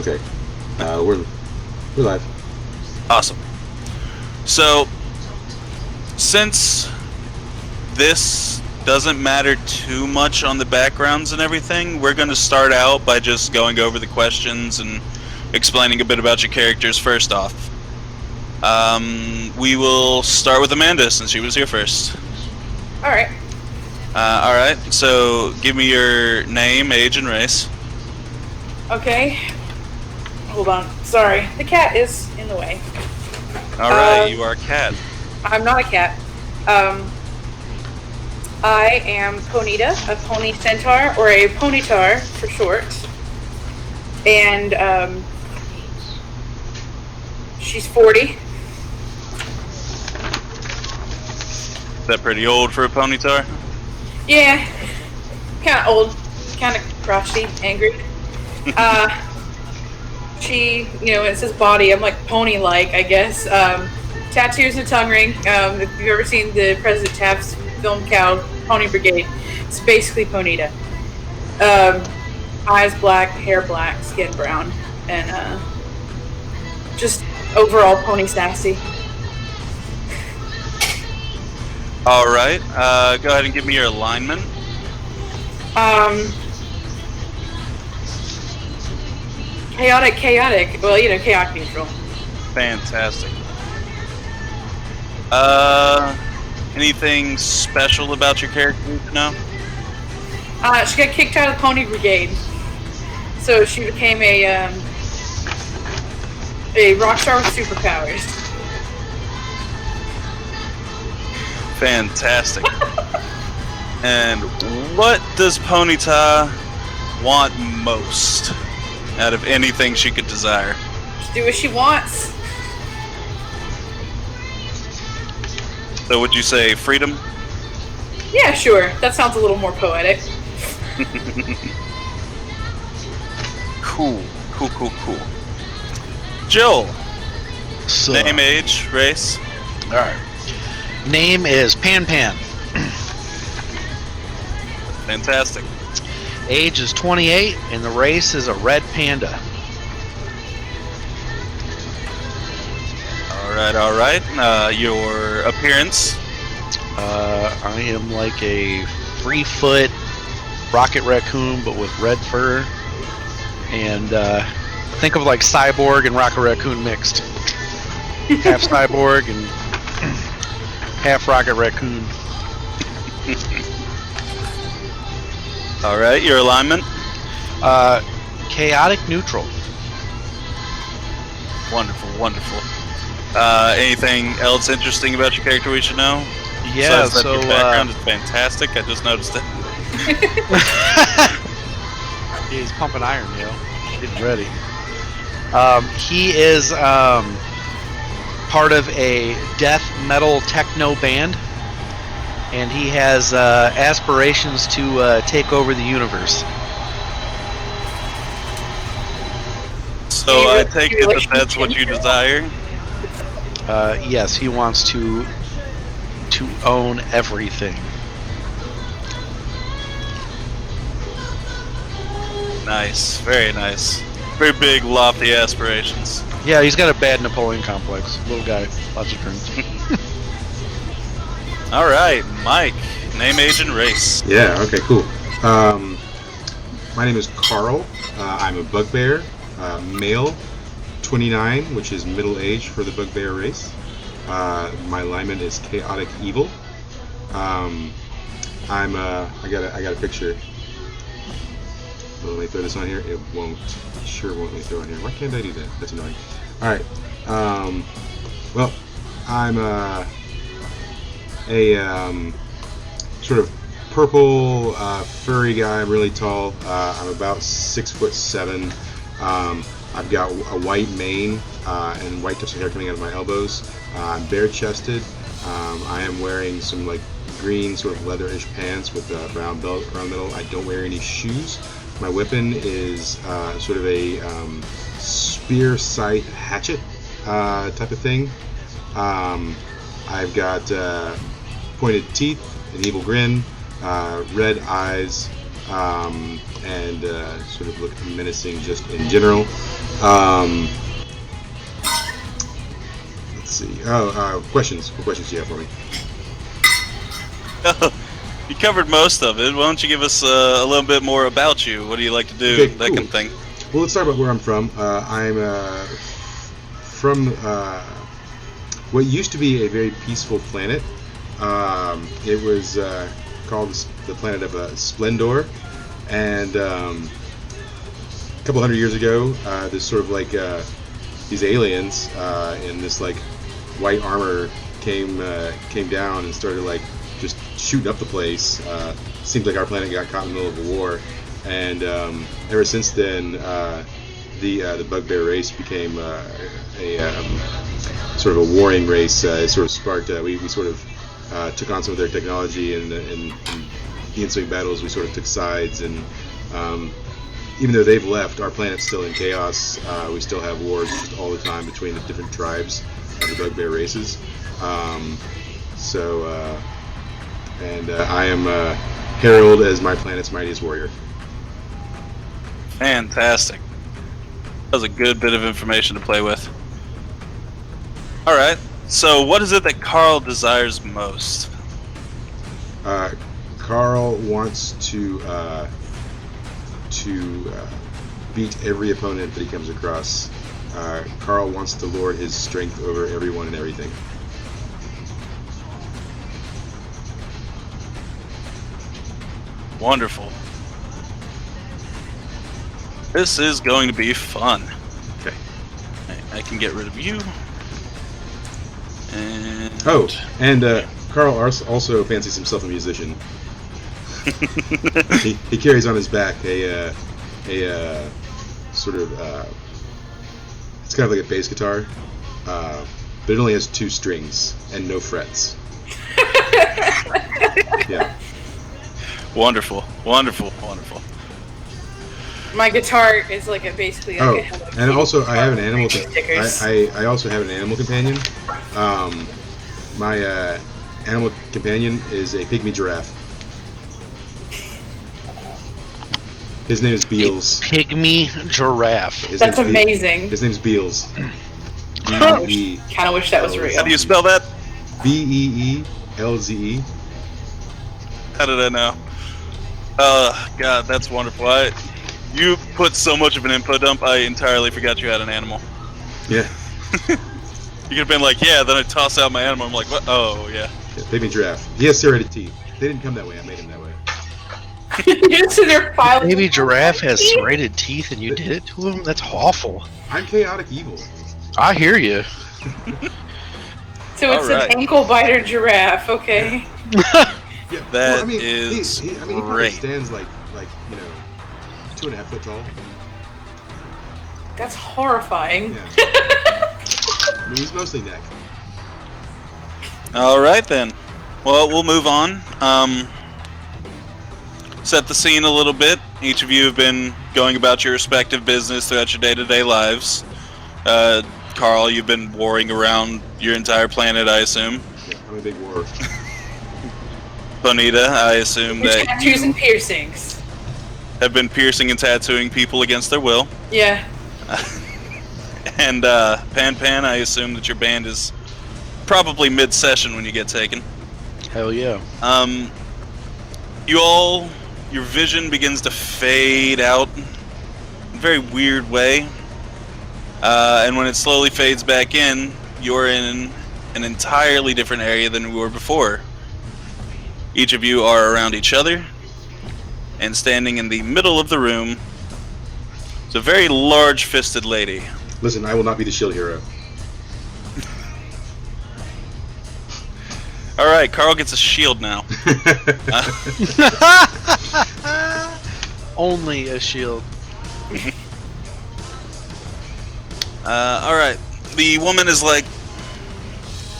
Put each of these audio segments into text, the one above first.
Okay. We're live. Awesome. So, since this doesn't matter too much on the backgrounds and everything, we're going to start out by just going over the questions and explaining a bit about your characters first off. We will start with Amanda since she was here first. Alright. Alright, so give me your name, age, and race. Okay. Hold on. Sorry. The cat is in the way. Alright, you are a cat. I'm not a cat. I am Ponita, a pony centaur, or a ponytar for short. And, she's 40. Is that pretty old for a ponytar? Yeah. Kind of old. Kind of crotchety. Angry. She, it says body. I'm like pony-like, I guess. Tattoos and tongue ring. If you've ever seen the President Taft's film Cow Pony Brigade, it's basically Ponita. Eyes black, hair black, skin brown, and just overall pony sassy. All right. Go ahead and give me your alignment. Chaotic. Well, chaotic neutral. Fantastic. Anything special about your character? No? She got kicked out of the Pony Brigade, so she became a rock star with superpowers. Fantastic. And what does Ponyta want most out of anything she could desire? Just do what she wants. So would you say freedom? Yeah, sure. That sounds a little more poetic. Cool. Jill. So, Name, age, race. Alright. Name is Pan. Fantastic. Age is 28, and the race is a red panda. All right. Your appearance? I am like a 3-foot rocket raccoon, but with red fur. And think of like Cyborg and Rocket Raccoon mixed. Half Cyborg and half Rocket Raccoon. All right. Your alignment? Chaotic neutral. Wonderful. Anything else interesting about your character we should know? Yeah, Besides that so your background is fantastic. I just noticed it. He's pumping iron, getting ready. He is part of a death metal techno band, and he has aspirations to take over the universe. So I take it that that's what you desire? Yes, he wants to own everything. Nice, very nice. Very big, lofty aspirations. Yeah, he's got a bad Napoleon complex. Little guy, lots of turns. All right, Mike. Name, age, and race. Yeah. Okay. Cool. My name is Carl. I'm a bugbear, male, 29, which is middle age for the bugbear race. My alignment is chaotic evil. I got a picture. Let me throw this on here. It won't. Sure won't let me throw it on here. Why can't I do that? That's annoying. All right. Well, I'm a sort of purple furry guy. I'm really tall. I'm about 6'7". I've got a white mane and white tips of hair coming out of my elbows. I'm bare-chested. I am wearing some like green sort of leather-ish pants with a brown belt around the middle. I don't wear any shoes. My weapon is sort of a spear, scythe, hatchet type of thing. I've got pointed teeth, an evil grin, red eyes, and sort of look menacing just in general. Let's see. Questions. What questions do you have for me? You covered most of it. Why don't you give us a little bit more about you? What do you like to do? Okay, that cool. kind of thing. Well, let's talk about where I'm from. I'm from what used to be a very peaceful planet. It was called the planet of Splendor, and a couple hundred years ago, this sort of like these aliens in this like white armor came down and started like just shooting up the place. Seems like our planet got caught in the middle of a war, and ever since then, the bugbear race became a sort of a warring race. It sort of sparked. We sort of took on some of their technology, and in the ensuing battles, we sort of took sides. And even though they've left, our planet's still in chaos. We still have wars just all the time between the different tribes of the bugbear races. And I am heralded as my planet's mightiest warrior. Fantastic. That was a good bit of information to play with. Alright, so what is it that Carl desires most? Carl wants to beat every opponent that he comes across. Carl wants to lord his strength over everyone and everything. Wonderful. This is going to be fun. Okay. I can get rid of you. And Carl also fancies himself a musician. he carries on his back a sort of it's kind of like a bass guitar, but it only has 2 strings and no frets. Yeah. Wonderful, wonderful, wonderful. My guitar is like basically like and also I have an animal. stickers. I also have an animal companion. My animal companion is a pygmy giraffe. His name is Beals. A pygmy giraffe. That's amazing. His name's Beals. Kind of wish that was real. How do you spell that? Beelze. How did I know? God, that's wonderful. You put so much of an info dump, I entirely forgot you had an animal. Yeah. You could have been like, yeah, then I toss out my animal. I'm like, what? Oh, yeah. Pygmy giraffe. He has serrated teeth. They didn't come that way. I made him that way. You're just in there filing. Baby giraffe has serrated teeth and you did it to him? That's awful. I'm chaotic evil. I hear you. So it's Alright. an ankle biter giraffe, okay? Yeah. That he is probably great. stands like 2.5 foot tall. That's horrifying. Yeah. I mean, he's mostly neck. All right, then. Well, we'll move on. Set the scene a little bit. Each of you have been going about your respective business throughout your day-to-day lives. Carl, you've been warring around your entire planet, I assume. Yeah, I'm a big warrior. Bonita, I assume that Tattoos and piercings. have been piercing and tattooing people against their will. Yeah. And Pan, I assume that your band is probably mid-session when you get taken. Hell yeah. Your vision begins to fade out in a very weird way. And when it slowly fades back in, you're in an entirely different area than we were before. Each of you are around each other, and standing in the middle of the room is a very large-fisted lady. Listen, I will not be the shield hero. Alright, Carl gets a shield now. Only a shield. Alright, the woman is like,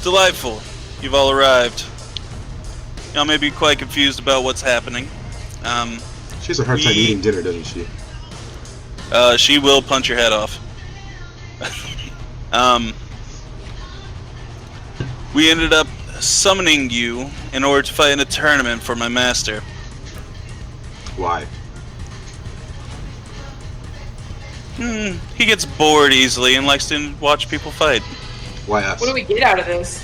delightful, you've all arrived. Y'all may be quite confused about what's happening. She has a hard time eating dinner, doesn't she? She will punch your head off. We ended up summoning you in order to fight in a tournament for my master. Why? He gets bored easily and likes to watch people fight. Why us? What do we get out of this?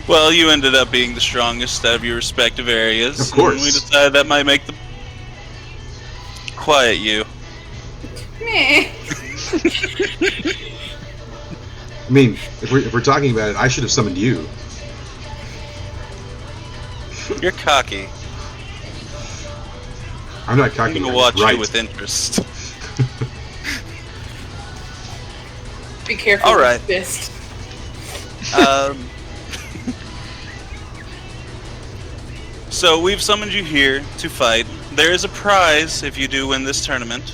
Well, you ended up being the strongest out of your respective areas. Of course. And we decided that might make the quiet you. Meh. I mean, if we're talking about it, I should have summoned you. You're cocky. I'm not I'm cocky. gonna I'm watch right. you with interest. Be careful All right. with this fist. So we've summoned you here to fight. There is a prize if you do win this tournament.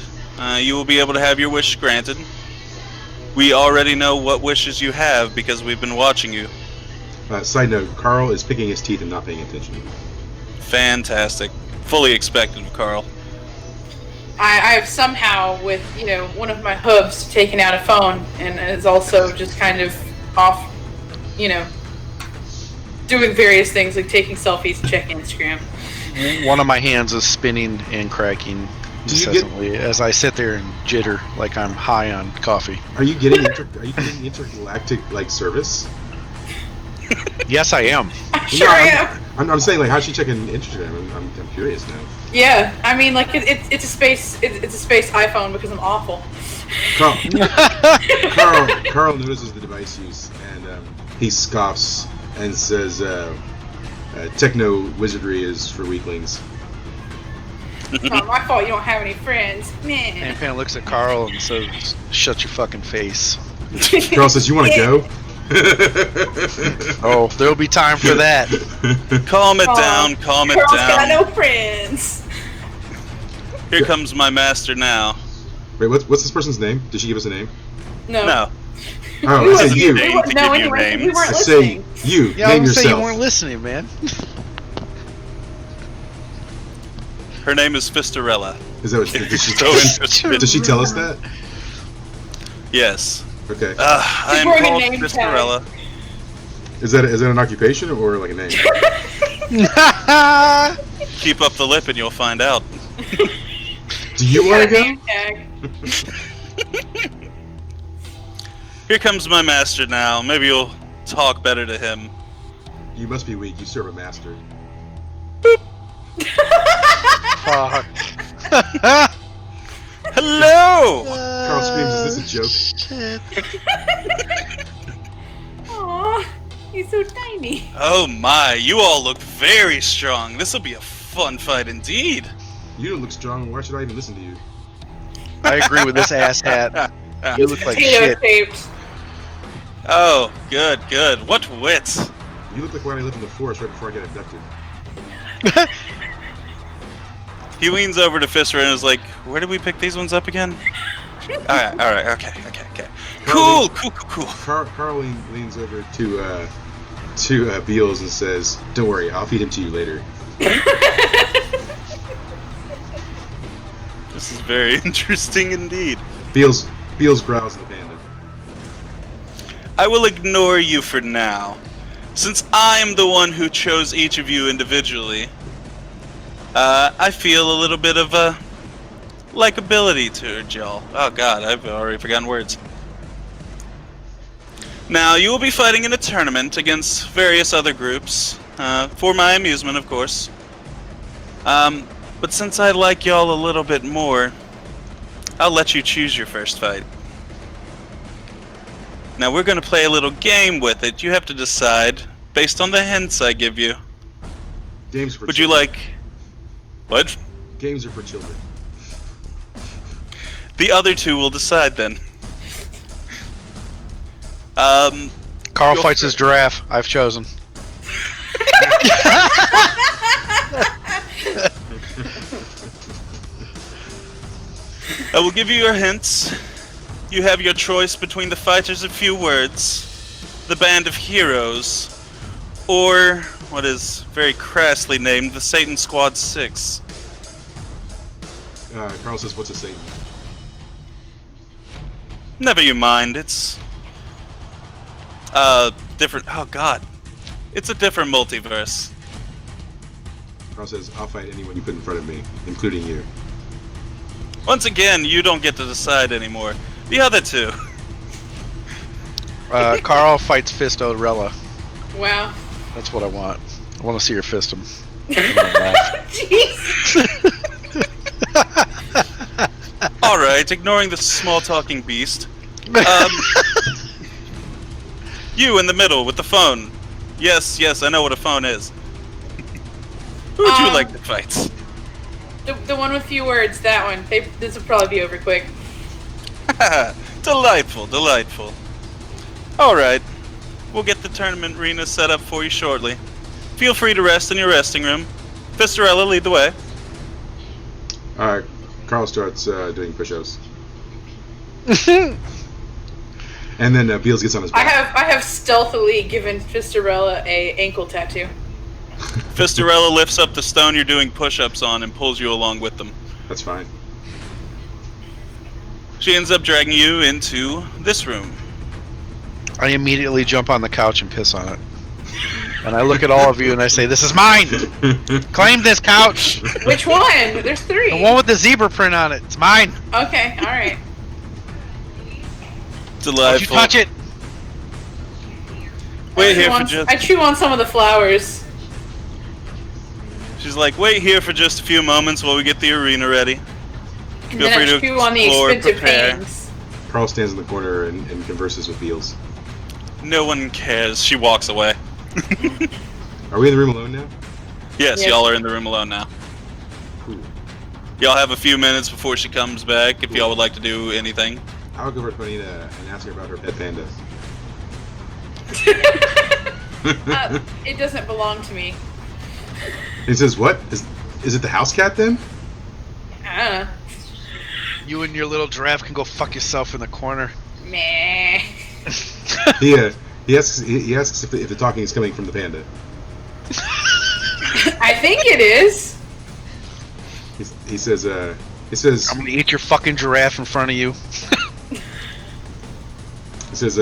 You will be able to have your wish granted. We already know what wishes you have because we've been watching you. Side note: Carl is picking his teeth and not paying attention. Fantastic. Fully expected of Carl. I have somehow, with one of my hooves, taken out a phone and is also just kind of off, doing various things like taking selfies and checking Instagram. One of my hands is spinning and cracking Do you get- incessantly as I sit there and jitter like I'm high on coffee. Are you getting intergalactic service? Yes, I am. I sure am. I'm saying how's she checking Instagram? I'm curious now. Yeah, I mean, it's a space iPhone because I'm awful. Carl notices the device use and he scoffs and says, "Techno wizardry is for weaklings." It's not my fault you don't have any friends. Man. And Pan looks at Carl and says, "Shut your fucking face." Carl says, "You want to go?" Oh, there'll be time for that. Calm it down, calm it Girls got down. no friends. Here comes my master now. Wait, what's this person's name? Did she give us a name? No. Oh, We I say wasn't you. named. to give you we names. weren't I say listening. you. Yeah, I Name was saying you yourself. weren't listening, man. Her name is Fistarella. Is that what If you're she, so interested. did she tell us that? Yes. Okay. I am wearing a called name tag. Fistarella. Is that an occupation or like a name? Keep up the lip and you'll find out. Do you Got want a to go? name tag. Here comes my master now. Maybe you'll talk better to him. You must be weak. You serve a master. Fuck. Hello! Carl screams, "Is this a joke?" Aw, he's so tiny. Oh my, you all look very strong. This will be a fun fight indeed. You don't look strong. Why should I even listen to you? I agree with this ass hat. You look like Potato shit. shaped. Oh, good, good. What wits. You look like when I lived in the forest right before I got abducted. He leans over to Fister and is like, where did we pick these ones up again? Alright, okay. Cool. Carl leans over to Beals and says, "Don't worry, I'll feed him to you later." This is very interesting indeed. Beals growls at the panda. I will ignore you for now. Since I am the one who chose each of you individually, I feel a little bit of a likability towards y'all. Oh god, I've already forgotten words. Now, you will be fighting in a tournament against various other groups, for my amusement, of course. But since I like y'all a little bit more, I'll let you choose your first fight. Now, we're going to play a little game with it. You have to decide, based on the hints I give you. Games for Would you children. like... What? Games are for children. The other two will decide then. Carl Go fights for his it. giraffe. I've chosen. I will give you your hints. You have your choice between the Fighters of Few Words, the Band of Heroes, or what is very crassly named the Satan Squad 6. Carl says, "What's a Satan?" Never you mind, it's different. Oh god. It's a different multiverse. Carl says, "I'll fight anyone you put in front of me, including you." Once again, you don't get to decide anymore. The other two. Carl fights Fistodrella. Wow. That's what I want. I want to see her fist him. Jeez. All right, ignoring the small talking beast. You in the middle with the phone. Yes, I know what a phone is. Who would you like to fight? The one with few words, that one. This will probably be over quick. Delightful. All right, we'll get the tournament arena set up for you shortly. Feel free to rest in your resting room. Fistorella, lead the way. Carl starts doing push-ups. And then Beals gets on his back. I have stealthily given Fistorella a ankle tattoo. Fistorella lifts up the stone you're doing push-ups on and pulls you along with them. That's fine. She ends up dragging you into this room. I immediately jump on the couch and piss on it. And I look at all of you and I say, "This is mine! Claim this couch! Which one? There's 3. The one with the zebra print on it. It's mine! Okay, alright. Delightful. Don't you touch it!" Wait here for just... I chew on some of the flowers. She's like, wait here for just a few moments while we get the arena ready. And Feel then free I to chew on the explore, expensive prepare. paintings. Carl stands in the corner and converses with Beals. No one cares. She walks away. Are we in the room alone now? Yes, Yeah. y'all are in the room alone now. Cool. Y'all have a few minutes before she comes back if y'all would like to do anything. I'll go over to Bonita and ask her about her pet panda. It doesn't belong to me. He says, "What? Is it the house cat then?" I don't know. You and your little giraffe can go fuck yourself in the corner. Meh. He asks if the talking is coming from the panda. I think it is. He says, I'm gonna eat your fucking giraffe in front of you. he says,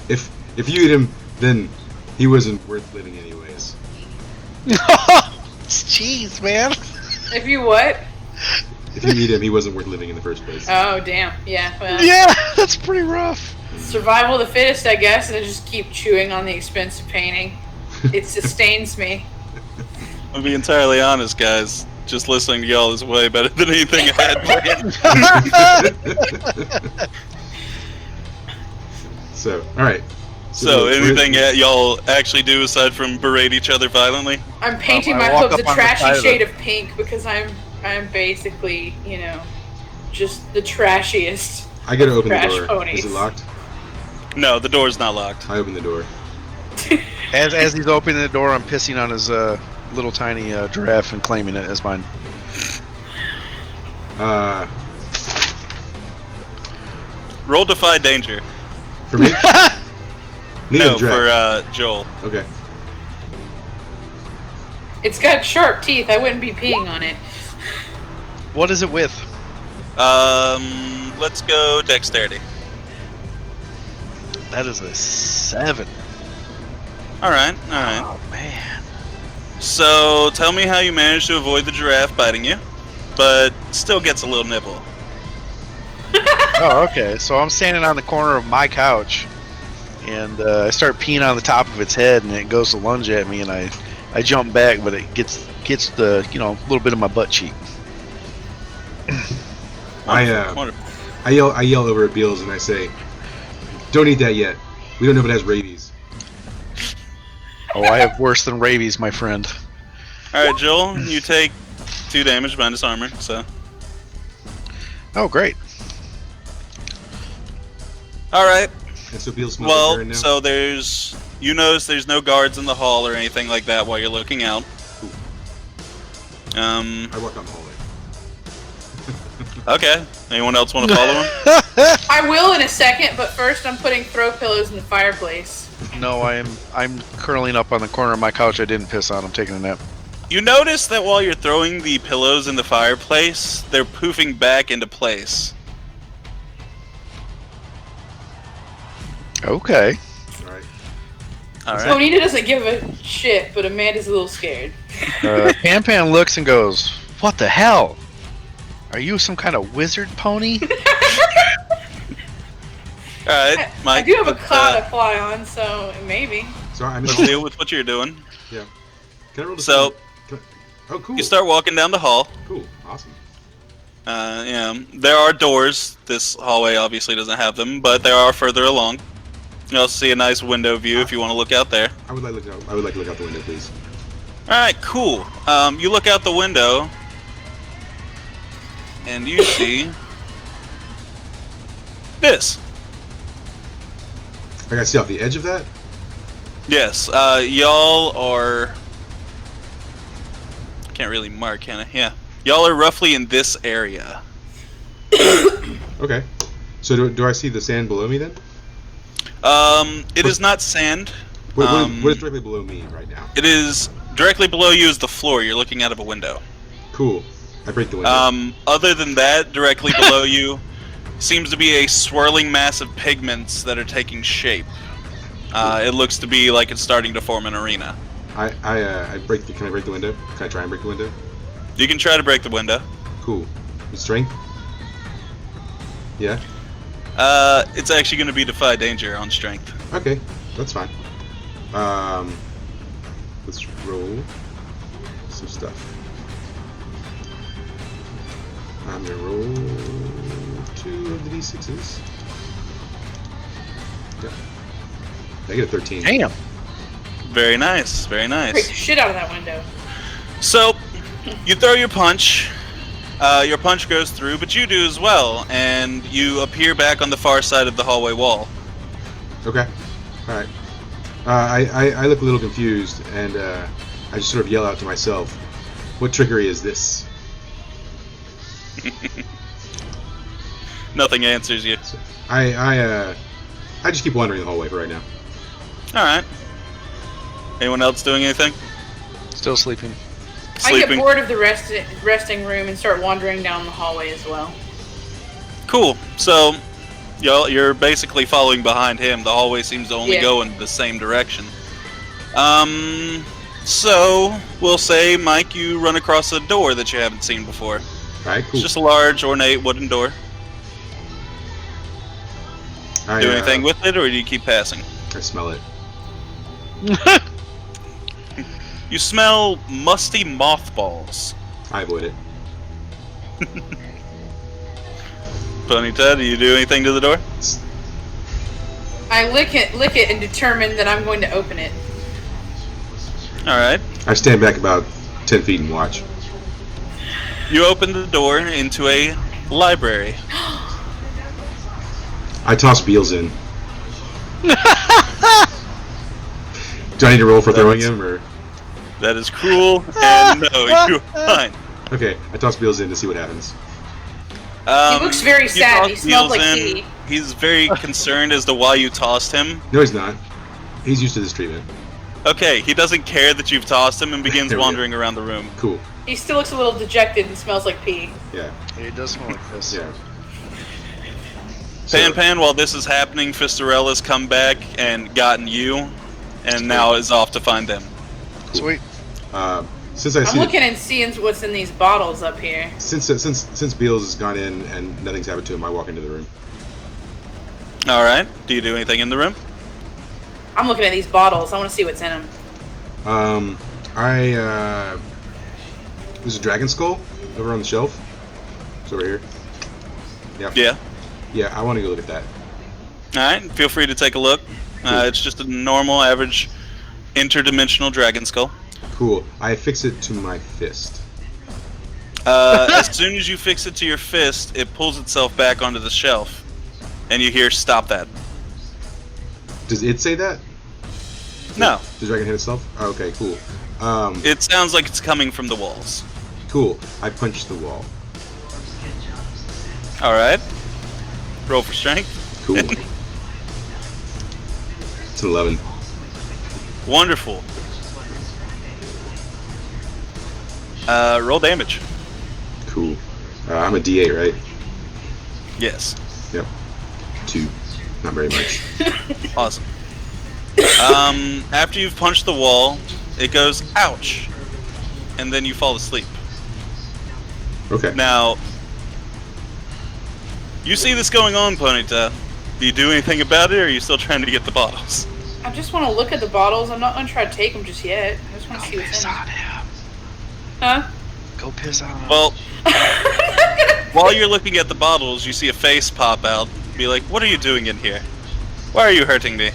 if you eat him, then he wasn't worth living anyways. Jeez, man. If you what? If you eat him, he wasn't worth living in the first place. Oh, damn. Yeah, well. Yeah, that's pretty rough. Survival of the fittest, I guess, and I just keep chewing on the expensive painting. It sustains me. I'll be entirely honest, guys. Just listening to y'all is way better than anything I had planned. So, all right. So, anything y'all actually do aside from berate each other violently? I'm painting I my walk hooves a up on the side trashy of shade it. of pink because I'm basically, just the trashiest. I gotta open the Trash door. ponies. Is it locked? No, the door's not locked. I open the door. As he's opening the door, I'm pissing on his little tiny giraffe and claiming it as mine. Roll Defy Danger. For me? Me or No, the draft? for Joel. Okay. It's got sharp teeth. I wouldn't be peeing on it. What is it with? Let's go Dexterity. That is a 7. Alright. Oh, man. So, tell me how you managed to avoid the giraffe biting you, but still gets a little nibble. Oh, okay. So I'm standing on the corner of my couch, and I start peeing on the top of its head, and it goes to lunge at me, and I jump back, but it gets the little bit of my butt cheek. Wonderful. I yell over at Beals and I say, "Don't eat that yet. We don't know if it has rabies." Oh, I have worse than rabies, my friend. Alright, Joel, you take 2 damage minus armor, so. Oh, great. Alright. And so Beals smells like urine now. So you notice there's no guards in the hall or anything like that while you're looking out. I walk down the hallway. Okay. Anyone else want to follow him? I will in a second, but first I'm putting throw pillows in the fireplace. No, I'm curling up on the corner of my couch. I didn't piss on. I'm taking a nap. You notice that while you're throwing the pillows in the fireplace, they're poofing back into place. Okay. Alright. Alright. Bonita doesn't give a shit, but Amanda's a little scared. Pan looks and goes, "What the hell?" Are you some kind of wizard pony? Alright, Mike. I do have a let's, cloud to fly on, so maybe. So I'm let's deal with what you're doing. Yeah. Can I roll the So, Oh, cool. you start walking down the hall. Cool. Awesome. There are doors. This hallway obviously doesn't have them, but there are further along. You also see a nice window view if you want to look out there. I would like to look out the window, please. Alright, cool. You look out the window, and you see this. I gotta see off the edge of that. Yes, y'all are... Can't really mark, can I? Yeah. Y'all are roughly in this area. Okay. So do I see the sand below me then? It is not sand. What is directly below me right now? It is directly below you is the floor. You're looking out of a window. Cool. I break the window. Other than that, directly below you seems to be a swirling mass of pigments that are taking shape. It looks to be like it's starting to form an arena. Can I break the window? Can I try and break the window? You can try to break the window. Cool. With strength? Yeah? It's actually going to be Defy Danger on strength. Okay. That's fine. Let's roll some stuff. I'm gonna roll 2 of the d6s. Yeah. I get a 13. Damn. Very nice, very Break nice. the shit out of that window. So, you throw your punch. Your punch goes through, but you do as well, and you appear back on the far side of the hallway wall. Okay. Alright. I look a little confused, and I just sort of yell out to myself, "What trickery is this?" Nothing answers you. I just keep wandering the hallway for right now. Alright. Anyone else doing anything? Still sleeping. I get Sleeping? bored of the resting room and start wandering down the hallway as well. Cool. So, you're basically following behind him. The hallway seems to only Yeah. go in the same direction. So, we'll say, Mike, you run across a door that you haven't seen before. Alright, cool. It's just a large, ornate wooden door. Do anything with it, or do you keep passing? I smell it. You smell musty mothballs. I avoid it. Ponyta, do you do anything to the door? I lick it, and determine that I'm going to open it. Alright. I stand back about 10 feet and watch. You open the door into a library. I toss Beals in. Do I need to roll for throwing him, or? That is cruel, and no, you're fine. Okay, I toss Beals in to see what happens. He looks very you sad. toss He smells Beals like in. pee. He's very concerned as to why you tossed him. No, he's not. He's used to this treatment. Okay, he doesn't care that you've tossed him and begins There we go. wandering around the room. Cool. He still looks a little dejected and smells like pee. Yeah. It does smell like this. Yeah. Pan Pan, while this is happening, Fistarella's come back and gotten you, and now is off to find them. Sweet. Since I I'm see looking and seeing what's in these bottles up here. since Beals has gone in and nothing's happened to him, I walk into the room. Alright, do you do anything in the room? I'm looking at these bottles. I want to see what's in them. There's a dragon skull over on the shelf. It's over here. Yep. Yeah. Yeah, I want to go look at that. Alright, feel free to take a look. It's just a normal, average, interdimensional dragon skull. Cool. I fix it to my fist. As soon as you fix it to your fist, it pulls itself back onto the shelf, and you hear, "Stop that." Does it say that? No. Does the dragon hit itself? Oh, okay, cool. It sounds like it's coming from the walls. Cool. I punch the wall. Alright. Roll for strength. Cool. It's an 11. Wonderful. Roll damage. Cool. I'm a D8, right? Yes. Yep. 2. Not very much. Awesome. After you've punched the wall, it goes, "Ouch," and then you fall asleep. Okay. Now, You see this going on, Ponyta. Do you do anything about it, or are you still trying to get the bottles? I just want to look at the bottles. I'm not going to try to take them just yet. I just want to see what's Piss in on them. him. Huh? Go piss on him. Well, while you're looking at the bottles, you see a face pop out. Be like, what are you doing in here? Why are you hurting me?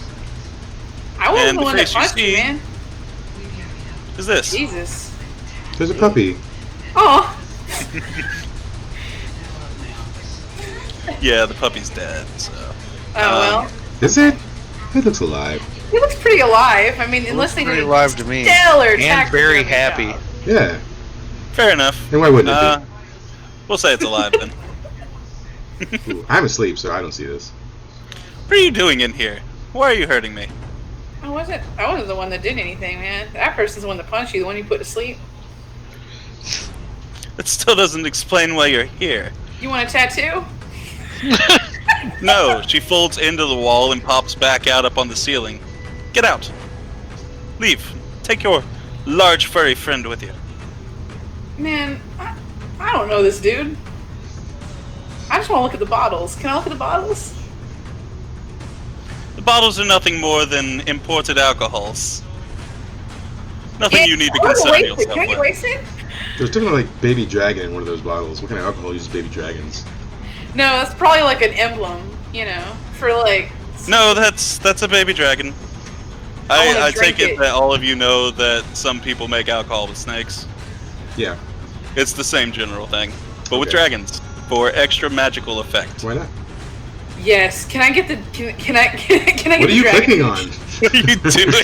I wasn't And the the one that face you punched you, see- man. Who's this? Jesus. There's a puppy. Oh. Yeah, the puppy's dead, so... Oh, well. Is it? It looks alive. He looks pretty alive. I mean, unless they pretty did alive to me. stellar And very taxidermy happy. job. Yeah. Fair enough. And why wouldn't it We'll say it's alive then. be? Ooh, I'm asleep, so I don't see this. What are you doing in here? Why are you hurting me? I wasn't the one that did anything, man. That person's the one that punched you, the one you put to sleep. That still doesn't explain why you're here. You want a tattoo? No, she folds into the wall and pops back out up on the ceiling. Get out. Leave. Take your large furry friend with you. Man, I don't know this dude. I just want to look at the bottles. Can I look at the bottles? The bottles are nothing more than imported alcohols. Nothing you need to concern yourself Can you with. waste it? There's definitely like baby dragon in one of those bottles. What kind of alcohol uses baby dragons? No, that's probably like an emblem, you know, for like. No, that's a baby dragon. I wanna I take drink it it. that all of you know that some people make alcohol with snakes. Yeah. It's the same general thing, but with Okay. dragons for extra magical effect. Why not? Yes. Can I get the? Can I? Can I get What are the you dragon? clicking on? What are you doing?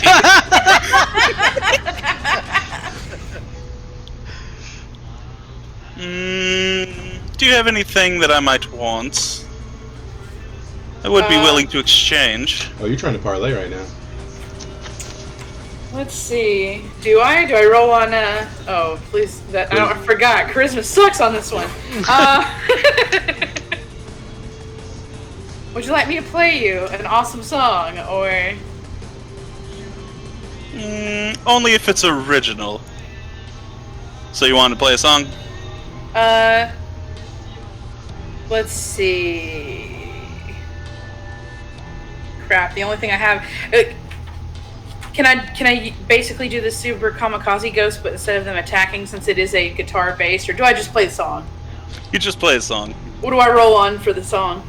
Do you have anything that I might want? I would be willing to exchange. Oh, you're trying to parlay right now. Let's see. Do I? Do I roll on? Oh, please. I forgot. Charisma sucks on this one. Would you like me to play you an awesome song, or? Only if it's original. So you want to play a song? Let's see. Crap. The only thing I have. Can I basically do the super kamikaze ghost, but instead of them attacking, since it is a guitar based, or do I just play the song? You just play a song. What do I roll on for the song?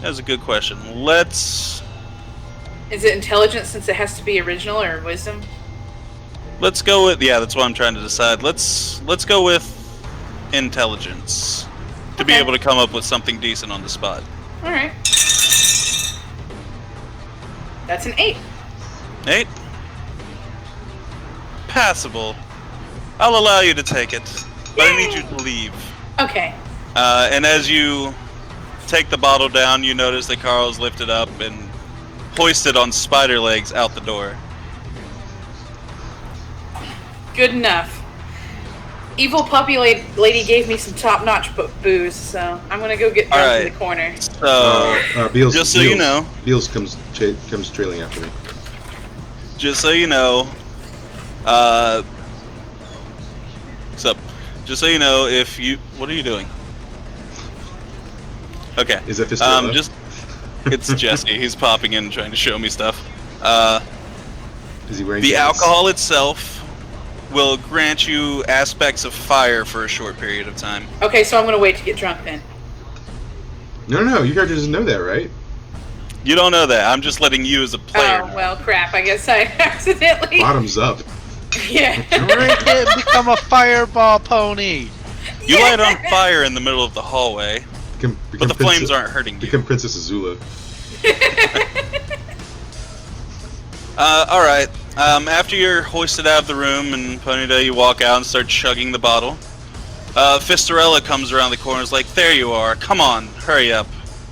That's a good question. Let's Is it intelligence since it has to be original, or wisdom? go with that's what I'm trying to decide. Let's go with intelligence to be Okay. able to come up with something decent on the spot. All right. That's an 8. 8. Passable. I'll allow you to take it, but I need you to leave. Okay. And as you take the bottle down, you notice that Carl's lifted up and hoisted on spider legs out the door. Good enough. Evil puppy lady gave me some top-notch booze, so I'm gonna go get drunk in the corner. So, Beals, just so you know, Beals comes trailing after me. just so you know, just so you know, if you, what are you doing? Okay. Is that Fistula? It's Jesse. He's popping in and trying to show me stuff. Is he wearing The pants? alcohol itself will grant you aspects of fire for a short period of time. Okay, so I'm gonna wait to get drunk then. No, you guys doesn't know that, right? You don't know that. I'm just letting you as a player Oh, know. well, crap. I guess I accidentally. Bottoms up. Yeah. Drink it, become a fireball pony. You light on fire in the middle of the hallway, Become but the flames aren't hurting you. Become Princess Azula. Alright. After you're hoisted out of the room and Ponyta, you walk out and start chugging the bottle. Fistarella comes around the corner and is like, there you are. Come on, hurry up.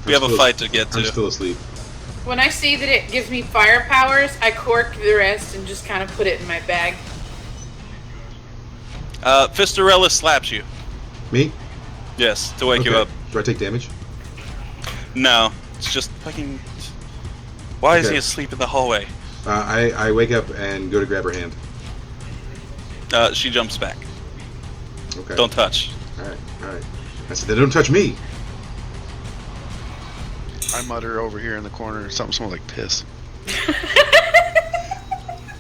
We have a fight to get I'm to. still asleep. When I see that it gives me fire powers, I cork the rest and just kind of put it in my bag. Fistarella slaps you. Me? Yes, to wake you Okay. up. Do I take damage? No, it's just fucking... Why is Okay. he asleep in the hallway? I wake up and go to grab her hand. She jumps back. Okay. Don't touch. Alright. I said, then don't touch me. I mutter over here in the corner. Something smells like piss.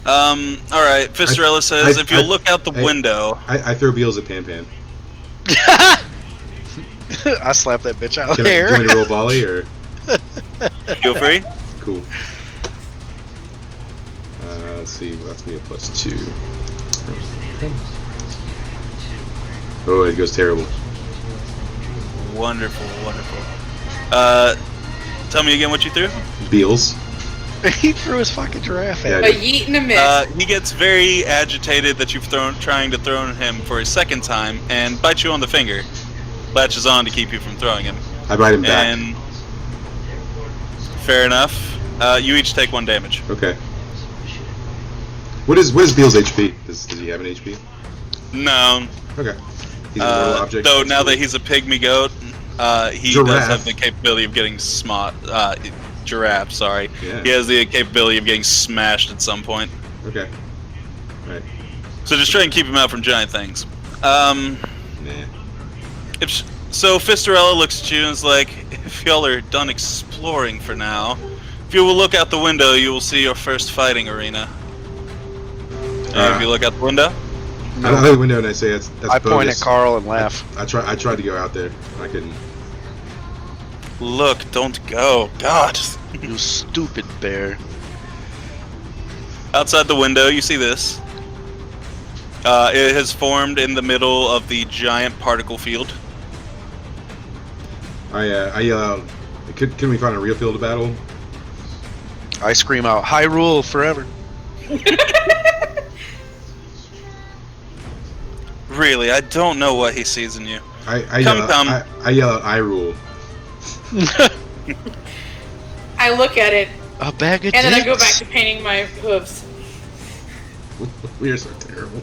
All right. Fistarella says, if you look out the window. I throw Beals at Pan Pan. I slap that bitch out Do you there. want me to roll volley or? Feel free. Cool. Let's see. That's me a +2. Oh, it goes terrible. Wonderful, wonderful. Tell me again what you threw. Beals. He threw his fucking giraffe at A me. yeet and a miss. He gets very agitated that you've trying to throw him for a second time, and bites you on the finger. Latches on to keep you from throwing him. I bite him back. And fair enough. You each take 1 damage. Okay. What is Beals' HP? Does he have an HP? No. Okay. He's a mortal object. Though That's now cool. that he's a pygmy goat, he Giraffe. does have the capability of getting giraffe, sorry. Yeah. He has the capability of getting smashed at some point. Okay. Alright. So just try and keep him out from giant things. Nah. So Fistarella looks at you and is like, if y'all are done exploring for now, if you will look out the window, you will see your first fighting arena. And if you look out the window? I look out the window and I say that's I point bogus. at Carl and laugh. I tried to go out there. I couldn't. Look, don't go. God. You stupid bear. Outside the window, you see this. It has formed in the middle of the giant particle field. I yell out, can we find a real field of battle? I scream out, Hyrule forever. Really, I don't know what he sees in you. I yell out, I rule. I look at it, A bag of and then I go dicks. back to painting my hooves. We are so terrible.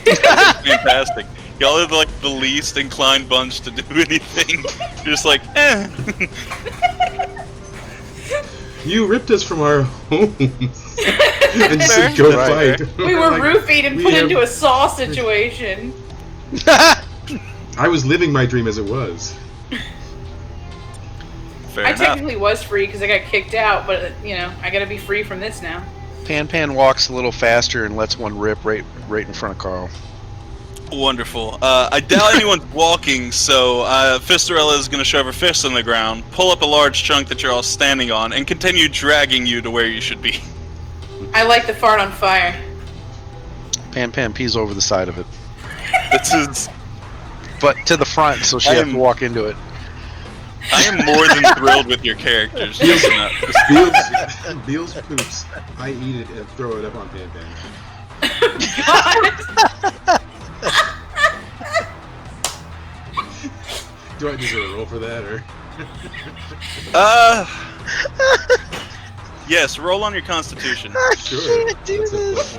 Fantastic. Y'all are like the least inclined bunch to do anything. You're just like, eh. You ripped us from our homes and just said go Right. fight. We were Like, roofied and we put have- into a Saw situation. I was living my dream as it was. Fair I enough. technically was free because I got kicked out, but I gotta be free from this now. Pan Pan walks a little faster and lets one rip right in front of Carl. Wonderful. I doubt anyone's walking, so Fistarella is going to shove her fist on the ground, pull up a large chunk that you're all standing on, and continue dragging you to where you should be. I like the fart on fire. Pan Pan pees over the side of it. This is. But to the front, so she I has am- to walk into it. I am more than thrilled with your characters. Listen up. Beals poops. I eat it and throw it up on Pan Pan. Do I deserve a roll for that, or? Yes, roll on your constitution. Sure. can't do That's a this.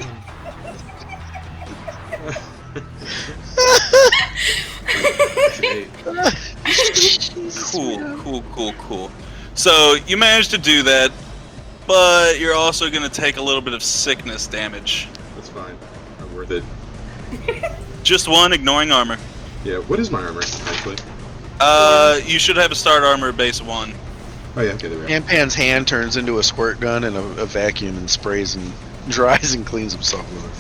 +1. Cool. So, you managed to do that, but you're also going to take a little bit of sickness damage. That's fine. Not worth it. Just 1, ignoring armor. Yeah. What is my armor actually? You should have a start armor base 1. Oh yeah. Okay. There we go. Pan Pan's hand turns into a squirt gun and a vacuum and sprays and dries and cleans himself with it.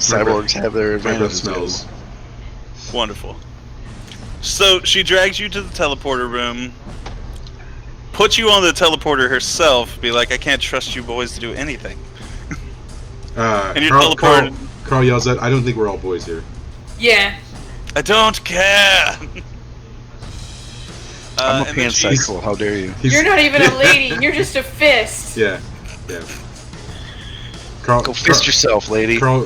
Cyborgs have their My breath advantages. smells. Wonderful. So she drags you to the teleporter room, puts you on the teleporter herself, be like, I can't trust you boys to do anything. And you're teleported. Carl yells out, I don't think we're all boys here. Yeah. I don't care! I'm a and then she- pansexual, how dare you? He's- You're not even a lady. You're just a fist. Yeah. Yeah. Carl, Go fist yourself, lady. Carl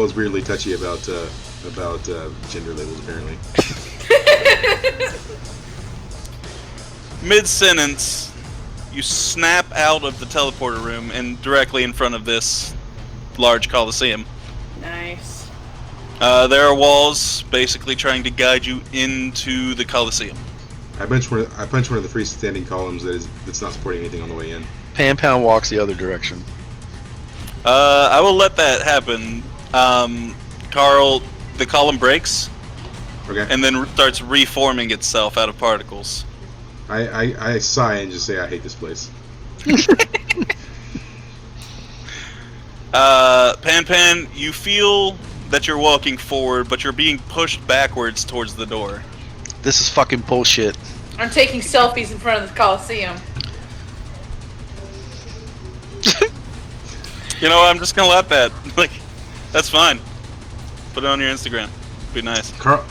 is weirdly touchy about gender labels apparently. Mid-sentence, you snap out of the teleporter room and directly in front of this large coliseum. Nice. There are walls basically trying to guide you into the coliseum. I punch one of the freestanding columns that's not supporting anything on the way in. Pan Pan walks the other direction. I will let that happen. Carl, the column breaks, Okay. and then starts reforming itself out of particles. I sigh and just say I hate this place. Pan, you feel that you're walking forward, but you're being pushed backwards towards the door. This is fucking bullshit. I'm taking selfies in front of the Coliseum. You know, I'm just gonna let that. Like, that's fine. Put it on your Instagram. Be nice. Carl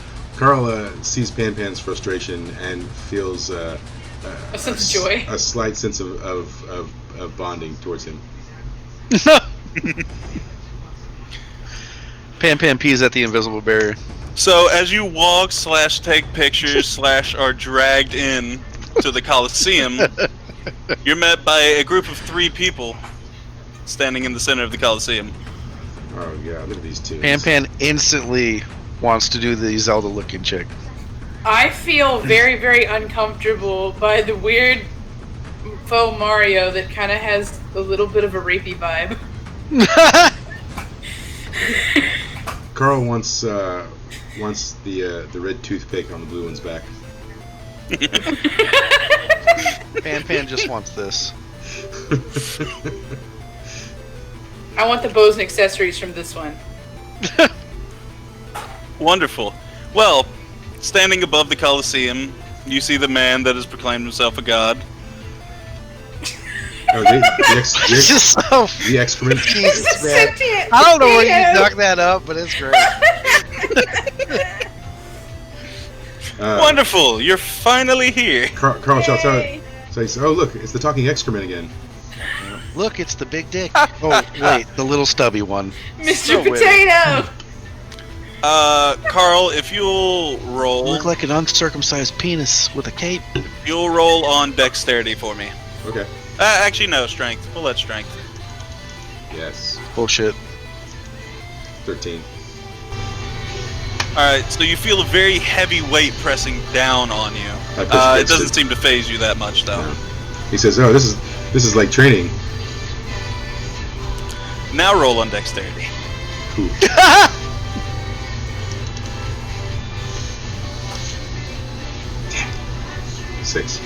sees Pan's frustration and feels A sense of joy. a slight sense of bonding towards him. Pan pees at the invisible barrier. So as you walk / take pictures / are dragged in to the Coliseum, you're met by a group of 3 people standing in the center of the Coliseum. Oh yeah, look at these two. Pan instantly wants to do the Zelda looking chick. I feel very, very uncomfortable by the weird faux Mario that kind of has a little bit of a rapey vibe. Carl wants the red toothpick on the blue one's back. Pan just wants this. I want the bows and accessories from this one. Wonderful. Well, standing above the Coliseum, you see the man that has proclaimed himself a god. Oh, It's just so the excrement. Jesus, man. Sentient I don't know where you potato. dug that up, but it's great. Wonderful! You're finally here. Carl shouts out. Yay. So he says, "Oh look, it's the talking excrement again." Look, it's the big dick. Oh, wait, the little stubby one. Mr. So weird. Potato! Carl, if you'll roll, Look like an uncircumcised penis with a cape. you'll roll on dexterity for me. Okay. Actually, no, strength. We'll let strength. Yes. Bullshit. 13. Alright, so you feel a very heavy weight pressing down on you. I push It against doesn't it. seem to phase you that much, though. No. He says, "Oh, this is like training." Now roll on dexterity. Ooh. 6.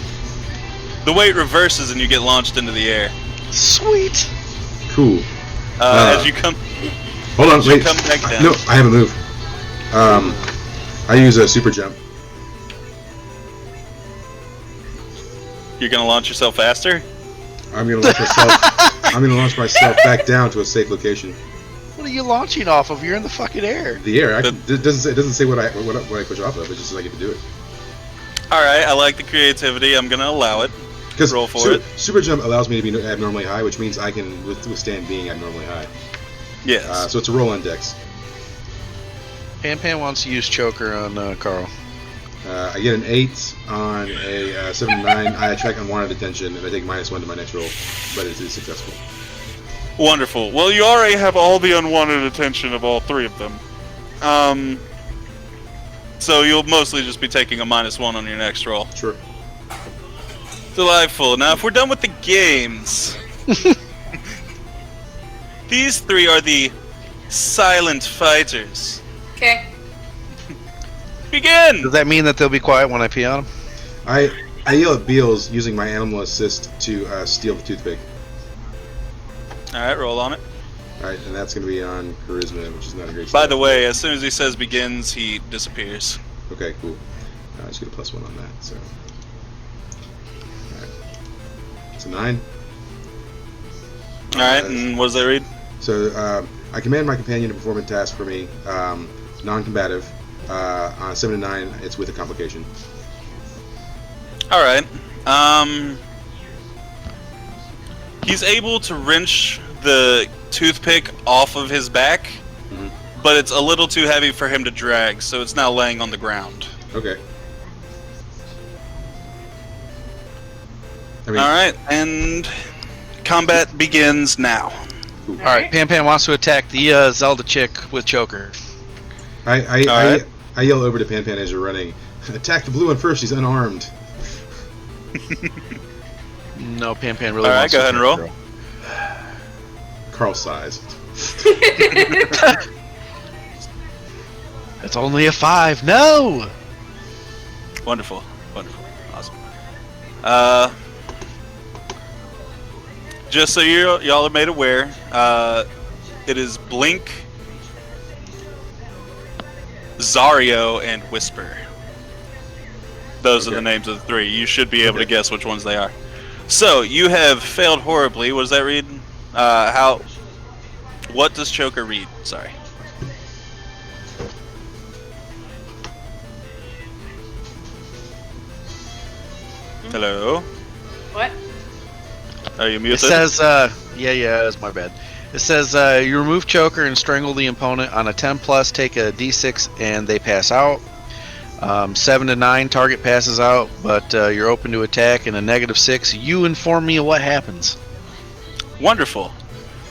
The weight reverses and you get launched into the air. Sweet. Cool. As you come, Hold on, you wait. come back down. No, I have a move. I use a super jump. You're gonna launch yourself faster? I'm gonna launch myself. I'm gonna launch myself back down to a safe location. What are you launching off of? You're in the fucking air. The air. It doesn't say what I push off of. It just says I get to do it. Alright, I like the creativity. I'm gonna allow it. Because Roll for it. super jump allows me to be abnormally high, which means I can withstand being abnormally high. Yes. So it's a roll on dex. Pan wants to use choker on Carl. I get an 8 on a 7 to 9. I attract unwanted attention, and I take -1 to my next roll, but it is successful. Wonderful. Well, you already have all the unwanted attention of all 3 of them. So you'll mostly just be taking a -1 on your next roll. Sure. Delightful. Now, if we're done with the games, these 3 are the silent fighters. Okay. Begin! Does that mean that they'll be quiet when I pee on them? I yell at Beals using my animal assist to steal the toothpick. Alright, roll on it. Alright, and that's going to be on charisma, which is not a great By stat. the way, as soon as he says begins, he disappears. Okay, cool. I just get a +1 on that, so. Alright. It's a 9. Alright, and what does that read? So, I command my companion to perform a task for me, non-combative. On a 7 to 9, it's with a complication. Alright. He's able to wrench the toothpick off of his back, but it's a little too heavy for him to drag, so it's now laying on the ground. Okay. I mean, Alright, and combat begins now. cool. Alright, Pan wants to attack the Zelda chick with choker. I yell over to Pan as you're running. Attack the blue one first. He's unarmed. No, Pan really Alright, wants go to ahead and attack roll. girl. Carl sighs. It's only a 5. No! Wonderful. Wonderful. Awesome. Just so y'all are made aware, it is Blink, Zario, and Whisper. Those are the names of the 3. You should be able to guess which ones they are. So, you have failed horribly. What does that read? What does Choker read? Sorry. Hello? What? Are you muted? It says, yeah, that's my bad. It says, you remove Choker and strangle the opponent on a 10 plus, take a d6 and they pass out. 7 to 9, target passes out, but you're open to attack. And a -6, you inform me of what happens. Wonderful.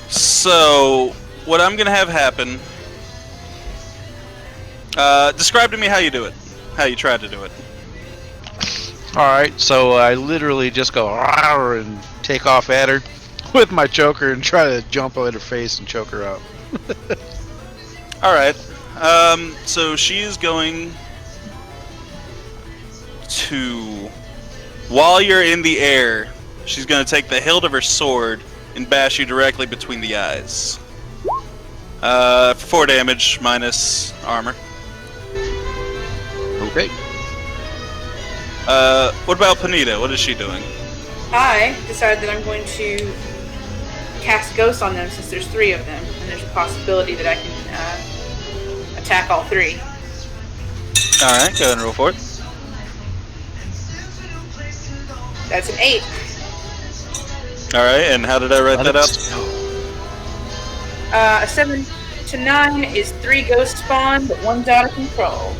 So, what I'm going to have happen... describe to me how you do it. How you try to do it. Alright, so I literally just go "Rawr," and take off at her with my choker and try to jump at her face and choke her out. Alright. So she is going to... While you're in the air, she's going to take the hilt of her sword and bash you directly between the eyes. 4 damage minus armor. Okay. What about Panita? What is she doing? I decided that I'm going to cast Ghost on them since there's 3 of them, and there's a possibility that I can attack all 3. Alright, go ahead and roll for it. That's an 8. Alright, and how did I write that up? A 7 to 9 is 3 Ghost spawn, but 1's out of control.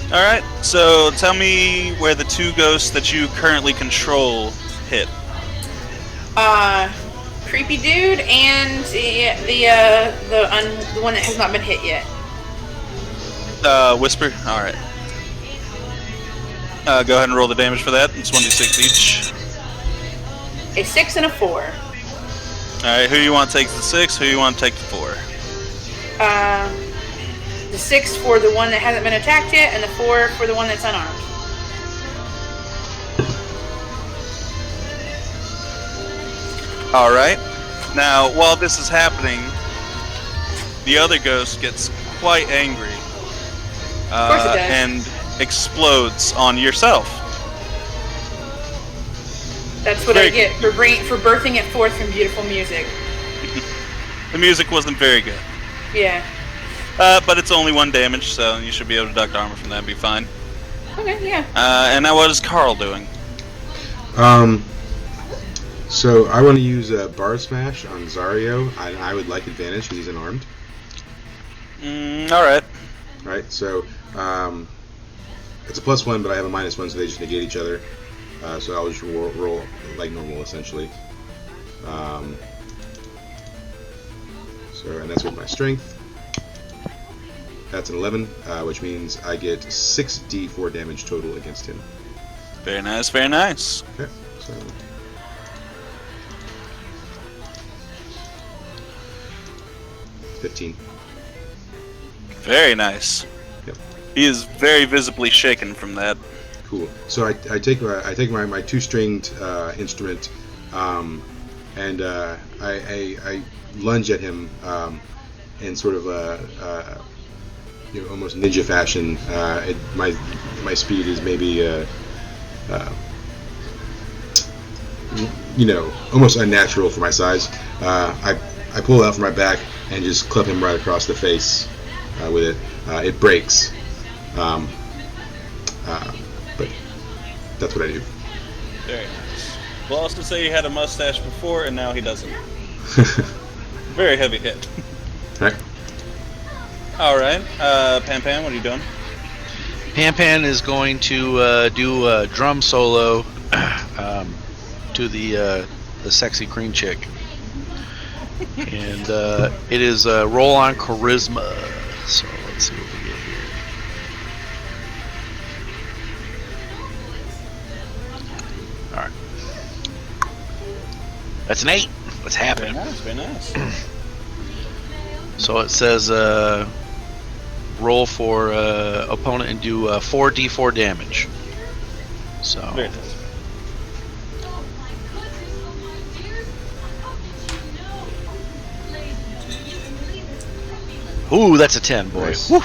Alright, so tell me where the 2 ghosts that you currently control hit. Creepy dude and the one that has not been hit yet. Whisper? Alright. Go ahead and roll the damage for that. It's 1d6 each. A 6 and a 4. Alright, who you want takes the 6, who you want to take the 4? The 6 for the one that hasn't been attacked yet, and the 4 for the one that's unarmed. Alright. Now, while this is happening, the other ghost gets quite angry. Of course it does. And explodes on yourself. That's what I get for birthing it forth from beautiful music. The music wasn't very good. Yeah. But it's only 1 damage, so you should be able to deduct armor from that and be fine. Okay, yeah. And now what is Carl doing? So I want to use a Bar Smash on Zario. I would like advantage because he's unarmed. Alright. Right, so it's a +1, but I have a -1, so they just negate each other. So I'll just roll like normal, essentially. And that's with my strength. That's an 11, which means I get 6d4 damage total against him. Very nice, very nice. Okay, so 15. Very nice. Yep. He is very visibly shaken from that. Cool. So I take my 2-stringed instrument, and I lunge at him in sort of almost ninja fashion. My speed is maybe almost unnatural for my size. I pull it out from my back and just club him right across the face with it. It breaks, but that's what I do. Very nice. We'll also say he had a mustache before, and now he doesn't. Very heavy hit. Right. Alright, Pan, what are you doing? Pan is going to do a drum solo to the sexy green chick. And it is a roll on charisma. So let's see what we get here. Alright. That's an 8. What's happening? Very nice, very nice. So it says roll for opponent and do 4d4 damage. So. Very nice. Ooh, that's a 10, boys. Nice. Woo.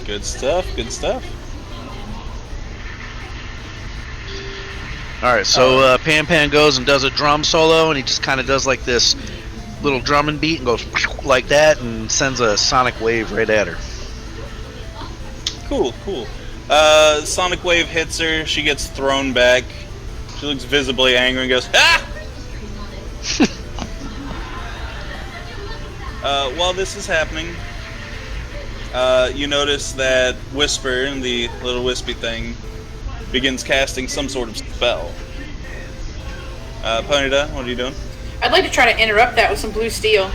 Good stuff. Good stuff. All right, so Pan Pan goes and does a drum solo, and he just kind of does like this little drumming beat and goes like that and sends a sonic wave right at her. Cool. Sonic wave hits her. She gets thrown back. She looks visibly angry and goes, "Ah!" While this is happening, you notice that Whisper, the little wispy thing, begins casting some sort of spell. Ponyta, what are you doing? I'd like to try to interrupt that with some blue steel.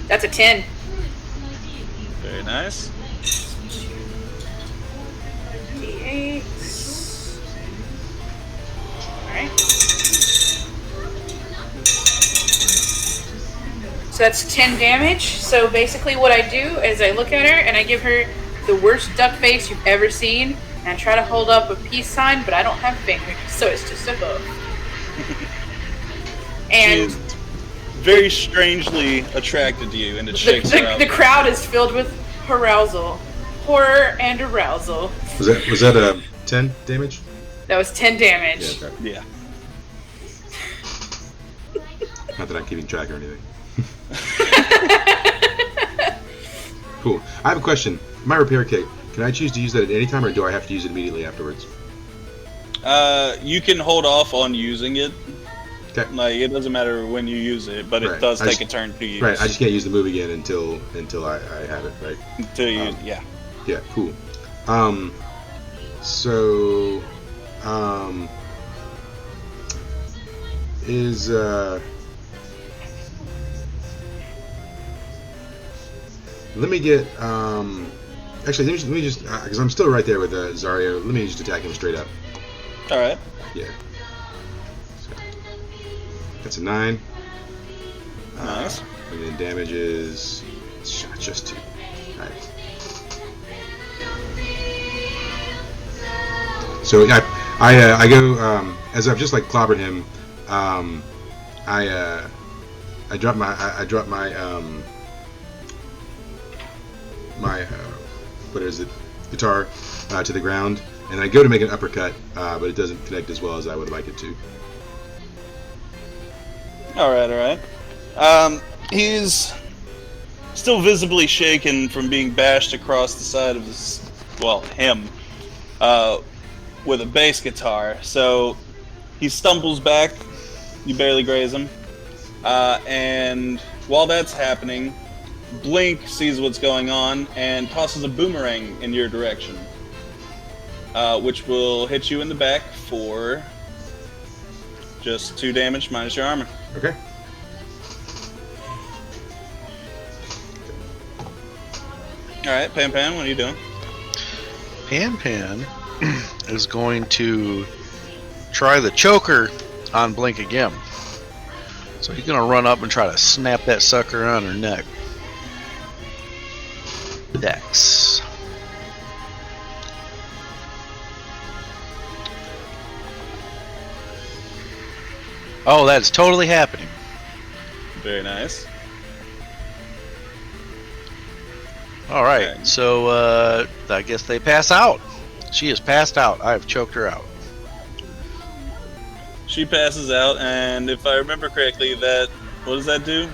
That's a 10. Very nice. D8. Alright. So that's 10 damage. So basically what I do is I look at her and I give her the worst duck face you've ever seen, and I try to hold up a peace sign, but I don't have fingers, so it's just a bow. And She's very strangely attracted to you, and it shakes her out. the crowd is filled with arousal. Horror and arousal. Was that a 10 damage? That was 10 damage. Yeah. Okay. Yeah. Not that I'm keeping track or anything. Cool. I have a question. My repair kit, can I choose to use that at any time, or do I have to use it immediately afterwards? You can hold off on using it. Okay. Like, it doesn't matter when you use it, but Right. it does I take just- a turn to use. Right. I just can't use the move again until I have it. Right. Until you, yeah. Yeah. Cool. So, is let me get actually let me just because I'm still right there with Zarya. Let me just attack him straight up. All right. Yeah. So, that's a 9. Nice. And then damage is just 2. Alright. So I go as I've just like clobbered him. I drop my what is it, guitar to the ground, and I go to make an uppercut, but it doesn't connect as well as I would like it to. All right. He's still visibly shaken from being bashed across the side of him, with a bass guitar. So he stumbles back. You barely graze him. And while that's happening, Blink sees what's going on and tosses a boomerang in your direction, which will hit you in the back for just 2 damage minus your armor. Okay. All right, Pan Pan, what are you doing? Pan Pan is going to try the choker on Blink again. So he's going to run up and try to snap that sucker on her neck. Dex. Oh, that's totally happening. Very nice. All right, Okay. so I guess they pass out. She is passed out. I have choked her out. She passes out, and if I remember correctly, what does that do?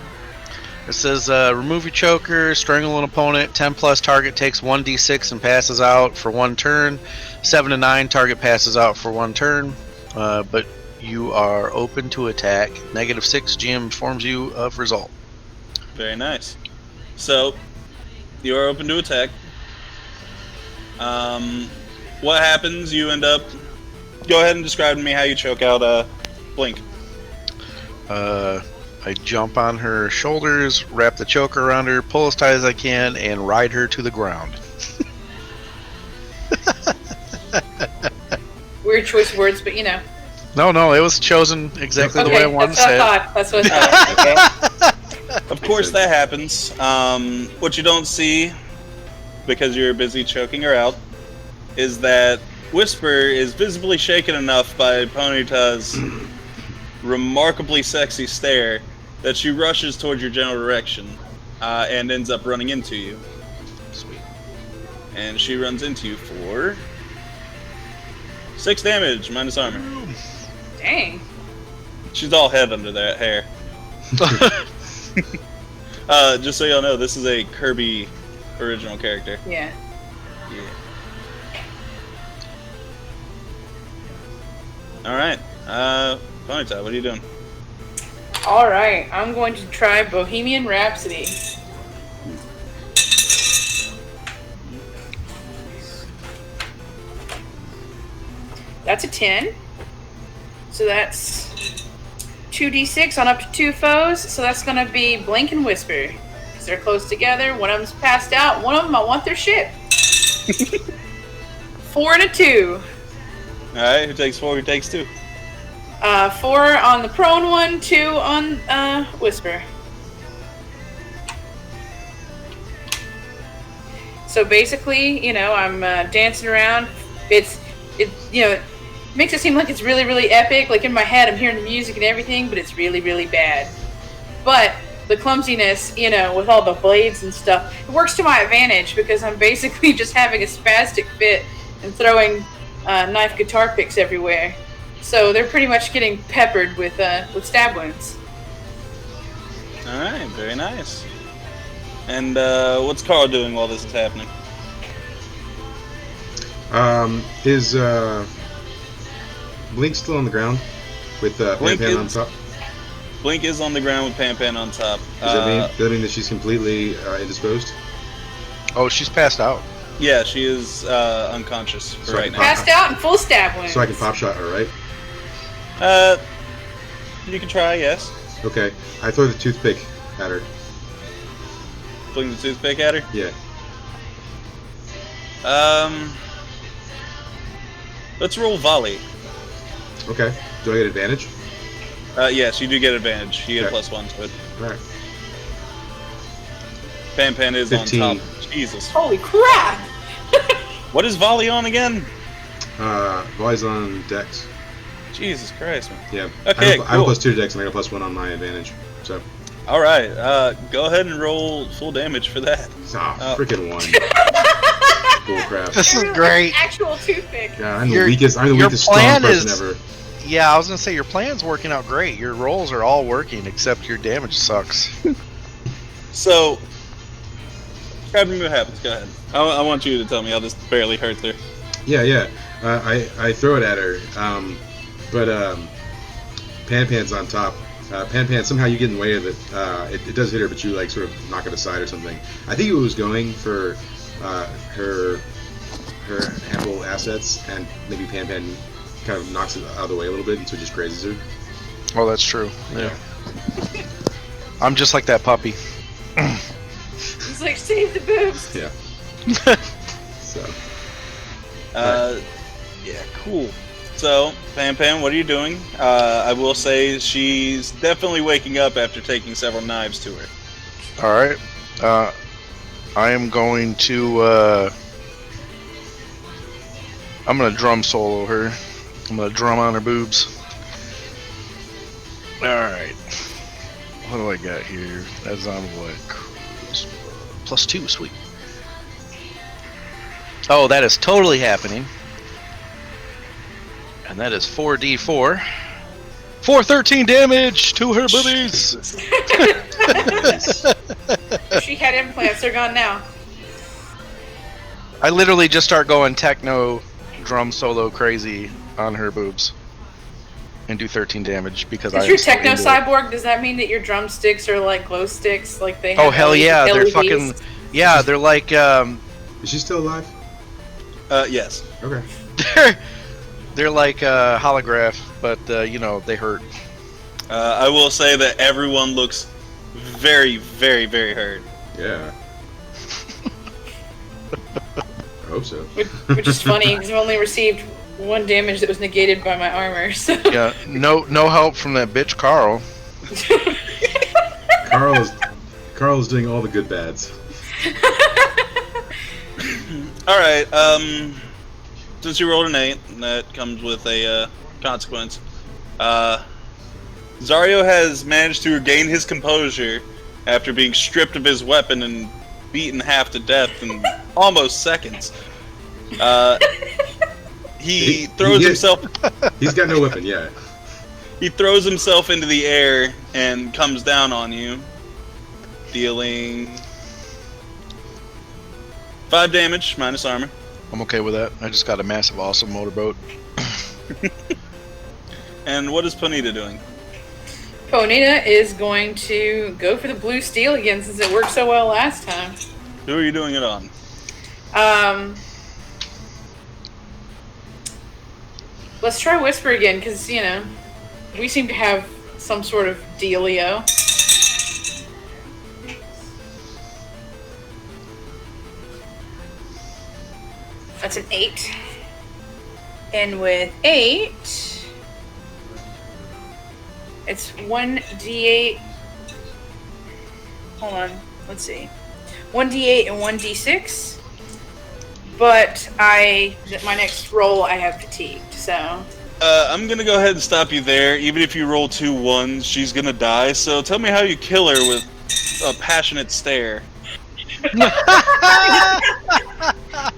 It says remove your choker, strangle an opponent, 10 plus target takes 1d6 and passes out for 1 turn. 7 to 9 target passes out for 1 turn, but you are open to attack. -6 GM informs you of result. Very nice. So, you are open to attack. What happens? You end up... Go ahead and describe to me how you choke out Blink. I jump on her shoulders, wrap the choker around her, pull as tight as I can, and ride her to the ground. Weird choice of words, but you know. No, it was chosen exactly the way I wanted to that's what say it. I thought. That's what I thought. Of course that happens. What you don't see, because you're busy choking her out, is that Whisper is visibly shaken enough by Ponyta's remarkably sexy stare that she rushes towards your general direction and ends up running into you. Sweet. And she runs into you for 6 damage, minus armor. Dang. She's all head under that hair. Just so y'all know, this is a Kirby original character. Yeah. Yeah. Alright. Ponyta, what are you doing? All right, I'm going to try Bohemian Rhapsody. That's a 10. So that's 2d6 on up to 2 foes. So that's going to be Blink and Whisper. Because they're close together. One of them's passed out. One of them, I want their shit. 4 and a 2. Alright, who takes 4, who takes 2? 4 on the prone one, 2 on Whisper. So basically, you know, I'm dancing around. It makes it seem like it's really, really epic. Like in my head, I'm hearing the music and everything, but it's really, really bad. But the clumsiness, you know, with all the blades and stuff, it works to my advantage because I'm basically just having a spastic fit and throwing knife guitar picks everywhere. So they're pretty much getting peppered with stab wounds. Alright, very nice. And what's Carl doing while this is happening? Is Blink still on the ground with Blink Pan on is- top? Blink is on the ground with Pan on top. Does that mean that she's completely indisposed? Oh, she's passed out. Yeah, she is unconscious for So I right can now. Passed out and full stab wounds. So I can pop shot her, right? You can try, yes. Okay. I throw the toothpick at her. Fling the toothpick at her. Yeah. Let's roll volley. Okay. Do I get advantage? Yes, you do get advantage. You get a Okay. +1 to it. All right. Pan is 15. on top. Jesus. Holy crap! What is volley on again? Volley's on Dex. Jesus Christ, man. Yeah. Okay, I have a cool. +2 to Dex and I got a +1 on my advantage. So. All right, go ahead and roll full damage for that. Freaking 1. Bull crap. This is Really, great. Actual toothpick. Yeah, I'm the Your- weakest. I'm the your weakest strong plan person is- ever. Yeah, I was gonna say your plan's working out great. Your rolls are all working except your damage sucks. So, describe to me what happens. Go ahead. I want you to tell me how this barely hurts her. Yeah. I throw it at her, but Pan's on top. Pan, somehow you get in the way of it. It does hit her, but you like sort of knock it aside or something. I think it was going for her ample assets, and maybe Pan kind of knocks it out of the way a little bit, and so it just grazes her. Oh, that's true. Yeah. I'm just like that puppy. He's like, save the boobs. Yeah. So. Yeah, cool. So, Pan, what are you doing? I will say she's definitely waking up after taking several knives to her. All right. I am going to. I'm gonna drum solo her. I'm gonna drum on her boobs. All right. What do I got here? That's on what? +2, sweet. Oh, that is totally happening. And that is 4d4. 413 damage to her boobies. If she had implants, they're gone now. I literally just start going techno drum solo crazy on her boobs and do 13 damage because I Is am your so techno into it. cyborg? Does that mean that your drumsticks are like glow sticks? Like they have Oh hell yeah, they're LEDs? fucking yeah, they're like Is she still alive? Yes. Okay. they're like holograph, but you know, they hurt. I will say that everyone looks very, very, very hurt. Yeah. I hope so. Which is funny because we've only received 1 damage that was negated by my armor. So. Yeah, no help from that bitch Carl. Carl's doing all the good bads. All right. Since you rolled an 8, that comes with a consequence. Zario has managed to regain his composure after being stripped of his weapon and beaten half to death in almost seconds. He throws himself. He's got no weapon, yeah. He throws himself into the air and comes down on you, dealing 5 damage minus armor. I'm okay with that. I just got a massive, awesome motorboat. And what is Ponita doing? Ponita is going to go for the blue steel again since it worked so well last time. Who are you doing it on? Let's try Whisper again, because, you know, we seem to have some sort of dealio. That's an 8. And with 8, it's 1d8. Hold on, let's see. 1d8 and 1d6. But my next roll, I have fatigued, so. I'm gonna go ahead and stop you there. Even if you roll 2 1s, she's gonna die. So tell me how you kill her with a passionate stare.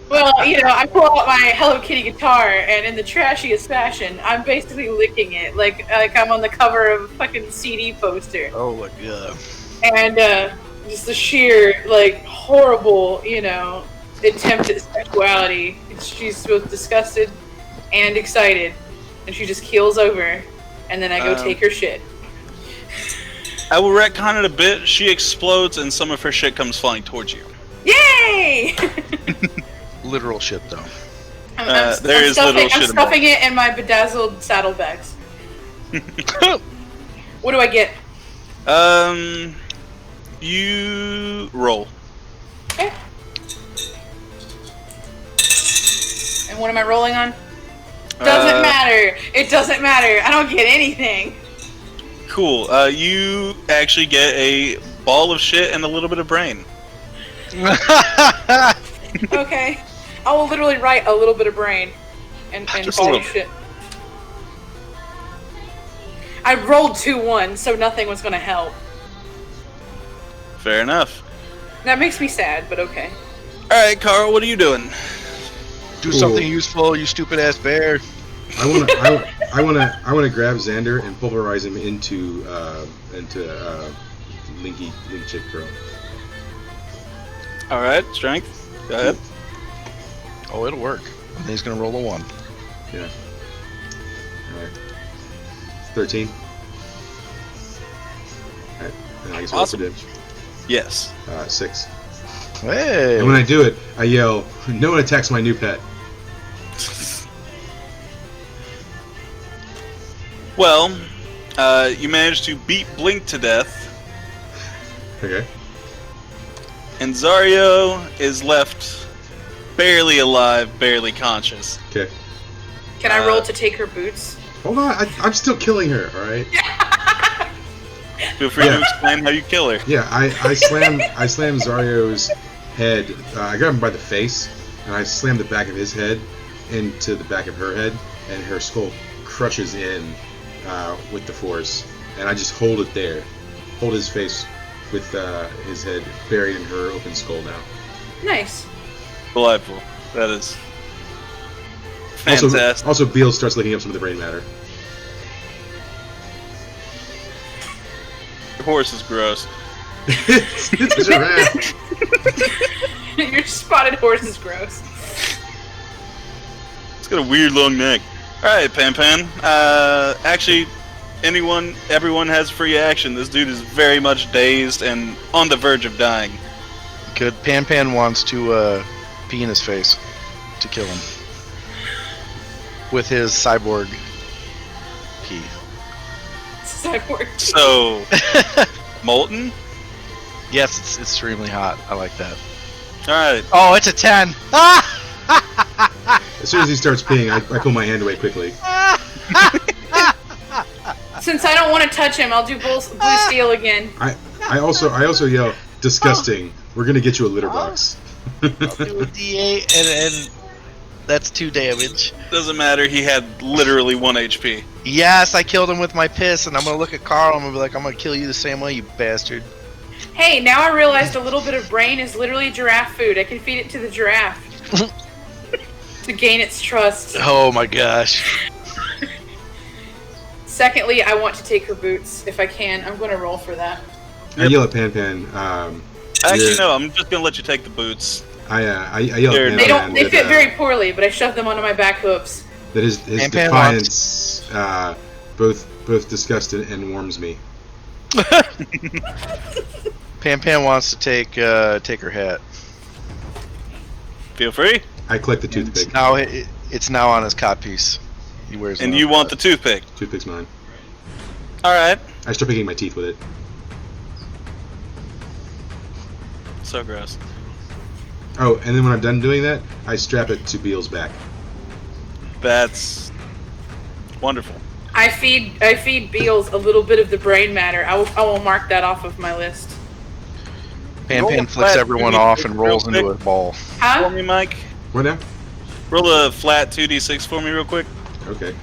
Well, you know, I pull out my Hello Kitty guitar, and in the trashiest fashion, I'm basically licking it like I'm on the cover of a fucking CD poster. Oh my god. And just the sheer, like, horrible, you know, attempt at sexuality. She's both disgusted and excited, and she just keels over, and then I go take her shit. I will retcon it a bit. She explodes, and some of her shit comes flying towards you. Yay! Literal shit, though. I'm stuffing it in my bedazzled saddlebags. What do I get? You roll. Okay. And what am I rolling on? Doesn't matter. It doesn't matter. I don't get anything. Cool. You actually get a ball of shit and a little bit of brain. Okay. I will literally write a little bit of brain and ball of shit. I rolled 2 1s, so nothing was going to help. Fair enough. That makes me sad, but okay. Alright, Carl, what are you doing? Do something useful, you stupid ass bear. I wanna grab Xander and pulverize him into Linky Chick Girl. Alright, strength. Go ahead. Oh, it'll work. And then he's gonna roll a 1. Yeah. Alright. 13. Alright. And I guess Awesome. what we did. Yes. 6. Hey! And when I do it, I yell, "No one attacks my new pet." Well, you managed to beat Blink to death, Okay. and Zario is left barely alive, barely conscious. Okay. Can I roll to take her boots? Hold on, I'm still killing her, alright? Feel free to explain how you kill her. Yeah, I slam Zario's head. I grab him by the face, and I slam the back of his head into the back of her head, and her skull crushes in with the force. And I just hold it there, hold his face with his head buried in her open skull now. Nice. Delightful. That is fantastic. Also, Beal starts licking up some of the brain matter. Your horse is gross. It's a giraffe. Your spotted horse is gross. It's got a weird long neck. Alright, Pan Pan. Actually, everyone has free action. This dude is very much dazed and on the verge of dying. Good. Pan Pan wants to pee in his face to kill him. With his cyborg pee. Cyborg. So, molten? Yes, it's extremely hot. I like that. Alright. Oh, it's a 10! As soon as he starts peeing, I pull my hand away quickly. Since I don't want to touch him, I'll do blue steel again. I also yell, disgusting. We're gonna get you a litter box. I'll do a D8 and that's 2 damage. Doesn't matter. He had literally 1 HP. Yes, I killed him with my piss, and I'm gonna look at Carl and I'm gonna be like, I'm gonna kill you the same way, you bastard. Hey, now I realized a little bit of brain is literally giraffe food. I can feed it to the giraffe to gain its trust. Oh my gosh. Secondly, I want to take her boots if I can. I'm going to roll for that. I yell at Pan Pan. Actually, no. I'm just gonna let you take the boots. I yell at Pan Pan. They fit very poorly, but I shoved them onto my back hooves. That his Pan Pan defiance both disgusts and warms me. Pan Pan wants to take her hat. Feel free. I collect the toothpick. Now it's now on his codpiece. He wears. And you want the toothpick? Toothpick's mine. All right. I start picking my teeth with it. So gross. Oh, and then when I'm done doing that, I strap it to Beal's back. That's wonderful. I feed Beals a little bit of the brain matter. I will mark that off of my list. Pan Roll Pan a flicks flat everyone 2d6 off and rolls real into a quick. ball. For Huh? me, Mike. What now? Roll a flat 2d6 for me real quick. Okay.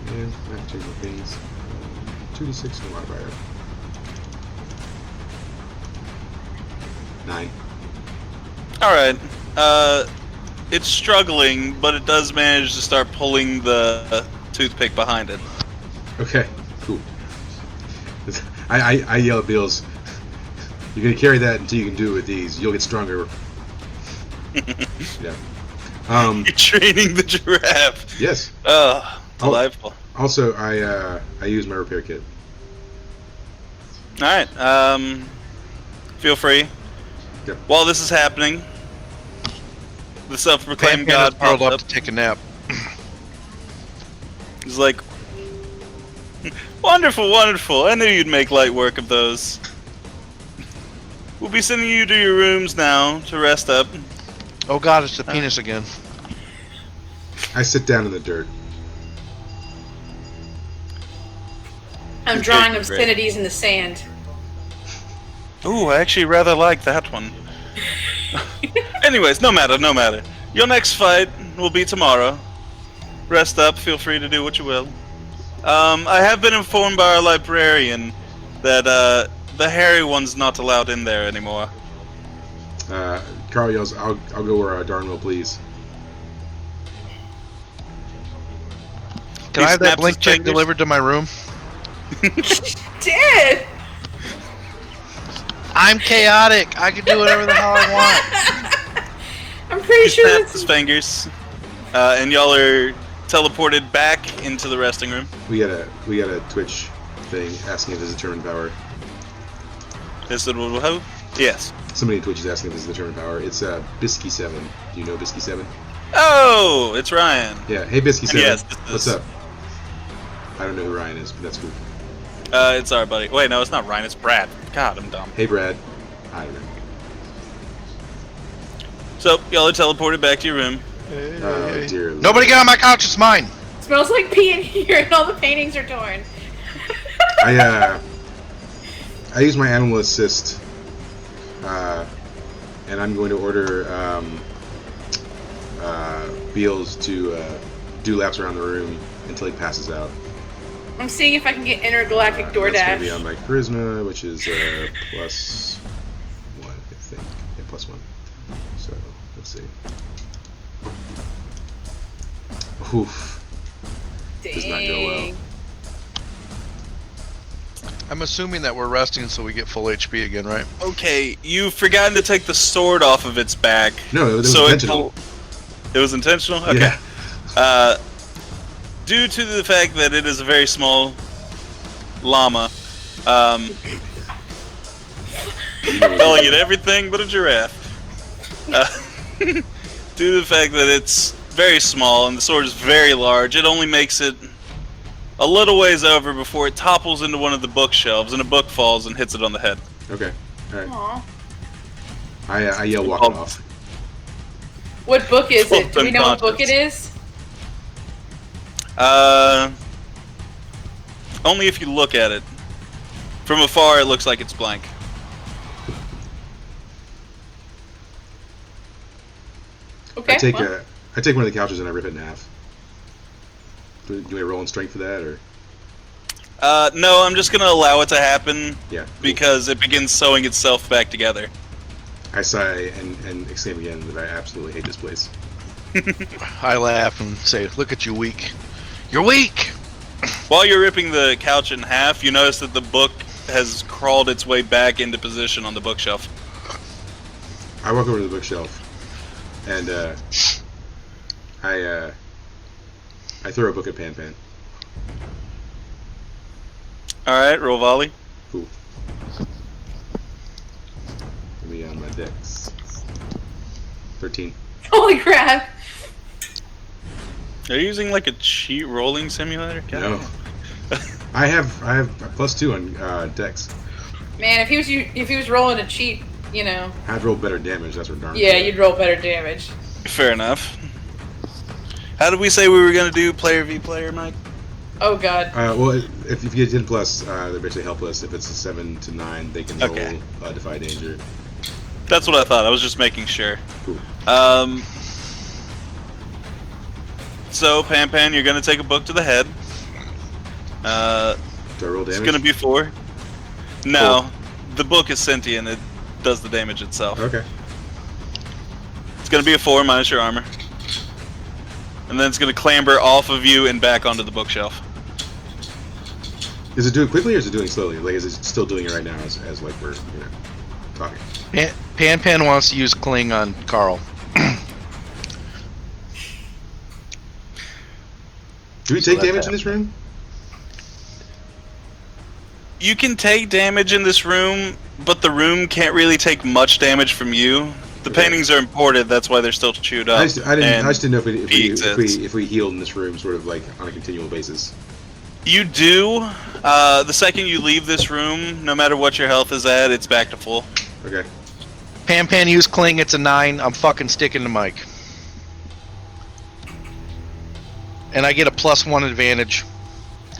And not two more things. 2d6 and modifier. 9. All right. It's struggling, but it does manage to start pulling the toothpick behind it. Okay, cool. I yell at Beals. You're gonna carry that until you can do it with these. You'll get stronger. Yeah. You're training the giraffe. Yes. Delightful. Also, I use my repair kit. All right. Feel free. Yep. While this is happening, the Pan self-proclaimed Pan is god curled pops up up. to take a nap. He's like, wonderful, wonderful. I knew you'd make light work of those. We'll be sending you to your rooms now to rest up. Oh god, it's the penis again. I sit down in the dirt. I'm drawing obscenities in the sand. Ooh, I actually rather like that one. Anyways, no matter. Your next fight will be tomorrow. Rest up, feel free to do what you will. I have been informed by our librarian that the hairy one's not allowed in there anymore. Carl yells, I'll go where darn will please. Can I have that blink check delivered to my room? Did! I'm chaotic. I can do whatever the hell I want. I'm pretty He sure snaps that's... his fingers, and y'all are teleported back into the resting room. We got a Twitch thing asking if there's a determined power. Is it who? Yes. Somebody in Twitch is asking if there's a determined power. It's Bisky7. Do you know Bisky7? Oh, it's Ryan. Yeah. Hey Bisky7. Yes, this What's is- up? I don't know who Ryan is, but that's cool. It's our buddy. Wait, no, it's not Ryan. It's Brad. God, I'm dumb. Hey Brad. I don't know. So y'all are teleported back to your room. Oh dear. Lord. Nobody get on my couch. It's mine. smells like pee in here and all the paintings are torn. I use my animal assist, and I'm going to order Beals to do laps around the room until he passes out. I'm seeing if I can get intergalactic That's going to be DoorDash. on my charisma, which is +1, I think. Yeah, +1. So let's see. Oof. Does not go well. Dang. I'm assuming that we're resting so we get full HP again, right? Okay, you've forgotten to take the sword off of its back. No, it was So intentional. It was intentional? Okay. Yeah. Due to the fact that it is a very small llama, calling it everything but a giraffe. Due to the fact that it's very small and the sword is very large, it only makes it a little ways over before it topples into one of the bookshelves and a book falls and hits it on the head. Okay. All right. Aw. I yell walk off. What book is it? Both Do we know what book it unconscious. is? Only if you look at it. From afar, it looks like it's blank. Okay. I take well. I take one of the couches and I rip it in half. Do we roll in strength for that, or? No, I'm just gonna allow it to happen Yeah. because it begins sewing itself back together. I sigh and exclaim again that I absolutely hate this place. I laugh and say, "Look at you, weak. You're weak." While you're ripping the couch in half, you notice that the book has crawled its way back into position on the bookshelf. I walk over to the bookshelf, and I throw a book at Pan Pan. Alright, roll volley. Cool. Let me on my dex. 13. Holy crap! Are you using like a cheat rolling simulator? God. No. I have +2 on dex. Man, if he was rolling a cheat, you know. I'd roll better damage. That's what darn. Yeah, you'd roll better damage. Fair enough. How did we say we were gonna do player v player, Mike? Oh god. Well, if you get 10 plus, they're basically helpless. If it's a 7 to 9, they can roll Okay. Defy Danger. That's what I thought. I was just making sure. Cool. So Pan Pan, you're gonna take a book to the head. Do I roll damage? It's gonna be 4. No, the book is sentient. It does the damage itself. Okay. It's gonna be a 4 minus your armor. And then it's gonna clamber off of you and back onto the bookshelf. Is it doing quickly or is it doing slowly? Like, is it still doing it right now as like we're talking? Pan Pan wants to use Cling on Carl. Do we take damage in this room? You can take damage in this room, but the room can't really take much damage from you. The Okay. paintings are imported, that's why they're still chewed up. I just didn't know if we healed in this room sort of like on a continual basis. You do. The second you leave this room, no matter what your health is at, it's back to full. Okay. Pan Pan use Cling. It's a 9. I'm fucking sticking to Mike. And I get a +1 advantage.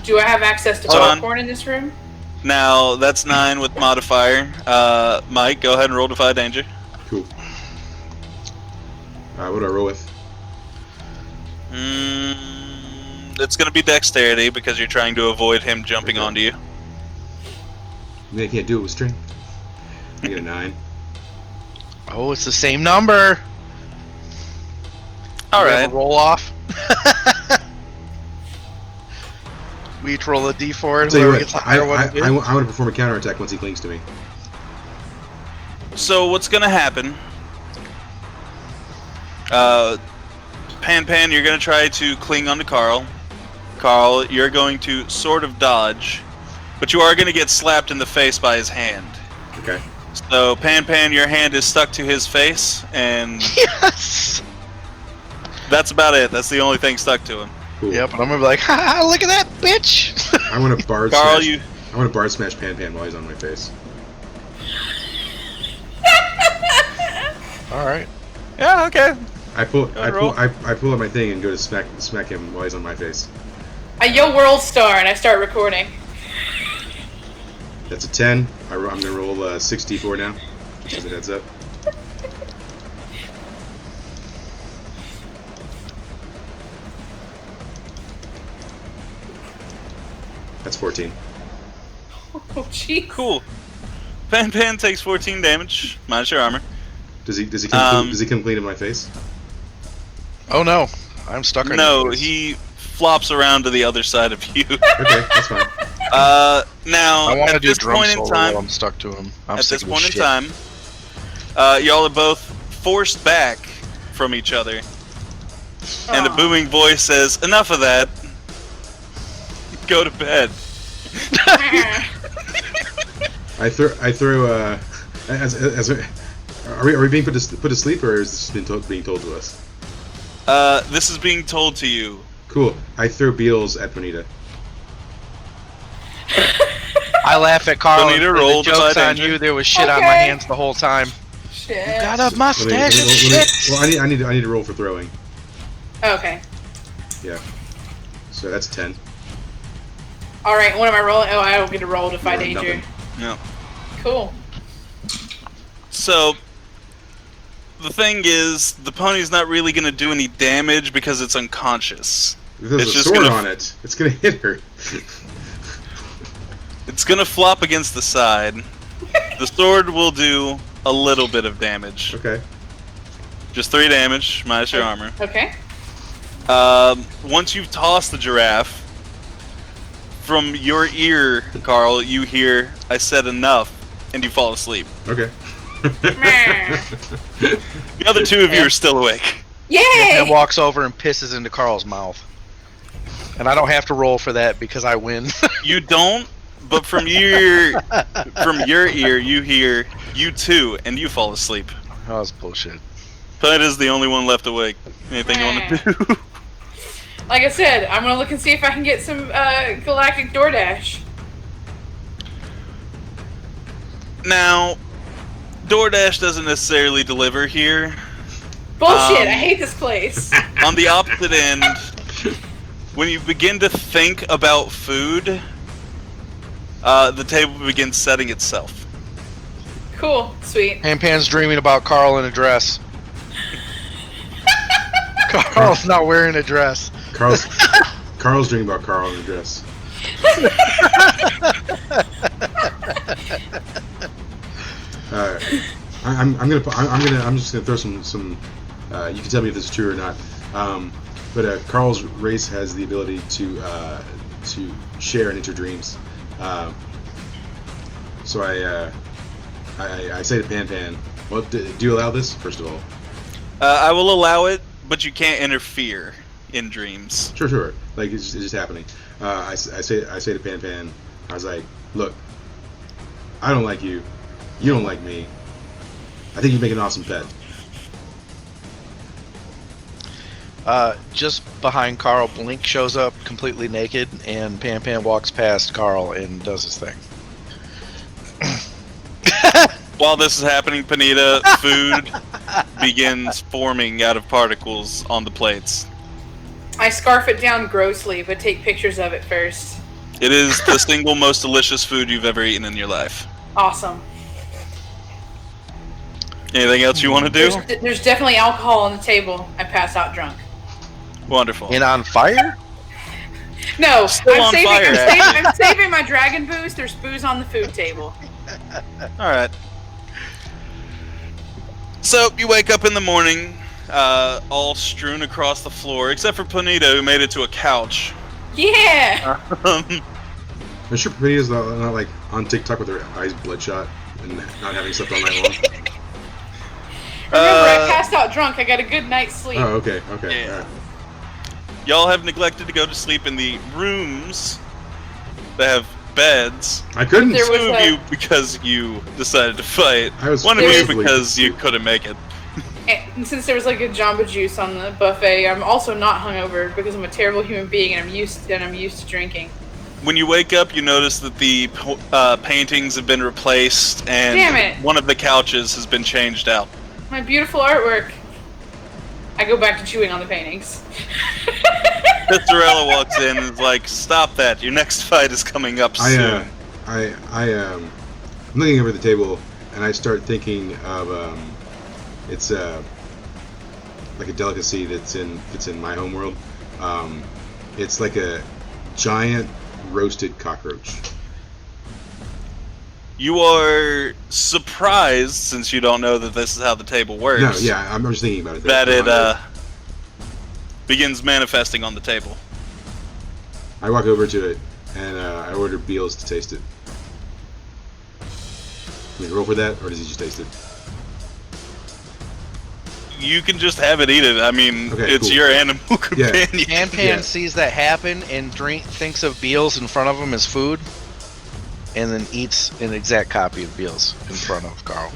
Do I have access to Hold on. popcorn in this room? Now, that's 9 with modifier. Mike, go ahead and roll Defy Danger. Cool. What do I roll with? It's going to be dexterity because you're trying to avoid him jumping Okay. onto you. I can't do it with strength. I get a 9. Oh, it's the same number. All We have right. a roll off. We each roll a d4. Tell you Whoever what, gets the higher one I wins. want to perform a counterattack once he clings to me. So what's going to happen? Pan Pan, you're going to try to cling onto Carl. Carl, you're going to sort of dodge, but you are going to get slapped in the face by his hand. Okay. So Pan Pan, your hand is stuck to his face, and Yes. that's about it. That's the only thing stuck to him. Cool. Yep, and I'm gonna be like, ha, look at that, bitch. I want to bard Carl, smash. I want to bard smash Pan Pan while he's on my face. All right. Yeah, okay. I pull roll. out my thing and go to smack him while he's on my face. I yell World Star and I start recording. That's a 10. I'm gonna roll 6d4 now. Just as a heads up. That's 14. Oh, jeez. Cool. Pan Pan takes 14 damage, minus your armor. Does he come clean in my face? Oh no, I'm stuck. on No, your face. he flops around to the other side of you. Okay, that's fine. Now, I want to at do this drum point in solo time, while I'm stuck to him. I'm at sick this of point in shit. time, y'all are both forced back from each other, and a Aw. booming voice says, "Enough of that. Go to bed." I throw are we being put to sleep, or is this being told to us? This is being told to you. Cool. I throw beetles at Bonita. I laugh at Carl. Bonita, and roll the joke's Defy on Danger. you. There was shit on my Okay. hands the whole time. shit. You got a mustache Let of me- shit. well, I need to roll for throwing. Okay. Yeah. So that's 10. All right. What am I rolling? Oh, I don't get to roll Defy Rolling danger. nothing. Yeah. Cool. So, the thing is, the pony's not really going to do any damage because it's unconscious. If there's It's a just sword gonna- on it, it's gonna hit her. It's going to flop against the side. The sword will do a little bit of damage. Okay. Just 3 damage, minus your armor. Okay. Once you've tossed the giraffe, from your ear, Carl, you hear, "I said enough," and you fall asleep. Okay. The other 2 of you are still awake. Yay! And walks over and pisses into Carl's mouth. And I don't have to roll for that because I win. You don't, but from your ear, you hear, "You too," and you fall asleep. That was bullshit. Pud is the only one left awake. Anything you want to do? Like I said, I'm gonna look and see if I can get some galactic DoorDash. Now, DoorDash doesn't necessarily deliver here. Bullshit! I hate this place. On the opposite end, when you begin to think about food, the table begins setting itself. Cool. Sweet. Pan's dreaming about Carl in a dress. Carl's not wearing a dress. Carl's dreaming about Carl in a dress. I'm just gonna throw some. You can tell me if this is true or not. But Carl's race has the ability to share and enter dreams. So I say to Pan, well, do you allow this first of all? I will allow it, but you can't interfere in dreams. Sure. Like it's just happening. I say to Pan, I was like, look, I don't like you. You don't like me. I think you make an awesome pet. Just behind Carl, Blink shows up completely naked, and Pan walks past Carl and does his thing. While this is happening, Panita, food begins forming out of particles on the plates. I scarf it down grossly, but take pictures of it first. It is the single most delicious food you've ever eaten in your life. Awesome. Anything else you want to do? There's definitely alcohol on the table. I pass out drunk. Wonderful. And on fire? No, Still on fire, I'm saving my dragon booze. There's booze on the food table. Alright. So, you wake up in the morning, all strewn across the floor, except for Panita, who made it to a couch. Yeah! I'm sure Panita's not like on TikTok with her eyes bloodshot and not having slept all night long. Remember, I passed out drunk. I got a good night's sleep. Oh, okay. Yeah. All right. Y'all have neglected to go to sleep in the rooms that have beds. I couldn't. There was Two of a- you because you decided to fight. I was One of you forcibly because you asleep. couldn't make it. And since there was like a Jamba Juice on the buffet, I'm also not hungover because I'm a terrible human being and I'm used to drinking. When you wake up, you notice that the paintings have been replaced and Damn it. one of the couches has been changed out. My beautiful artwork. I go back to chewing on the paintings. Pizzarella walks in and is like, "Stop that! Your next fight is coming up soon." I'm looking over the table and I start thinking of it's like a delicacy that's in my home world. It's like a giant roasted cockroach. You are surprised, since you don't know that this is how the table works. No, yeah, I'm just thinking about it. That it begins manifesting on the table. I walk over to it and I order Beals to taste it. Can we roll for that, or does he just taste it? You can just have it, eat it. I mean, Okay, it's cool. your animal Yeah. companion. Pan Yeah. sees that happen and thinks of Beals in front of him as food, and then eats an exact copy of Beals in front of Carl.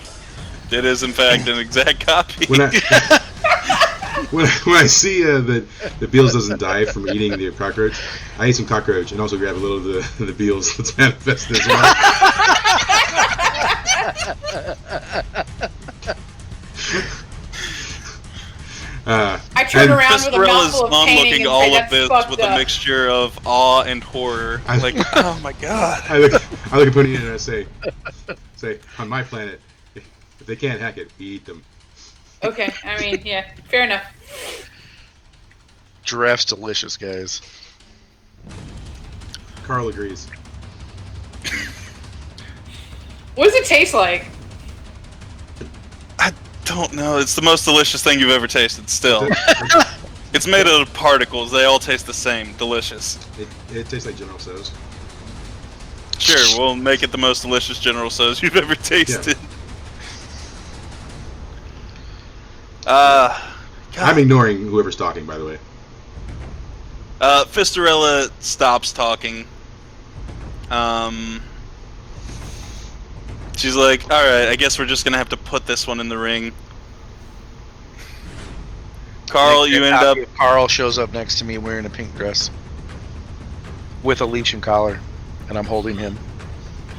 It is, in fact, an exact copy. When I when I see that the Beals doesn't die from eating the cockroach, I eat some cockroach and also grab a little of the Beals that's manifested as well. I turn around with a Fistarella's mouthful of mom painting looking and all say, of "That's this fucked with up." a mixture of awe and horror. Like, oh my god. I look at Pony and I say, on my planet, if they can't hack it, we eat them. Okay, I mean, yeah, fair enough. Giraffe's delicious, guys. Carl agrees. What does it taste like? I don't know. It's the most delicious thing you've ever tasted. Still, it's made out of particles. They all taste the same. Delicious. It tastes like General Tso's. Sure, we'll make it the most delicious General Tso's you've ever tasted. God. I'm ignoring whoever's talking, by the way. Fistarella stops talking. She's like, alright, I guess we're just gonna have to put this one in the ring. Carl, you end up... Carl shows up next to me wearing a pink dress. With a leash and collar. And I'm holding him.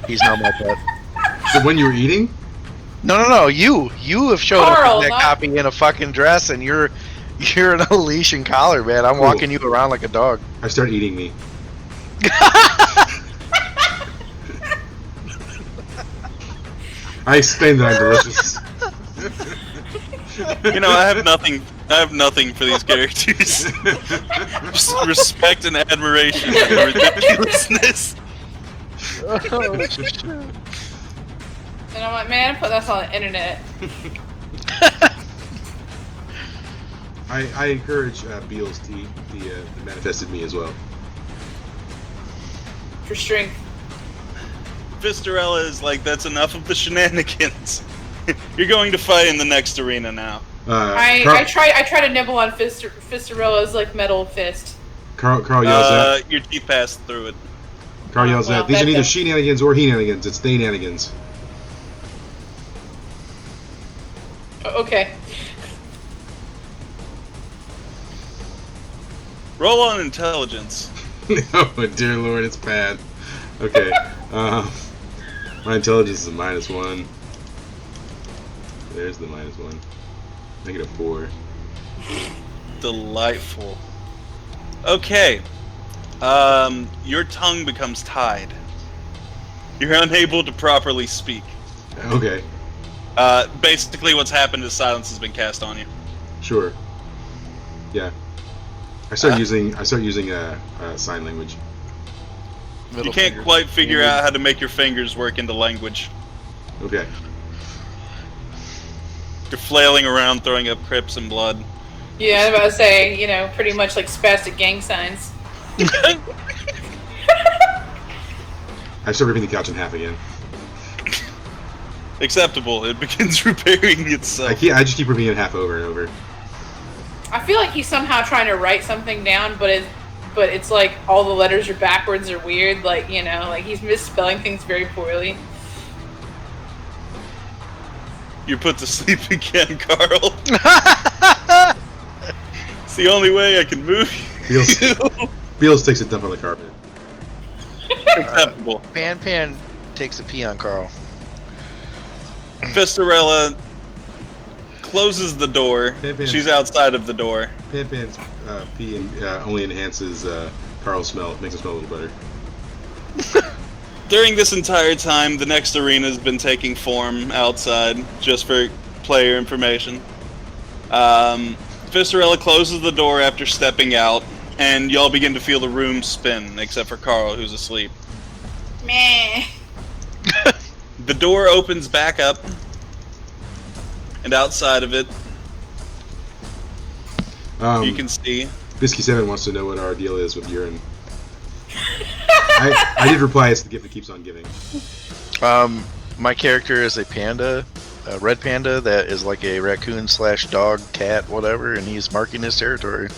He's now my pet. The one you were eating? No, you have showed Carl, up in that copy in a fucking dress, and you're in a leash and collar, man. I'm walking you around like a dog. I start eating me. I explained that I'm delicious. You know, I have nothing for these characters. Just respect and admiration for their ridiculousness. And I'm like, man, put this on the internet. I encourage Beals to eat the manifested me as well. For strength. Fistarella is like, that's enough of the shenanigans. You're going to fight in the next arena now. I try to nibble on Fistarella's like metal fist. Carl yells at. Your teeth passed through it. Carl yells at. These are neither she-nanigans or he-nanigans. It's they-nanigans. Okay. Roll on intelligence. Oh dear lord, it's bad. Okay. My intelligence is a -1. There's the -1. -4. Delightful. Okay. Your tongue becomes tied. You're unable to properly speak. Okay. Basically what's happened is silence has been cast on you. Sure. Yeah. I start using sign language. You can't quite figure out how to make your fingers work into language. Okay. You're flailing around, throwing up crypts and blood. Yeah, I was about to say, you know, pretty much like spastic gang signs. I start ripping the couch in half again. Acceptable. It begins repairing itself. I just keep ripping it half over and over. I feel like he's somehow trying to write something down, but it's like all the letters are backwards or weird. Like, you know, like he's misspelling things very poorly. You're put to sleep again, Carl. It's the only way I can move you. Beals takes a dump on the carpet. Acceptable. Pan takes a pee on Carl. Fistarella closes the door. Pan. She's outside of the door. Pan's pee only enhances Carl's smell. Makes him smell a little better. During this entire time, the next arena has been taking form outside, just for player information. Fistarella closes the door after stepping out, and y'all begin to feel the room spin, except for Carl, who's asleep. Meh. The door opens back up, and outside of it, you can see... Bisky7 wants to know what our deal is with urine. I did reply, it's the gift that keeps on giving. My character is a panda, a red panda that is like a raccoon / dog, cat, whatever, and he's marking his territory.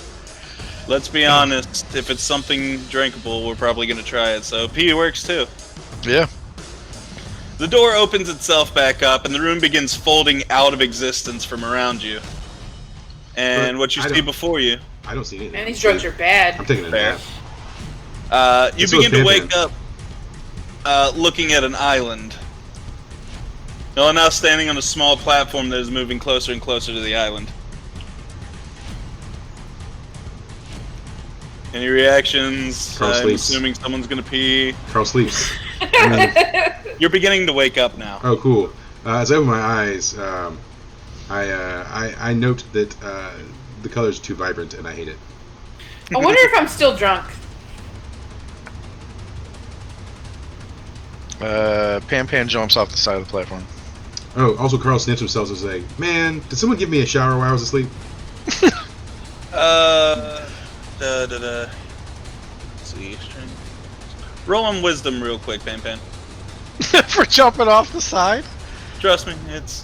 Let's be honest, if it's something drinkable, we're probably going to try it, so pee works too. Yeah. The door opens itself back up, and the room begins folding out of existence from around you. And what you see before you... I don't see anything. Man, these drugs are bad. I'm taking a nap. You begin to wake up looking at an island. You are now standing on a small platform that is moving closer and closer to the island. Any reactions? Carl I'm sleeps. assuming someone's gonna pee. Carl sleeps. You're beginning to wake up now. Oh, cool. As I open my eyes, I note that the colors are too vibrant, and I hate it. I wonder if I'm still drunk. Pan jumps off the side of the platform. Oh, also Carl sniffs himself and says, "Man, did someone give me a shower while I was asleep?" Let's see. Roll on wisdom real quick, Pan. For jumping off the side? Trust me,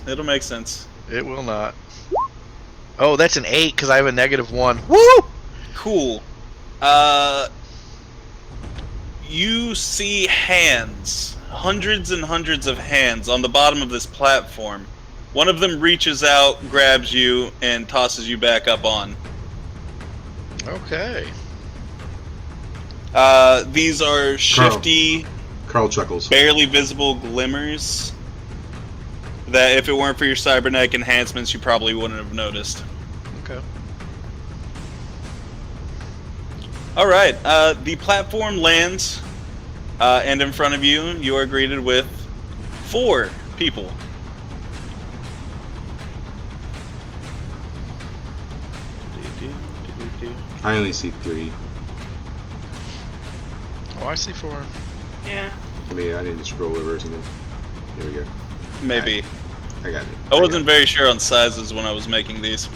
it'll make sense. It will not. Oh, that's an 8 because I have a -1. Woo! Cool. You see hands, hundreds and hundreds of hands on the bottom of this platform. One of them reaches out, grabs you, and tosses you back up on. Okay. These are shifty, Carl chuckles. barely visible glimmers that if it weren't for your cybernetic enhancements, you probably wouldn't have noticed. Okay. Alright, the platform lands, and in front of you, you are greeted with 4 people. I only see 3. Oh, I see 4. Yeah. I mean, I need to scroll over or something. Here we go. Maybe. I got it. I wasn't very sure on sizes when I was making these.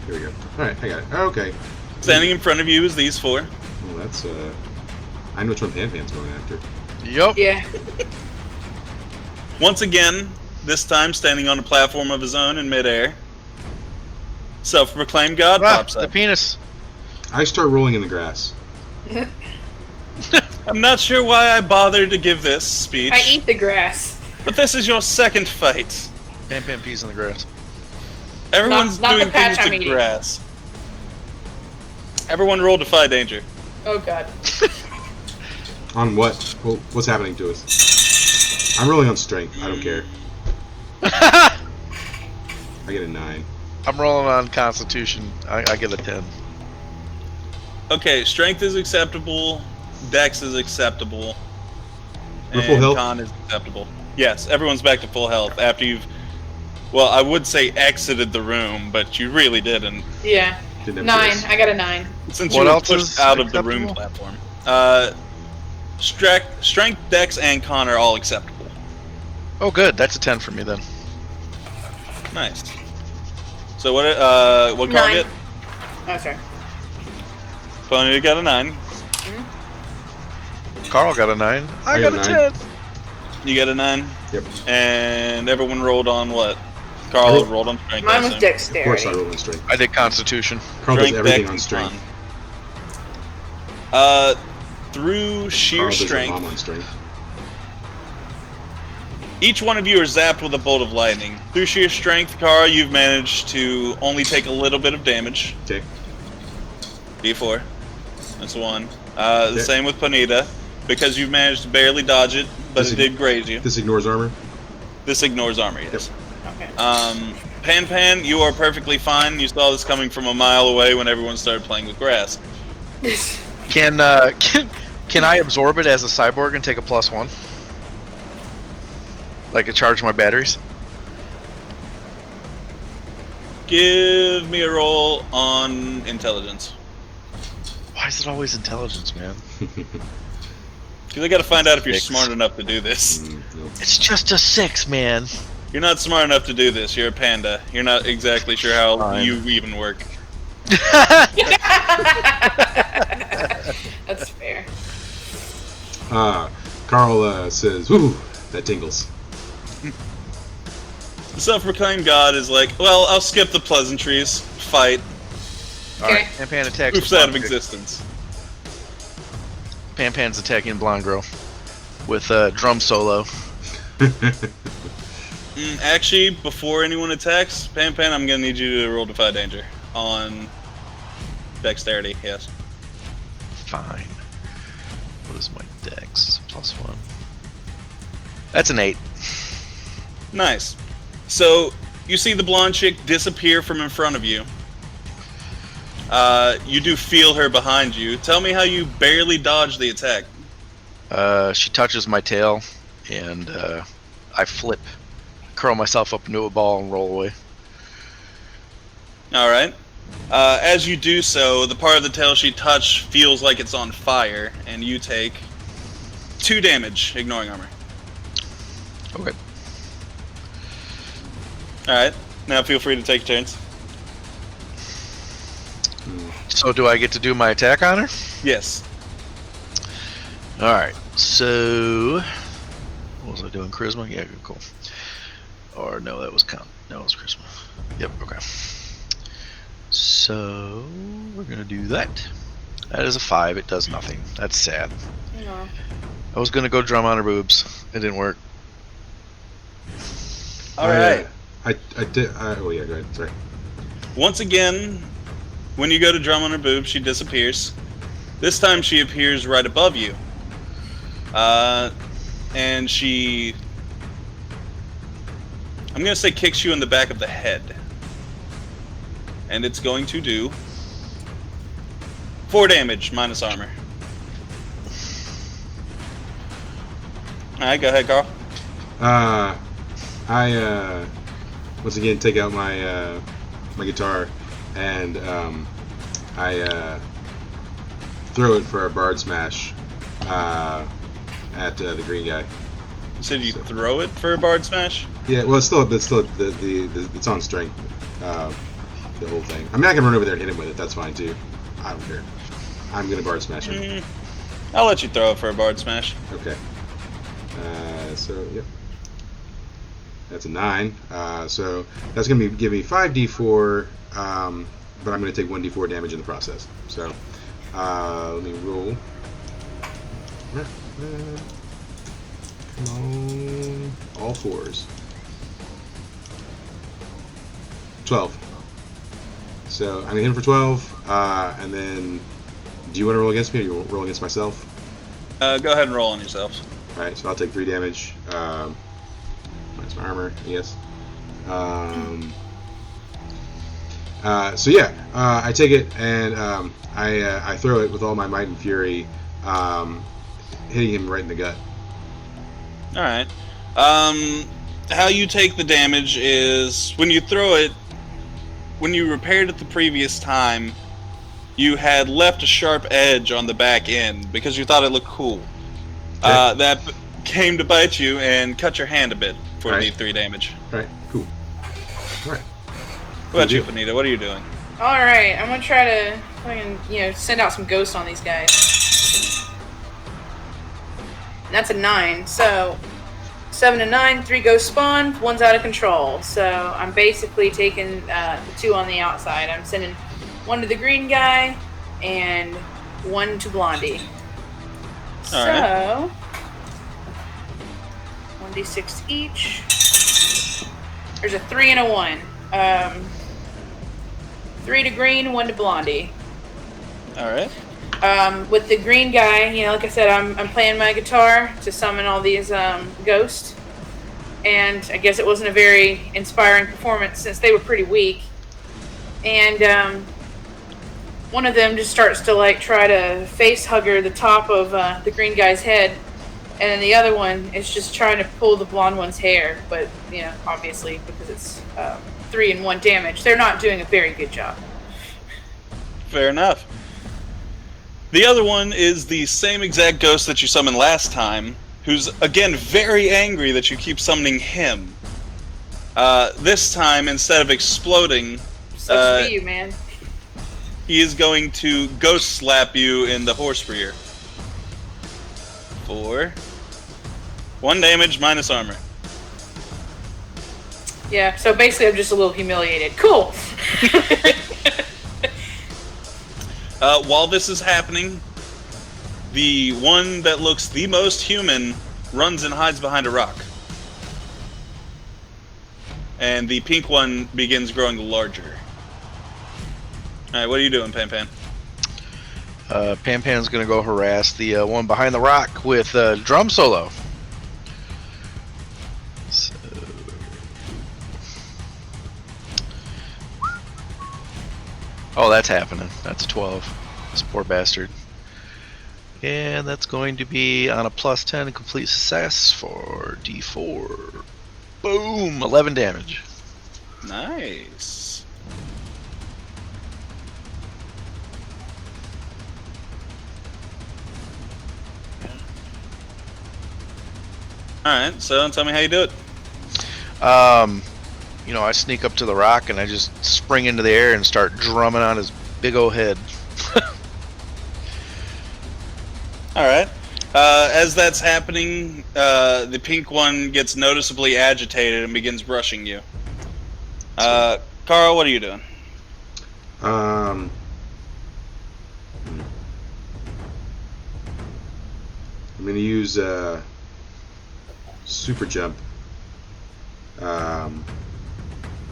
Here we go. Alright, I got it. Okay. Standing in front of you is these 4. Well, that's, I know which one Pan's going after. Yup. Yeah. Once again, this time standing on a platform of his own in midair, self-proclaimed God pops The up. penis. I start rolling in the grass. I'm not sure why I bothered to give this speech, I eat the grass. but this is your second fight. Pan pees in the grass. Everyone's Not the doing patch things I'm to eating. grass. Everyone roll Defy Danger. Oh god. On what? Well, what's happening to us? I'm rolling on strength. I don't care. I get a 9. I'm rolling on Constitution. I get a 10. Okay, strength is acceptable, dex is acceptable, We're and full health? con is acceptable. Yes, everyone's back to full health after you've, well, I would say exited the room, but you really didn't, Yeah. Didn't have 9. choice. I got a 9. since What you were else pushed is out of the room acceptable? platform. Strength, dex, and con are all acceptable. Oh, good. That's a 10 for me then. Nice. So what Carl 9. get? Oh, sorry. Pony got a 9. Carl got a 9. I got a 10. You got a 9? Yep. And everyone rolled on what? Carl rolled on strength. I Mine was assume. Of dexterity. course I roll on strength. I did Constitution. Carl does Strength, everything dex, on and strength. con. Through sheer Carl does a strength, bomb on strength. each one of you are zapped with a bolt of lightning. Through sheer strength, Kara, you've managed to only take a little bit of damage. Okay. D4. That's 1. The same with Panita, because you've managed to barely dodge it, but This it did graze you. This ignores armor. This ignores armor, yes. Okay. Pan, you are perfectly fine. You saw this coming from a mile away when everyone started playing with grass. Can I absorb it as a cyborg and take a +1? Like a charge my batteries? Give me a roll on intelligence. Why is it always intelligence, man? Because I gotta find out if you're 6. smart enough to do this. Nope. It's just a 6, man. You're not smart enough to do this. You're a panda. You're not exactly sure how Fine. you even work. That's fair. Carl says, "Woo, that tingles." The self-proclaimed god is like, well, I'll skip the pleasantries. Fight. Alright, Pan attacks. Oops, out of existence. Pan's attacking Blonde Girl with drum solo. Actually, before anyone attacks, Pan, I'm gonna need you to roll Defy Danger on dexterity. Yes. Fine. What is my dex? +1. That's an 8. You do feel her behind you. Tell me how you barely dodge the attack. She touches my tail, and I flip, curl myself up into a ball, and roll away. All right. As you do so, the part of the tail she touched feels like it's on fire, and you take 2 damage, ignoring armor. Okay. All right. Now feel free to take turns. So do I get to do my attack on her? Yes. Alright, so... What was I doing? Charisma? Yeah, good, cool. Or no, that was count. No, it was charisma. Yep, okay. So, we're gonna do that. That is a 5, it does nothing. That's sad. No. I was gonna go drum on her boobs. It didn't work. All right. I did. Oh yeah, go ahead. Sorry. Once again, when you go to drum on her boob, she disappears. This time she appears right above you. And she... I'm going to say kicks you in the back of the head. And it's going to do 4 damage, minus armor. Alright, go ahead, Carl. I once again take out my my guitar and I throw it for a bard smash at the green guy. You said you throw it for a bard smash? Yeah, well, it's still it's on strength. The whole thing. I mean, I can run over there and hit him with it. That's fine too. I don't care. I'm gonna bard smash him. I'll let you throw it for a bard smash. Okay. So yep. That's a 9. So that's gonna give me 5d4, but I'm gonna take 1d4 damage in the process. So let me roll. Come on, all 4s. 12. So I'm gonna hit him for 12, and then do you want to roll against me, or you roll against myself? Go ahead and roll on yourselves. All right, so I'll take 3 damage. Minus my armor, yes. So yeah, I take it and I throw it with all my might and fury, hitting him right in the gut. All right. How you take the damage is when you throw it. When you repaired it the previous time, you had left a sharp edge on the back end because you thought it looked cool. Okay. That came to bite you and cut your hand a bit for Right. the 3 damage. All right, cool. All right. What about you, Benita? What are you doing? All right, I'm gonna try to fucking, send out some ghosts on these guys. And that's a 9. So 7 and 9, 3 ghosts spawn, 1's out of control. So I'm basically taking the 2 on the outside. I'm sending 1 to the green guy and 1 to Blondie. All right. So 1d6 each. There's a 3 and a 1. 3 to green, 1 to Blondie. All right. With the green guy, like I said, I'm playing my guitar to summon all these ghosts. And I guess it wasn't a very inspiring performance since they were pretty weak. And one of them just starts to try to face hugger the top of the green guy's head. And then the other one is just trying to pull the blonde one's hair. But, obviously, because it's 3 and 1 damage, they're not doing a very good job. Fair enough. The other one is the same exact ghost that you summoned last time, who's, again, very angry that you keep summoning him. This time, instead of exploding, Sucks to be you, man. he is going to ghost slap you in the horse rear. For 1 damage, minus armor. Yeah, so basically I'm just a little humiliated. Cool! While this is happening, the one that looks the most human runs and hides behind a rock. And the pink one begins growing larger. Alright, what are you doing, Pan Pan? Pan Pan's gonna go harass the one behind the rock with drum solo. So... Oh, that's happening. That's a 12. This poor bastard. And that's going to be on a plus 10 complete success for D4. Boom! 11 damage. Nice. Alright, so tell me how you do it. You know, I sneak up to the rock and I just spring into the air and start drumming on his big old head. Alright. As that's happening, the pink one gets noticeably agitated and begins rushing you. Carl, what are you doing? I'm going to use super jump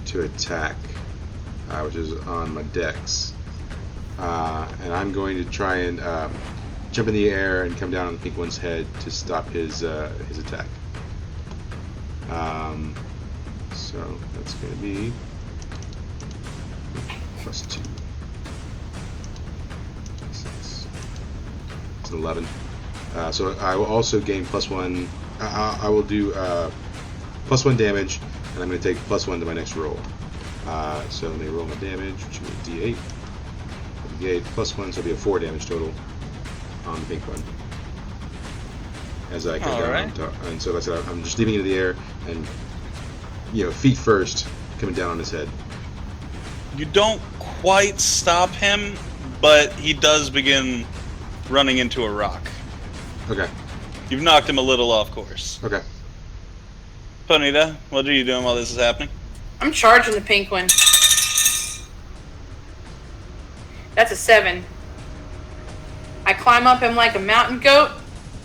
to attack, which is on my dex. And I'm going to try and jump in the air and come down on the pink one's head to stop his attack. So that's going to be +2. It's an 11. So I will also gain +1. I will do +1 damage, and I'm going to take +1 to my next roll. So let me roll my damage, which will be D8. D8 +1, so it'll be a 4 damage total on the pink one. As I come down on top. And so that's it. I'm just leaving it in the air, and feet first, coming down on his head. You don't quite stop him, but he does begin running into a rock. Okay. You've knocked him a little off course. Okay. Bonita, what are you doing while this is happening? I'm charging the pink one. That's a 7. I climb up him like a mountain goat,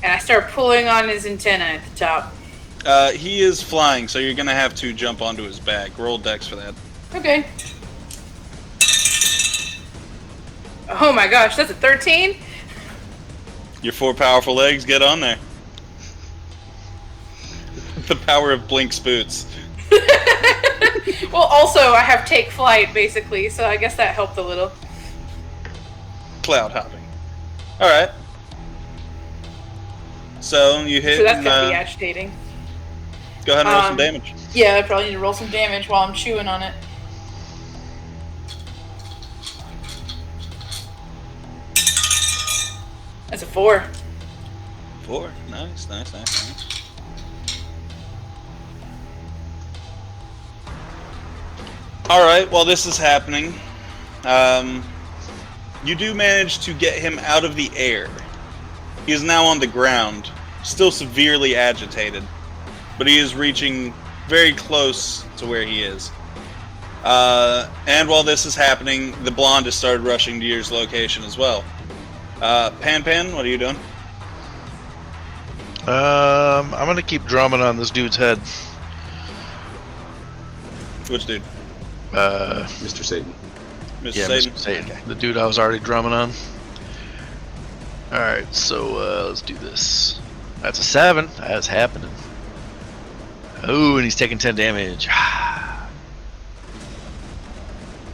and I start pulling on his antenna at the top. He is flying, so you're going to have to jump onto his back. Roll dex for that. Okay. Oh my gosh, that's a 13? Your 4 powerful legs, get on there. The power of Blink's boots. Well, also, I have take flight, basically, so I guess that helped a little. Cloud hopping. Alright. So, you hit... So that's gonna be agitating. Go ahead and roll some damage. Yeah, I probably need to roll some damage while I'm chewing on it. That's a 4. 4. Nice. Alright, while this is happening, you do manage to get him out of the air. He is now on the ground, still severely agitated, but he is reaching very close to where he is. And while this is happening, the blonde has started rushing to your location as well. Pan, what are you doing? I'm gonna keep drumming on this dude's head. Which dude? Mr. Satan. Mr. Yeah, Satan? Mr. Satan. Okay. The dude I was already drumming on. Alright, so let's do this. That's a 7. That's happening. Oh, and he's taking 10 damage.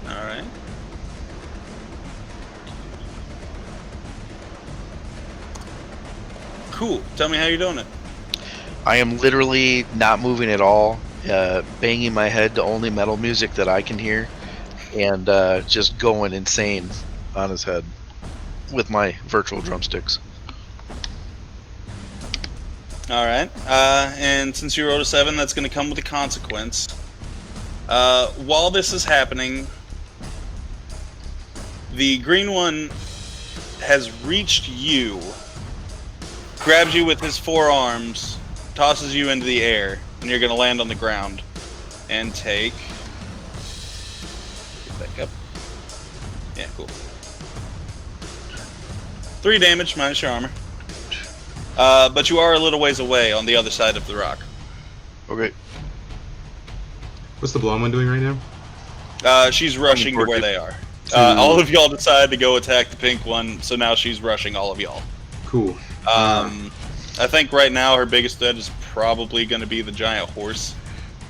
Alright. Cool. Tell me how you're doing it. I am literally not moving at all, banging my head to only metal music that I can hear, and just going insane on his head with my virtual drumsticks. Alright. And since you rolled a 7, that's going to come with a consequence. While this is happening, the green one has reached you, grabs you with his forearms, tosses you into the air, and you're going to land on the ground and take... Get back up. Yeah, cool. 3 damage minus your armor. But you are a little ways away on the other side of the rock. Okay. What's the blonde one doing right now? She's rushing to where they are. All of y'all decide to go attack the pink one, so now she's rushing all of y'all. Cool. I think right now her biggest threat is probably going to be the giant horse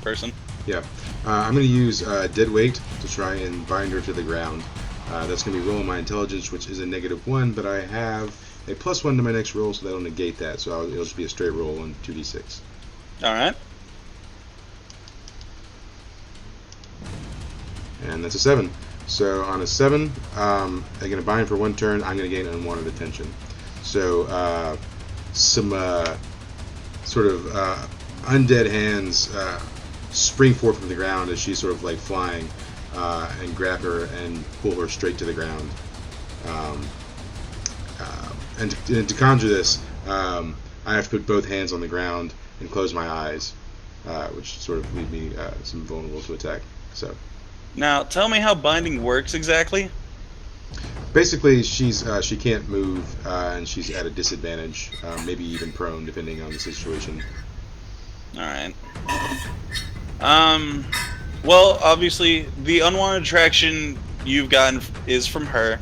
person. Yeah. I'm going to use dead weight to try and bind her to the ground. That's going to be rolling my intelligence, which is a -1, but I have a +1 to my next roll, so that'll negate that. So it'll just be a straight roll on 2d6. All right. And that's a 7. So on a 7, I'm going to bind for 1 turn. I'm going to gain unwanted attention. So some sort of undead hands spring forth from the ground as she's sort of like flying, and grab her and pull her straight to the ground. And to conjure this, I have to put both hands on the ground and close my eyes, which sort of leave me some vulnerable to attack. So. Now, tell me how binding works exactly. Basically, she can't move, and she's at a disadvantage, maybe even prone, depending on the situation. All right. Well, obviously, the unwanted attraction you've gotten is from her.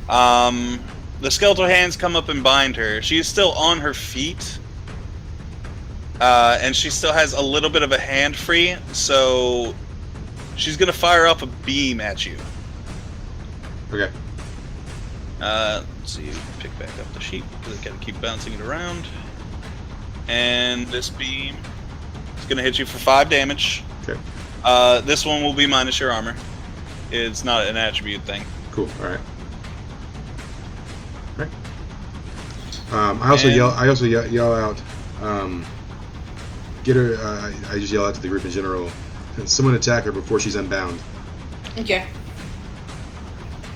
The skeletal hands come up and bind her. She is still on her feet, and she still has a little bit of a hand free, so she's gonna fire off a beam at you. Okay. Let's see, pick back up the sheet because I gotta keep bouncing it around. And this beam is gonna hit you for 5 damage. Okay. This one will be minus your armor. It's not an attribute thing. Cool. All right. All right. I also yell out. Get her. I just yell out to the group in general. Someone attack her before she's unbound. Okay.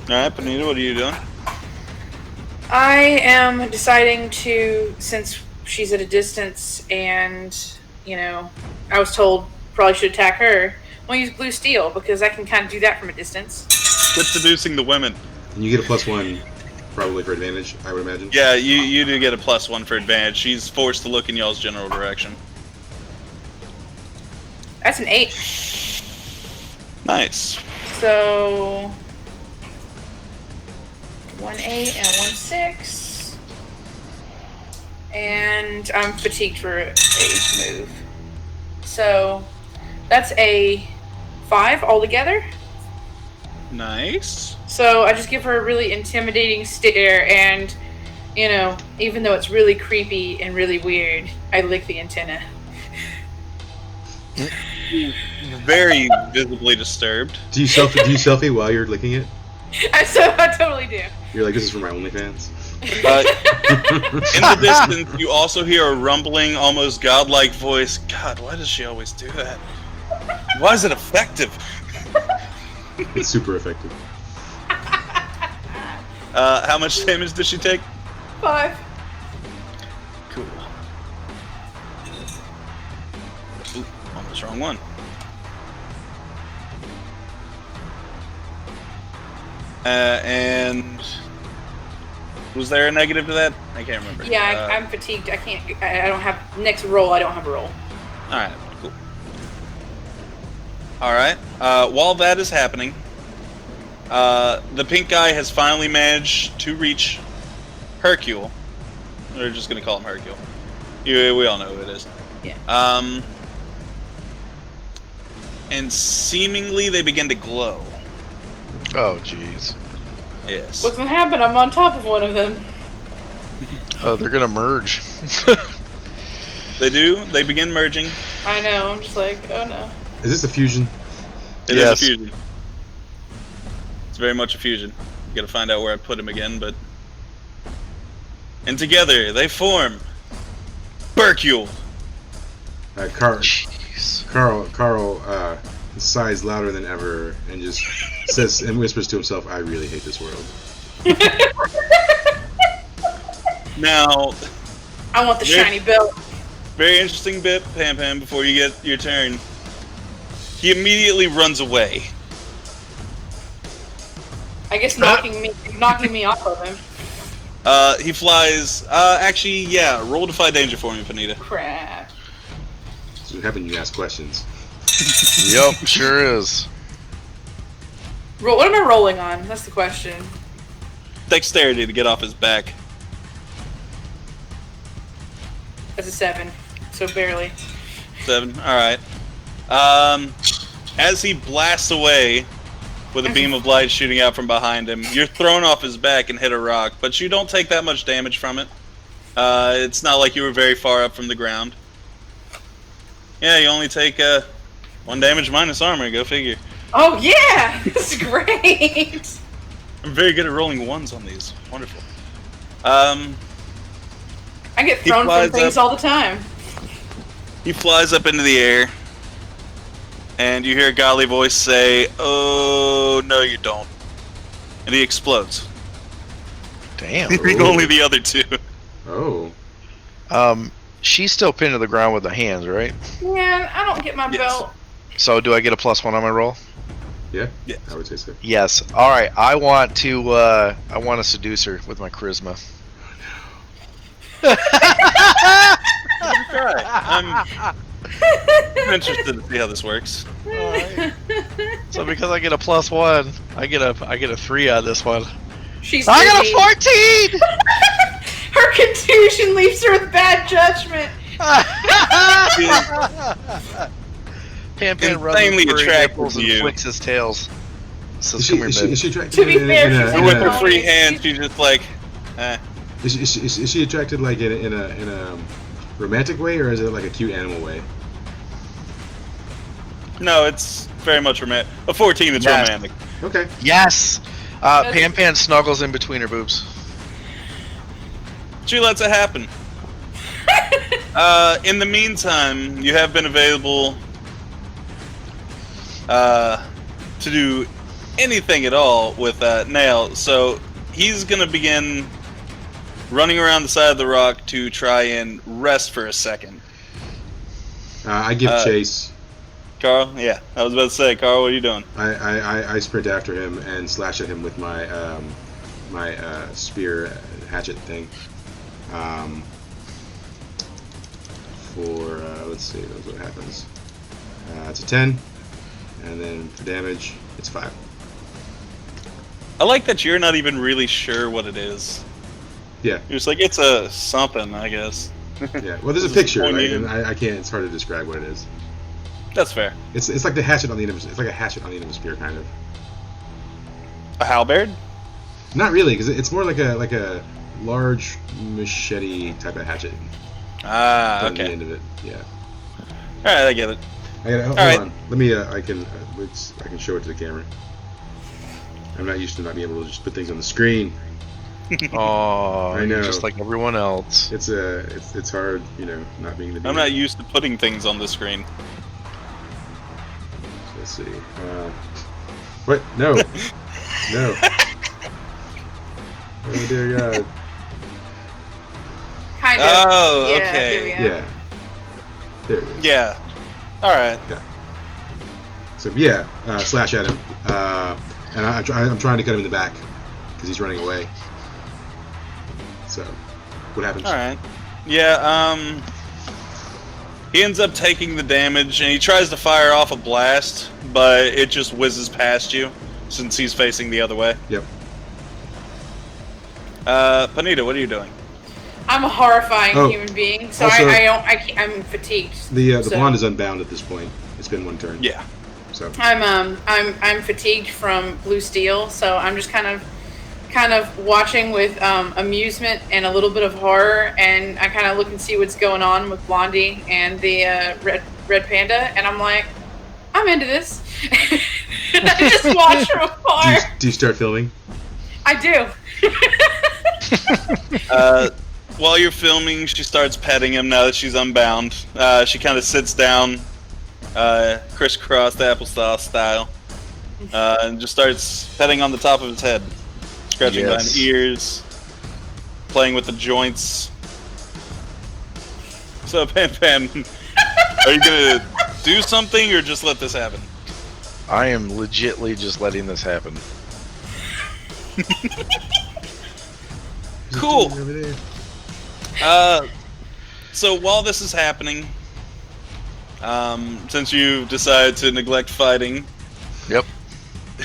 All right, Panita, what are you doing? I am deciding to, since she's at a distance and, I was told probably should attack her, I'm going to use blue steel because I can kind of do that from a distance. Quit seducing the women. And you get a +1, probably for advantage, I would imagine. Yeah, you do get a +1 for advantage. She's forced to look in y'all's general direction. That's an 8. Nice. So 1 8 and 1 6. And I'm fatigued for a move. So that's a 5 altogether. Nice. So I just give her a really intimidating stare, and, even though it's really creepy and really weird, I lick the antenna. Very visibly disturbed. Do you selfie while you're licking it? I totally do. You're like, this is for my OnlyFans. In the distance, you also hear a rumbling, almost godlike voice. God, why does she always do that? Why is it effective? It's super effective. How much damage does she take? 5. Cool. Ooh, almost wrong one. And was there a negative to that? I can't remember. Yeah, I'm fatigued. I can't. I don't have next roll. I don't have a roll. All right, cool. All right. While that is happening, the pink guy has finally managed to reach Hercule. We're just gonna call him Hercule. We all know who it is. Yeah. And seemingly they begin to glow. Oh, jeez. Yes. What's gonna happen? I'm on top of one of them. Oh, they're gonna merge. They do. They begin merging. I know. I'm just like, oh no. Is this a fusion? It Yes. is a fusion. It's very much a fusion. You gotta find out where I put him again, but... And together, they form... Hercule! Carl sighs louder than ever and just says and whispers to himself, I really hate this world. Now... I want the shiny belt. Very interesting bit, Pam Pam, before you get your turn. He immediately runs away. I guess knocking me off of him. He flies... actually, yeah, roll Defy Danger for me, Panita. Crap. So what happened? You ask questions. Yep, sure is. What am I rolling on? That's the question. Dexterity to get off his back. That's a 7. So barely. 7, alright. As he blasts away, with a beam of light shooting out from behind him. You're thrown off his back and hit a rock, but you don't take that much damage from it. It's not like you were very far up from the ground. Yeah, you only take 1 damage minus armor, go figure. Oh yeah! This is great! I'm very good at rolling ones on these. Wonderful. I get thrown from things all the time. He flies up into the air, and you hear a godly voice say, "Oh, no you don't." And he explodes. Damn. Leaving only the other two. Oh. She's still pinned to the ground with the hands, right? Man, I don't get my belt. So do I get a +1 on my roll? Yeah? Yeah. I would say so. Yes. All right. I want to seduce her with my charisma. I'm interested to see how this works. Right. So because I get a +1, I get a 3 on this one. I got a 14. Her contusion leaves her with bad judgment. Pan Insanely attracted to you. Flicks his tails. So Is she attracted To be fair, she's And with her Yeah. free hand, she's just like, Is she attracted like in a romantic way, or is it like a cute animal way? No, it's very much romantic. A 14, it's Yes. romantic. Okay. Yes. Pan snuggles in between her boobs. She lets it happen. In the meantime, you have been available to do anything at all with Nail, so he's going to begin running around the side of the rock to try and rest for a second. I give chase. Carl? Yeah, I was about to say, Carl, what are you doing? I sprint after him and slash at him with my my spear hatchet thing. Let's see, that's what happens. It's a 10, and then for damage, it's 5. I like that you're not even really sure what it is. Yeah. You're just like, it's a something, I guess. Yeah. Well, there's a picture, right? And I can't. It's hard to describe what it is. That's fair. It's like the hatchet on the end of it's like a hatchet on the end of a spear, kind of. A halberd? Not really, because it's more like a large machete type of hatchet. Ah, On the okay. end of it. Yeah. All right, I get it. I gotta, hold right. on. Let me. I can show it to the camera. I'm not used to not being able to just put things on the screen. Oh, I know. just like everyone else. It's hard, not being the. I'm not used to putting things on the screen. Let's see. What? No. No. Oh dear God. Kind of. Oh, Yeah, okay. here we are. Yeah. There it is. Yeah. All right. So yeah, slash at him, and I'm trying to cut him in the back because he's running away. So, what happens? All right. Yeah. He ends up taking the damage, and he tries to fire off a blast, but it just whizzes past you since he's facing the other way. Yep. Panita, what are you doing? I'm a horrifying Oh. human being, so Also- I'm fatigued. The So- blonde is unbound at this point. It's been one turn. Yeah. So. I'm fatigued from blue steel, so I'm just kind of watching with amusement and a little bit of horror, and I kind of look and see what's going on with Blondie and the red panda, and I'm like, I'm into this. And I just watch from afar. Do you start filming? I do. While you're filming, she starts petting him now that she's unbound. She kind of sits down, crisscross applesauce style, and just starts petting on the top of his head, scratching behind Yes. ears, playing with the joints. So, Pan, are you gonna do something or just let this happen? I am legitly just letting this happen. Cool. Over there. So while this is happening, since you decided to neglect fighting, Yep.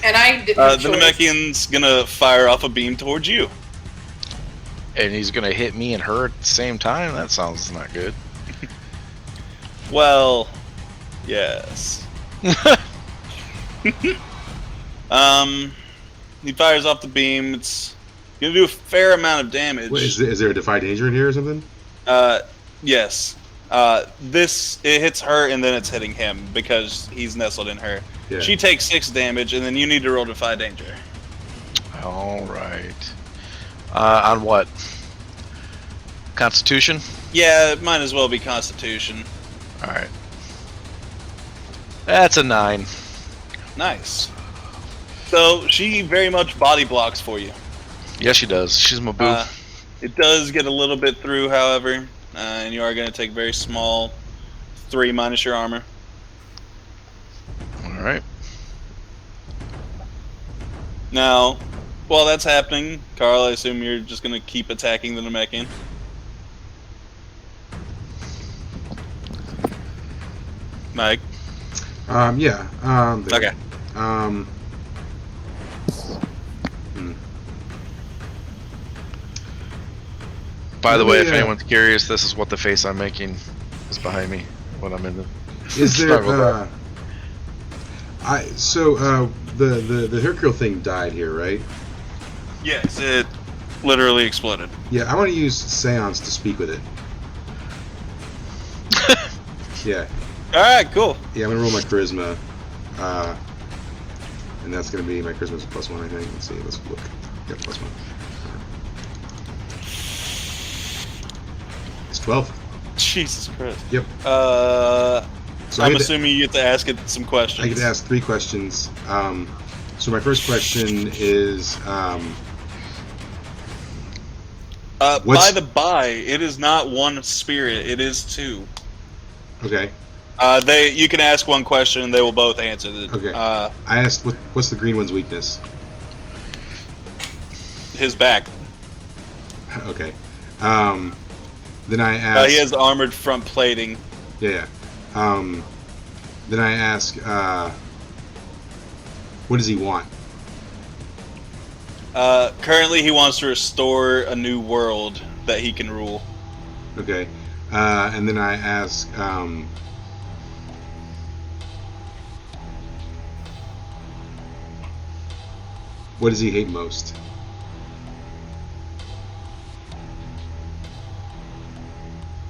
And I didn't the have choice. Namekian's gonna fire off a beam towards you. And he's gonna hit me and her at the same time? That sounds not good. Well, yes. He fires off the beam. It's gonna do a fair amount of damage. Wait, is there a Defy danger in here or something? Yes. It hits her and then it's hitting him because he's nestled in her. Yeah. She takes 6 damage and then you need to roll Defy danger. All right. On what? Constitution? Yeah, it might as well be Constitution. All right. That's a 9. Nice. So she very much body blocks for you. Yes, she does. She's my boo. It does get a little bit through, however, and you are going to take very small 3 minus your armor. All right. Now, while that's happening, Carl, I assume you're just going to keep attacking the Namekian. Mike? Yeah. Okay. By the way, if Yeah. anyone's curious, this is what the face I'm making is behind me when I'm in the. Is there? Sorry about The Hercule thing died here, right? Yes, it literally exploded. Yeah, I want to use Seance to speak with it. Yeah. Alright, cool. Yeah, I'm gonna roll my charisma, and that's gonna be my charisma's +1, I think. Let's see. Let's look. Yeah, +1. It's 12. Jesus Christ. Yep. So I'm assuming you get to ask it some questions. I get to ask 3 questions. So my first question is, by the by, it is not 1 spirit, it is 2. okay. You can ask 1 question and they will both answer it. Okay. I asked, what's the green one's weakness? His back. Okay. Then I asked. He has armored front plating. Yeah. Then I ask, what does he want? Currently, he wants to restore a new world that he can rule. Okay. And then I ask, what does he hate most?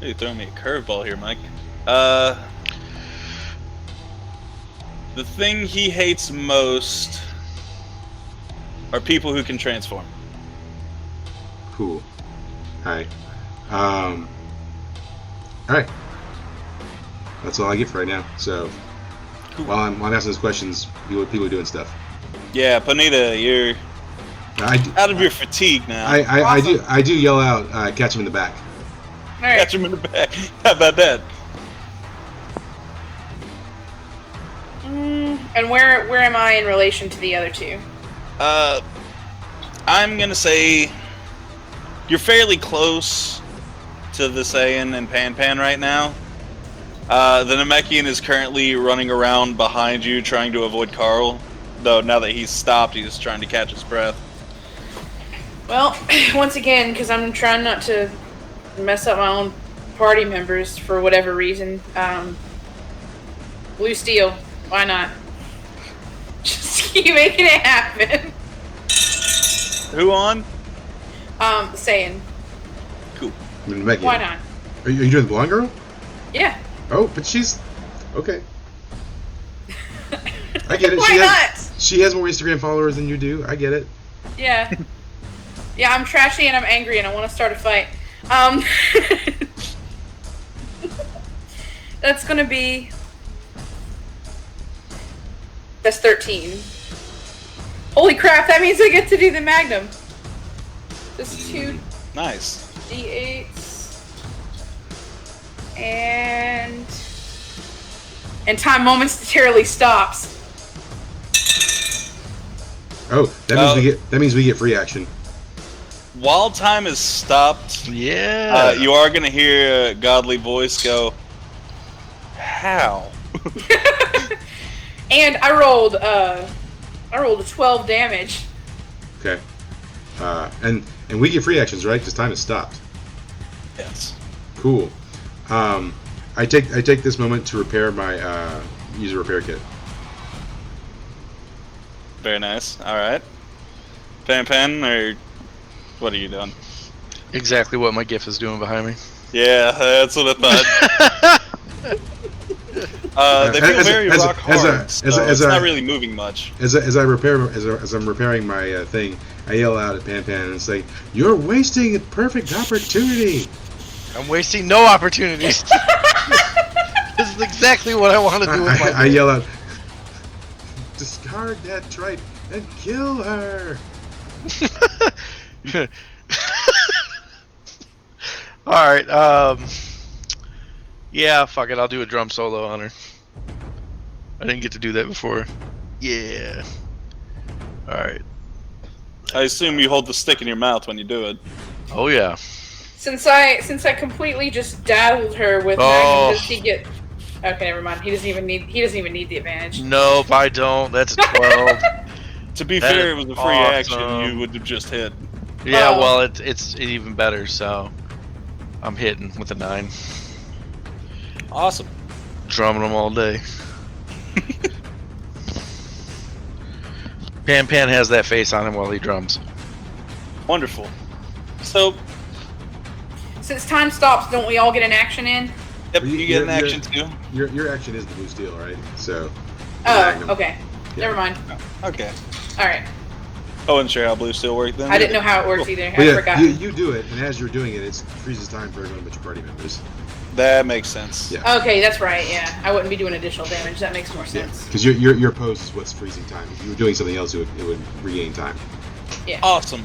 You're throwing me a curveball here, Mike. The thing he hates most are people who can transform. Cool. Alright. Alright. That's all I get for right now. So, Cool. while I'm asking those questions, people are doing stuff. Yeah, Panita, you're I out of your fatigue now. I do yell out, catch him in the back. All right. Catch him in the back. How about that? And where am I in relation to the other 2? I'm gonna say you're fairly close to the Saiyan and Pan right now. The Namekian is currently running around behind you, trying to avoid Carl. Though now that he's stopped, he's trying to catch his breath. Well, once again, because I'm trying not to mess up my own party members for whatever reason. Blue steel, why not? Just keep making it happen. Who on? Saying, Cool. why not? Are you doing the blonde girl? Yeah. Oh, but she's okay. I get it. Why She has more Instagram followers than you do. I get it. Yeah. Yeah, I'm trashy and I'm angry and I want to start a fight. That's gonna be... That's 13. Holy crap, that means I get to do the Magnum. Just 2 Nice. D8s. And time momentarily stops. Oh, that means we get free action. While time is stopped, Yeah. you are gonna hear a godly voice go, "How?" And I rolled a 12 damage. Okay. And we get free actions, right? Because time is stopped. Yes. Cool. I take this moment to repair my use a repair kit. Very nice. All right. Pan, or what are you doing? Exactly what my GIF is doing behind me. Yeah, that's what I thought. They feel very rock hard, so it's not really moving much. As I'm repairing my thing, I yell out at Pan and say, "You're wasting a perfect opportunity." I'm wasting no opportunities. This is exactly what I want to do with my I yell out, "Discard that trite and kill her." Alright, yeah, fuck it, I'll do a drum solo on her. I didn't get to do that before. Yeah. Alright. I assume you hold the stick in your mouth when you do it. Oh yeah. Since I completely just dazzled her with Magnum, does he get? Okay, never mind. He doesn't even need the advantage. Nope, I don't. That's a 12. To be That fair, is it was a free action. awesome. You would have just hit. Yeah, Oh. well, it's even better, so I'm hitting with a 9. Awesome. Drumming them all day. Pan has that face on him while he drums. Wonderful. So, Since time stops, don't we all get an action in? yep, Well, you get an action too. Your action is the blue steel, right? So. Oh, Magnum. okay. Yeah. Never mind. Okay. All right. I wasn't sure how blue steel worked then. I didn't know how it works either. Well, I yeah, forgot. you do it, and as you're doing it, it freezes time for everyone but your party members. That makes sense. Yeah. Okay, that's right. Yeah, I wouldn't be doing additional damage. That makes more Yeah, sense. because your pose is what's freezing time. If you were doing something else, it would regain time. Yeah. Awesome.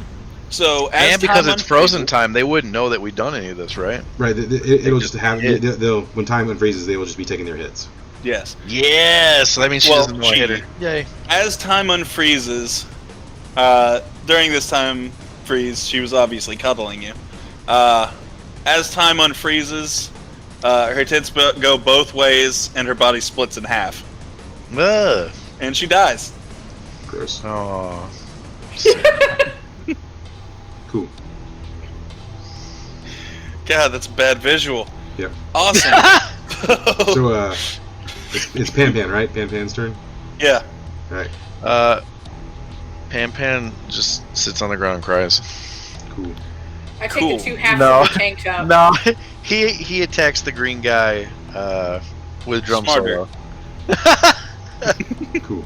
So, as And because time it's frozen unfreezes- time, they wouldn't know that we've done any of this, right? Right. It'll just just have. hit. They'll when time unfreezes, they will just be taking their hits. Yes. Yes, so that means she Well, doesn't know I hit her. Yay. As time unfreezes, during this time freeze, she was obviously cuddling you. As time unfreezes, her tits go both ways, and her body splits in half, Ugh. and she dies. Gross. Oh. Cool. God, that's a bad visual. Yep. Awesome. So it's Pan, right? Pan's turn. Yeah. All right. Pan just sits on the ground and cries. Cool. I take Cool. the 2 halves No. of the tank top. No, he attacks the green guy with drum Smarter. solo. Cool.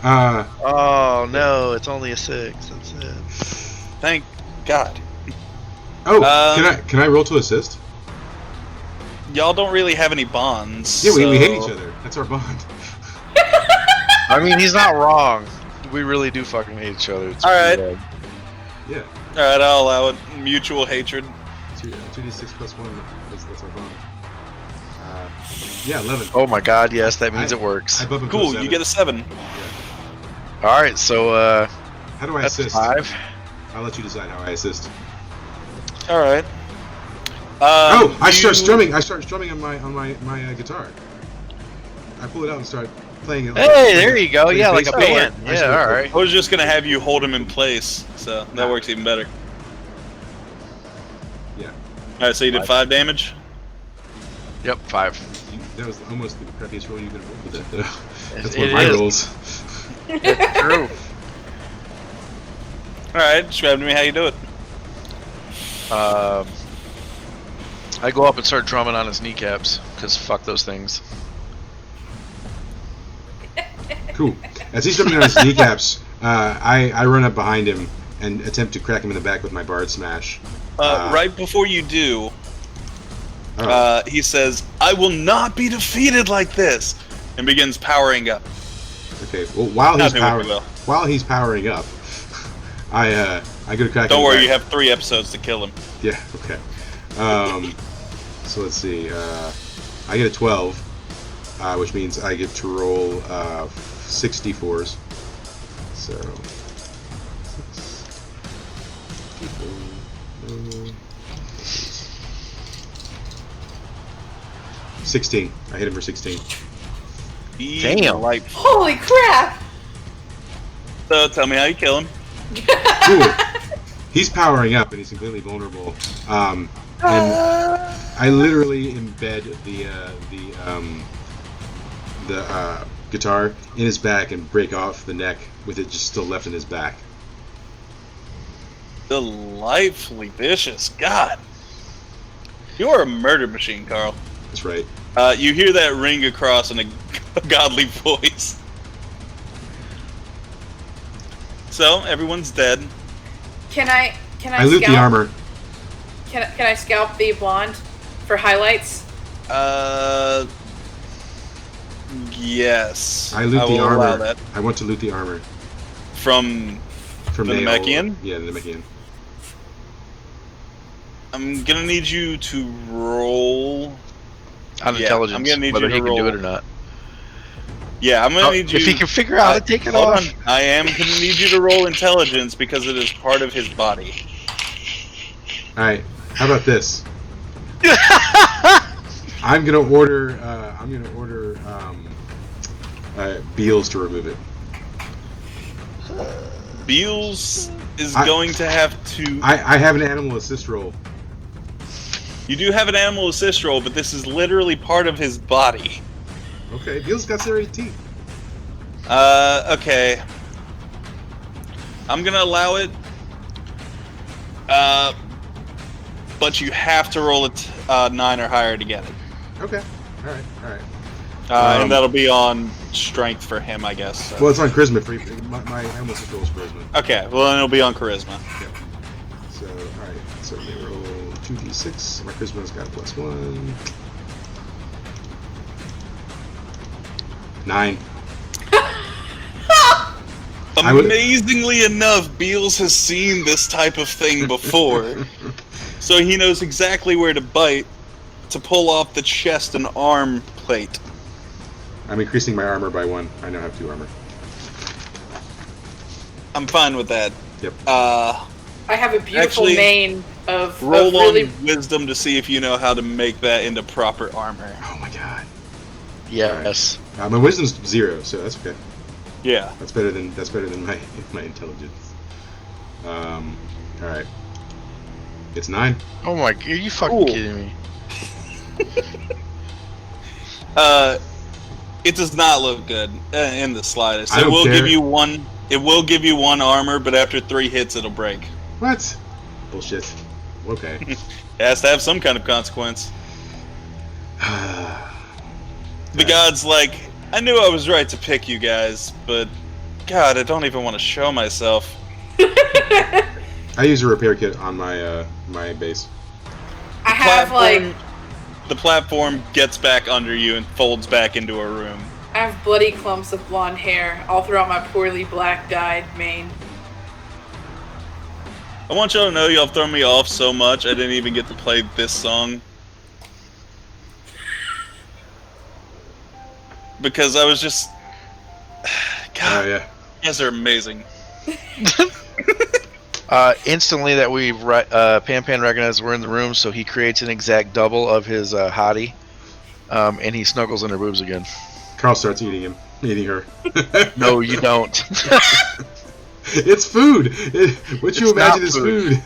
Oh no, it's only a 6. That's it. Thank God. Oh, can I roll to assist? Y'all don't really have any bonds. Yeah, we hate so- each other. That's our bond. I mean, he's not wrong. We really do fucking hate each other. It's All right. pretty bad. Yeah. Alright, I'll allow it. Mutual hatred. 2d6 plus 1. That's our bond. Yeah, 11. Oh my god, yes, that means it works. I bump him to Cool, a 7. you get a 7. All right, so How do I that's assist? 5. I'll let you decide how I assist. Alright. I start strumming. I start strumming on my guitar. I pull it out and start playing it. Hey, there you go. Playing Yeah, like a bass. band. I Yeah, start- all right. I was just gonna have you hold him in place, so that works even better. Yeah, Alright, so you did 5 damage? Yep, 5. that was almost the crappiest roll you could have rolled with that, though. That's It one of my is. rolls. It's true. Alright, describe to me how you do it. I go up and start drumming on his kneecaps because fuck those things. Cool. As he's jumping on his kneecaps, I run up behind him and attempt to crack him in the back with my bard smash. Right before you do, Oh, he says, "I will not be defeated like this," and begins powering up. okay. Well, while he's Nothing would be well. powering up, I go to crack. Don't him worry, back. you have 3 episodes to kill him. Yeah. Okay. So let's see. I get a 12, which means I get to roll 64s. So. 16. I hit him for 16. Damn. Like, Holy crap! so tell me how you kill him. Cool. He's powering up and he's completely vulnerable. And I literally embed the guitar in his back and break off the neck with it just still left in his back. Delightfully vicious. God. You are a murder machine, Carl. That's right. You hear that ring across in a godly voice. So, everyone's dead. Can I I loot scalp the armor. Can I scalp the blonde for highlights? Yes. I loot the will allow armor. that. I want to loot the armor. From the Nail. Namekian? Yeah, the Namekian. I'm gonna need you to roll. On intelligence, I'm gonna need whether you he to can do roll. it or not. Yeah, I'm gonna need you. If he can figure out how to take it hold off. on. I am gonna need you to roll intelligence because it is part of his body. All right. How about this? I'm gonna order. Beals to remove it. Beals is going to have to. I have an animal assist roll. You do have an animal assist roll, but this is literally part of his body. Okay, Beals got serrated teeth. Okay. I'm gonna allow it. But you have to roll a 9 or higher to get it. Okay. All right. And that'll be on strength for him, I guess. So. Well, it's on charisma. My animal assist roll is charisma. Okay, well then it'll be on charisma. Yeah. So, all right. So we roll 2d6. My charisma's got a +1. 9. Amazingly enough, Beals has seen this type of thing before, so he knows exactly where to bite to pull off the chest and arm plate. I'm increasing my armor by 1. I now have 2 armor. I'm fine with that. Yep. I have a beautiful mane of roll really... on wisdom to see if you know how to make that into proper armor. Oh my god. Yes. Right. My wisdom's 0, so that's okay. Yeah. That's better than my intelligence. All right. It's 9. Oh my! Are you fucking kidding me? It does not look good in the slightest. I don't care. give you one. It will give you 1 armor, but after 3 hits, it'll break. What? Bullshit. Okay. It has to have some kind of consequence. The god's like, I knew I was right to pick you guys, but God, I don't even want to show myself. I use a repair kit on my my base. I have The platform gets back under you and folds back into a room. I have bloody clumps of blonde hair all throughout my poorly black dyed mane. I want y'all to know y'all thrown me off so much I didn't even get to play this song. Because I was just... God, Oh yeah. you guys are amazing. Instantly that Pan recognizes we're in the room, so he creates an exact double of his hottie, and he snuggles in her boobs again. Carl starts eating her. No, you don't. It's food. What you It's imagine not is food. food.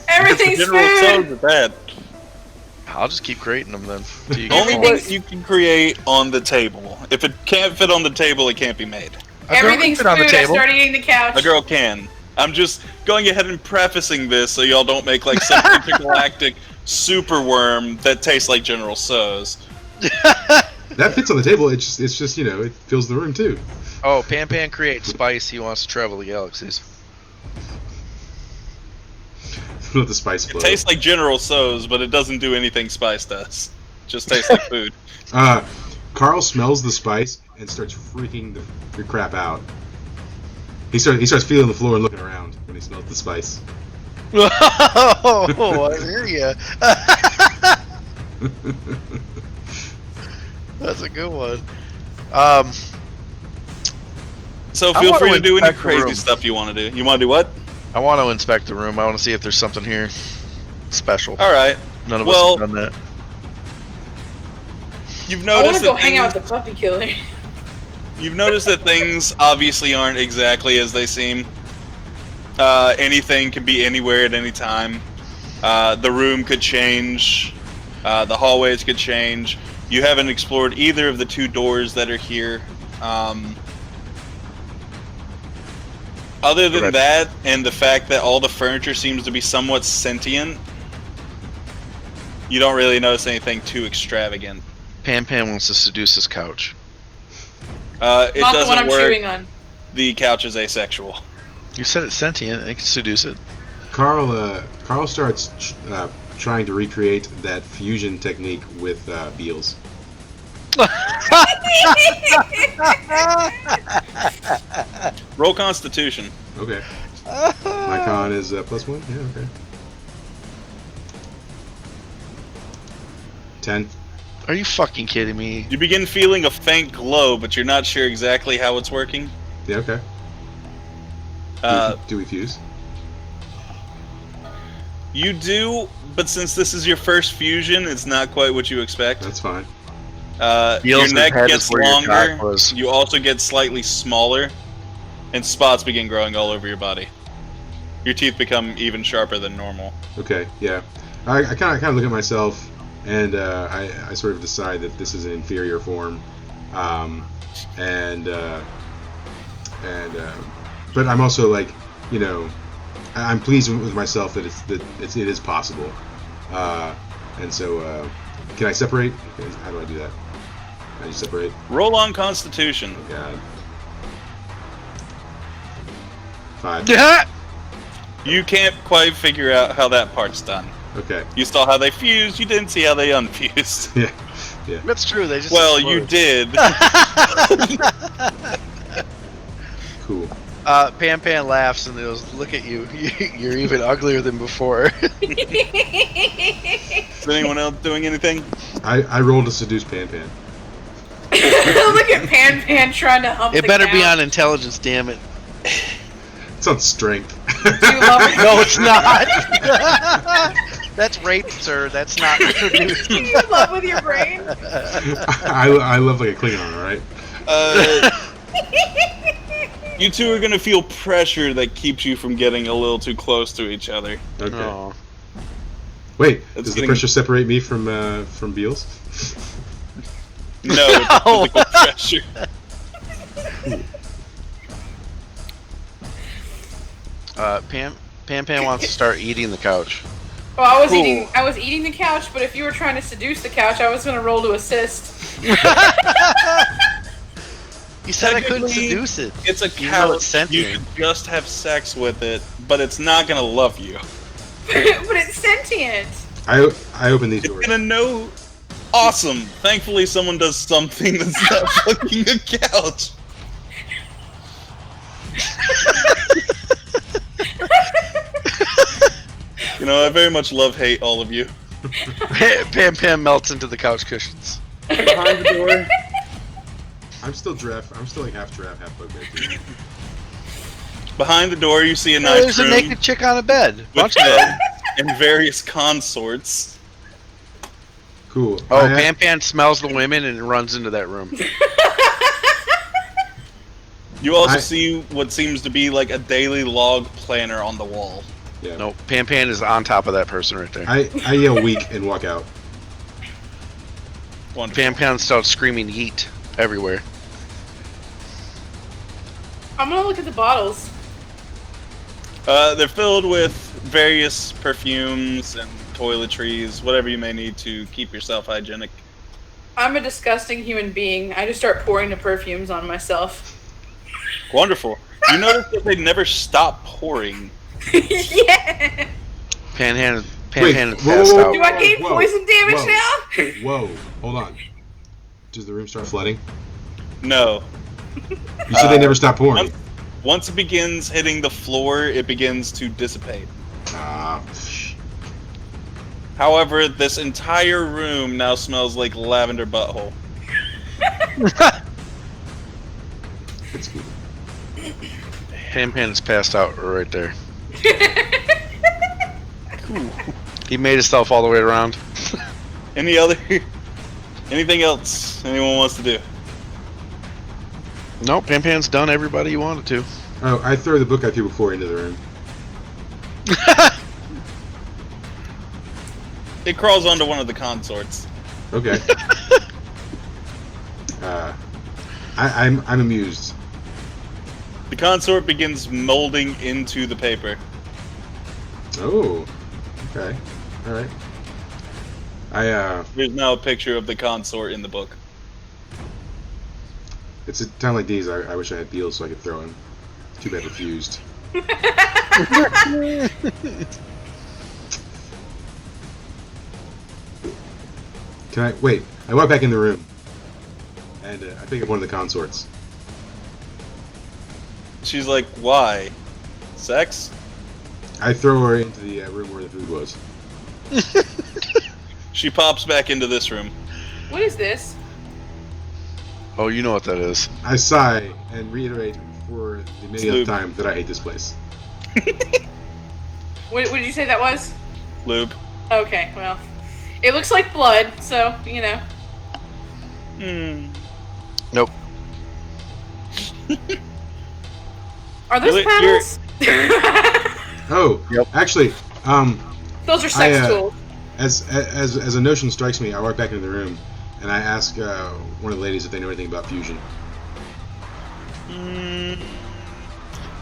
Everything's General food! So's are bad. I'll just keep creating them then. till you get Only full. what you can create on the table. If it can't fit on the table, it can't be made. A girl can Everything's fit food. on the I table. started eating the couch. A girl can. I'm just going ahead and prefacing this so y'all don't make like some intergalactic super worm that tastes like General So's. That fits on the table. It's just it fills the room too. Oh, Pan creates spice. He wants to travel the galaxies. Let the spice It flow. tastes like General So's, but it doesn't do anything spice does. It just tastes like food. Carl smells the spice and starts freaking the crap out. He starts feeling the floor and looking around when he smells the spice. Oh, I hear ya. That's a good one. So I feel wanna free to do any inspect the room. crazy stuff you want to do. You want to do what? I want to inspect the room. I want to see if there's something here special. All right. None of Well, us have done that. You've I want noticed to go that hang out things, with the puppy killer. you've noticed that things obviously aren't exactly as they seem. Anything can be anywhere at any time. The room could change. The hallways could change. You haven't explored either of the 2 doors that are here. Other than Right. that, and the fact that all the furniture seems to be somewhat sentient, you don't really notice anything too extravagant. Pan wants to seduce his couch. It Not the one doesn't I'm work. chewing on. The couch is asexual. You said it's sentient. It can seduce it. Carl starts trying to recreate that fusion technique with Beals. Roll Constitution. Okay. My con is +1. Yeah. Okay. 10. Are you fucking kidding me? You begin feeling a faint glow, but you're not sure exactly how it's working. Yeah. Okay. Do we fuse? You do, but since this is your first fusion, it's not quite what you expect. That's fine. Your Beals' neck head gets is where your longer. cock was. You also get slightly smaller, and spots begin growing all over your body. Your teeth become even sharper than normal. Okay. Yeah. I kind of look at myself, and I sort of decide that this is an inferior form, but I'm also like, you know, I'm pleased with myself that it is possible, and so can I separate? How do I do that? Can I just separate? Roll on Constitution. Oh God. 5. You can't quite figure out how that part's done. Okay. You saw how they fused, you didn't see how they unfused. Yeah. That's true. They just. Well, you explode. did. Cool. Pan laughs and goes, "Look at you. You're even uglier than before." Is anyone else doing anything? I rolled to seduce Pan. Look at Pan trying to hump It the better be couch. on intelligence, damn it. It's on strength. Do you love it? No, it's not. That's rape, sir. That's not introduced. Do you love with your brain? I love like a Klingon, all right? You two are gonna feel pressure that keeps you from getting a little too close to each other. Okay. Oh. Wait, That's does the getting- pressure separate me from Beals? No, it's physical pressure. Pan wants to start eating the couch. Well, I was Cool. eating the couch, but if you were trying to seduce the couch, I was gonna roll to assist. You said I couldn't Technically, seduce it. It's a You know couch. it's sentient. You could just have sex with it, but it's not gonna love you. But it's sentient. I open these It's doors. gonna know. Awesome. Thankfully, someone does something that's not fucking a couch. You know, I very much love-hate all of you. Pan melts into the couch cushions. Behind the door. I'm still like half giraffe, half bugbear too. Behind the door, you see a Oh, nice there's a room naked chick on a bed. with Bunch of them. and various consorts. Cool. Oh, I- Pan smells the women and runs into that room. You also I- see what seems to be like a daily log planner on the wall. Yeah. No, Pan is on top of that person right there. I yell weak and walk out. Wonderful. Pan starts screaming yeet everywhere. I'm gonna look at the bottles. They're filled with various perfumes and toiletries, whatever you may need to keep yourself hygienic. I'm a disgusting human being. I just start pouring the perfumes on myself. Wonderful. You notice that they never stop pouring. Yeah. Pan is Wait, passed whoa. out. Do I gain Whoa, poison damage whoa. now? Whoa, hold on. Does the room start flooding? No. You said they never stop pouring. Once it begins hitting the floor, it begins to dissipate. However, this entire room now smells like lavender butthole. It's cool. Pan is passed out right there. He made himself all the way around. Anything else anyone wants to do? Nope, Pan's done everybody you wanted to. Oh, I throw the book I threw before into the room. It crawls onto one of the consorts. Okay. I'm amused. The consort begins molding into the paper. Oh, okay, all right. There's now a picture of the consort in the book. It's a time like these. I wish I had Beals so I could throw in. Too bad refused. Can I wait? I walk back in the room, and I pick up one of the consorts. She's like, why? Sex? I throw her into the room where the food was. She pops back into this room. What is this? Oh, you know what that is. I sigh and reiterate for the millionth time that I hate this place. What did you say that was? Lube. Okay, well, it looks like blood, so you know. Nope. Are those Really? paddles? Oh, Yep. actually, Those are sex tools. as a notion strikes me, I walk back into the room and I ask one of the ladies if they know anything about fusion.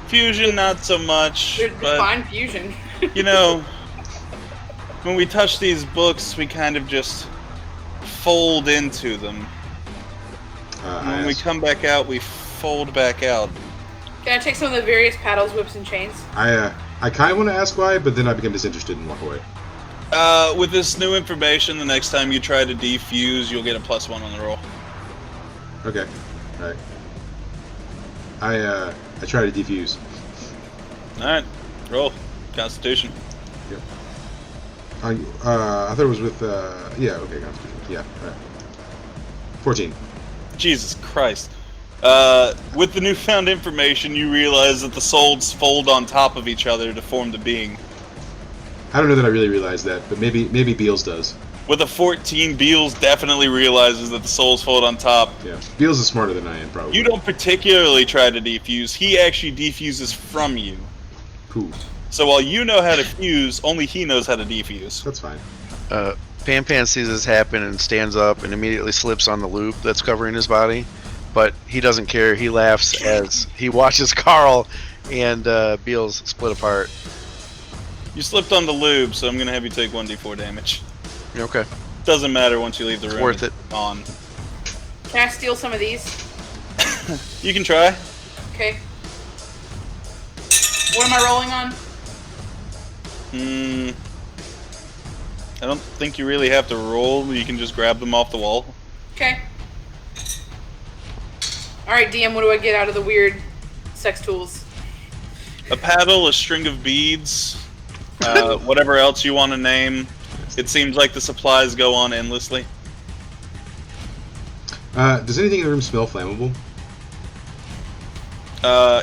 Fusion, not so much. But, Define fusion. you know, when we touch these books, we kind of just fold into them. And when we come back out, we fold back out. Can I take some of the various paddles, whips, and chains? I kind of want to ask why, but then I become disinterested and walk away. With this new information, the next time you try to defuse, you'll get a +1 on the roll. Okay, all right. I try to defuse. Alright, roll. Constitution. Yep. I thought it was with yeah. Okay, Constitution. Yeah. All right. 14. Jesus Christ. With the newfound information, you realize that the souls fold on top of each other to form the being. I don't know that I really realized that, but maybe Beals does. With a 14, Beals definitely realizes that the souls fold on top. Yeah, Beals is smarter than I am, probably. You don't particularly try to defuse. He actually defuses from you. Cool. So while you know how to fuse, only he knows how to defuse. That's fine. Pan Pan sees this happen and stands up and immediately slips on the loop that's covering his body. But he doesn't care. He laughs as he watches Carl and Beals split apart. You slipped on the lube, so I'm going to have you take 1d4 damage. Okay. Doesn't matter once you leave the room. Worth it. On. Can I steal some of these? You can try. Okay. What am I rolling on? I don't think you really have to roll. You can just grab them off the wall. Okay. Alright, DM, what do I get out of the weird sex tools? A paddle, a string of beads, whatever else you want to name. It seems like the supplies go on endlessly. Does anything in the room smell flammable?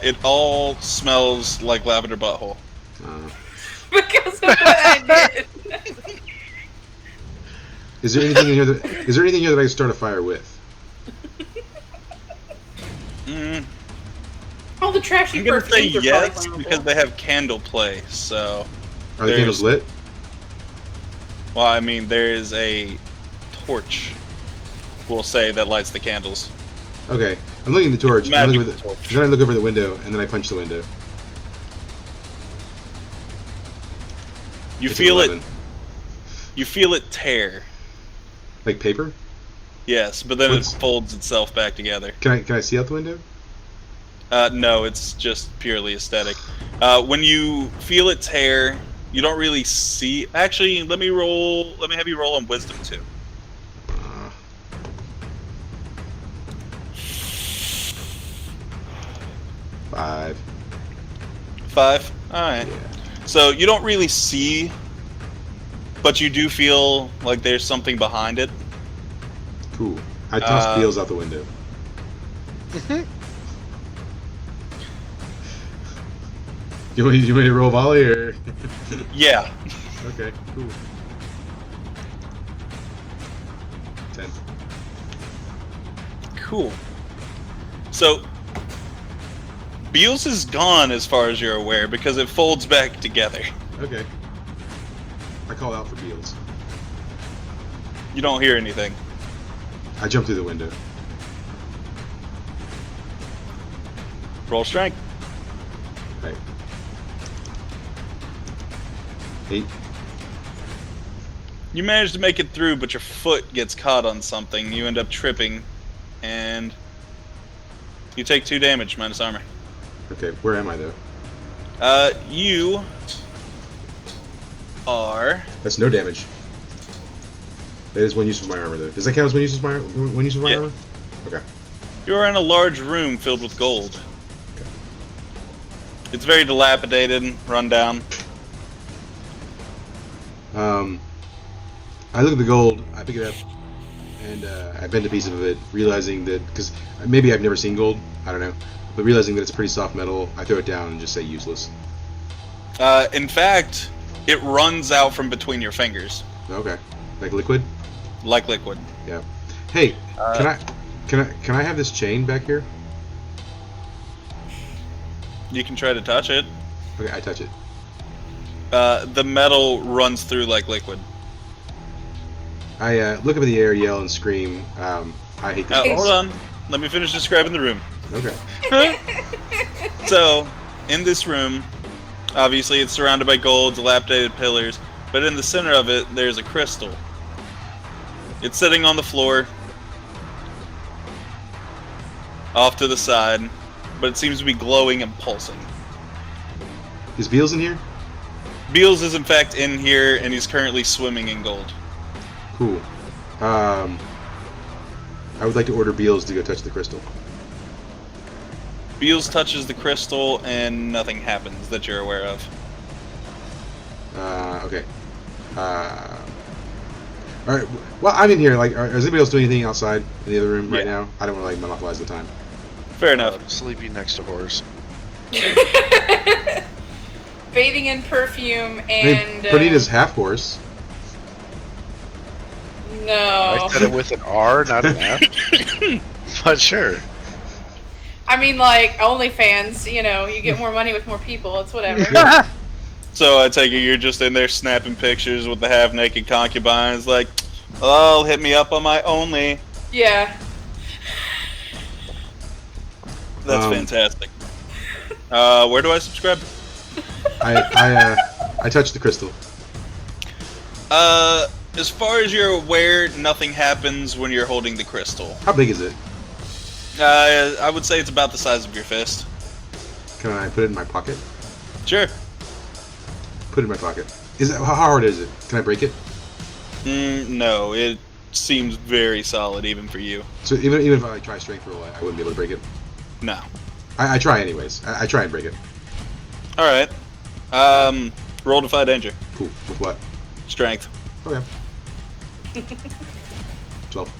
It all smells like lavender butthole. Because of what I did. Is there anything in here that I can start a fire with? All the trashy I'm gonna say perfumes are yes probably flammable. because they have candle play. So, Are the candles lit? well, I mean, there is a torch. We'll say that lights the candles. Okay, I'm looking at the torch. Magic Then torch. I look over the window, and then I punch the window. You It's feel 11. it. You feel it tear. Like paper? Yes, but then What's- it folds itself back together. Can I see out the window? No, it's just purely aesthetic. When you feel it tear, you don't really see. Actually, let me have you roll on wisdom too. Uh, 5. 5. All right. Yeah. So you don't really see, but you do feel like there's something behind it. Cool. I toss Beals out the window. You want me to roll volley or? Yeah. Okay, cool. 10. Cool. So Beals is gone as far as you're aware because it folds back together. Okay. I call out for Beals. You don't hear anything. I jump through the window. Roll strength. Right. 8. You manage to make it through, but your foot gets caught on something. You end up tripping, and you take 2 damage minus armor. Okay, where am I though? You are. That's no damage. That is one use of my armor though. Does that count as one use of my Yeah. armor? Okay. You are in a large room filled with gold. It's very dilapidated, run down. I look at the gold, I pick it up, and I bend a piece of it, realizing that, because maybe I've never seen gold, I don't know, but realizing that it's a pretty soft metal, I throw it down and just say useless. In fact, it runs out from between your fingers, Okay. Like liquid? like liquid. Yeah. Hey, can I have this chain back here? You can try to touch it. Okay, I touch it. The metal runs through like liquid. I look up in the air, yell, and scream, I hate this place. Hold on. Let me finish describing the room. Okay. So, in this room, obviously it's surrounded by gold, dilapidated pillars, but in the center of it, there's a crystal. It's sitting on the floor, off to the side, but it seems to be glowing and pulsing. Is Beals in here? Beals is in fact in here, and he's currently swimming in gold. Cool. I would like to order Beals to go touch the crystal. Beals touches the crystal, and nothing happens that you're aware of. Okay. Alright, well, I'm in here. Like, is anybody else doing anything outside in the other room right Yeah. now? I don't want to, like, monopolize the time. Fair enough. Sleeping next to horse. Bathing in perfume I and. mean, Perdita's half horse. No. I said it with an R, not an F. But sure. I mean, like, OnlyFans, you know, you get more money with more people. It's whatever. So I take it you're just in there snapping pictures with the half-naked concubines, like, oh, hit me up on my Only. Yeah. That's fantastic. Where do I subscribe? I touched the crystal. As far as you're aware, nothing happens when you're holding the crystal. How big is it? I would say it's about the size of your fist. Can I put it in my pocket? Sure. Put it in my pocket. Is it, how hard is it? Can I break it? No, it seems very solid even for you. So even if I try strength roll, I wouldn't be able to break it? No. I try anyways. I try and break it. Alright. Roll Defy Danger. Cool. With what? Strength. Okay. 12.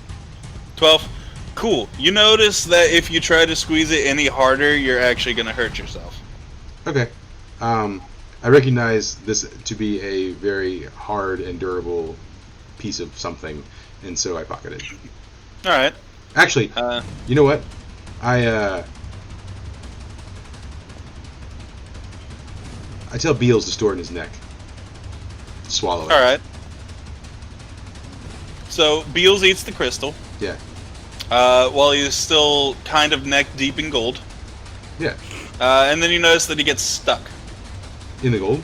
12. Cool. You notice that if you try to squeeze it any harder, you're actually going to hurt yourself. Okay. I recognize this to be a very hard and durable piece of something, and so I pocket it. Alright. Actually, you know what? I tell Beals to store it in his neck. Swallow it. Alright. So, Beals eats the crystal. Yeah. While he's still kind of neck deep in gold. Yeah. And then you notice that he gets stuck In the gold,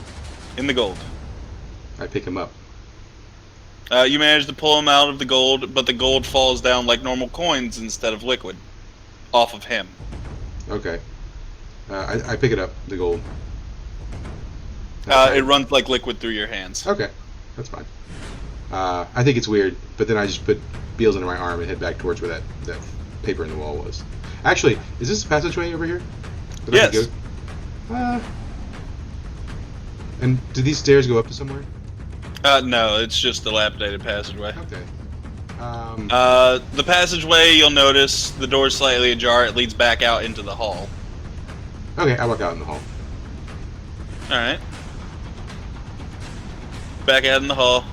in the gold. I pick him up. You manage to pull him out of the gold, but the gold falls down like normal coins instead of liquid off of him. Okay. I pick it up, the gold. It runs like liquid through your hands. Okay, that's fine. I think it's weird, but then I just put Beals under my arm and head back towards where that paper in the wall was. Actually, is this a passageway over here? that I could Yes. go? And do these stairs go up to somewhere? No, it's just a dilapidated passageway. Okay. The passageway, you'll notice the door's slightly ajar. It leads back out into the hall. Okay, I walk out in the hall. Alright. Back out in the hall.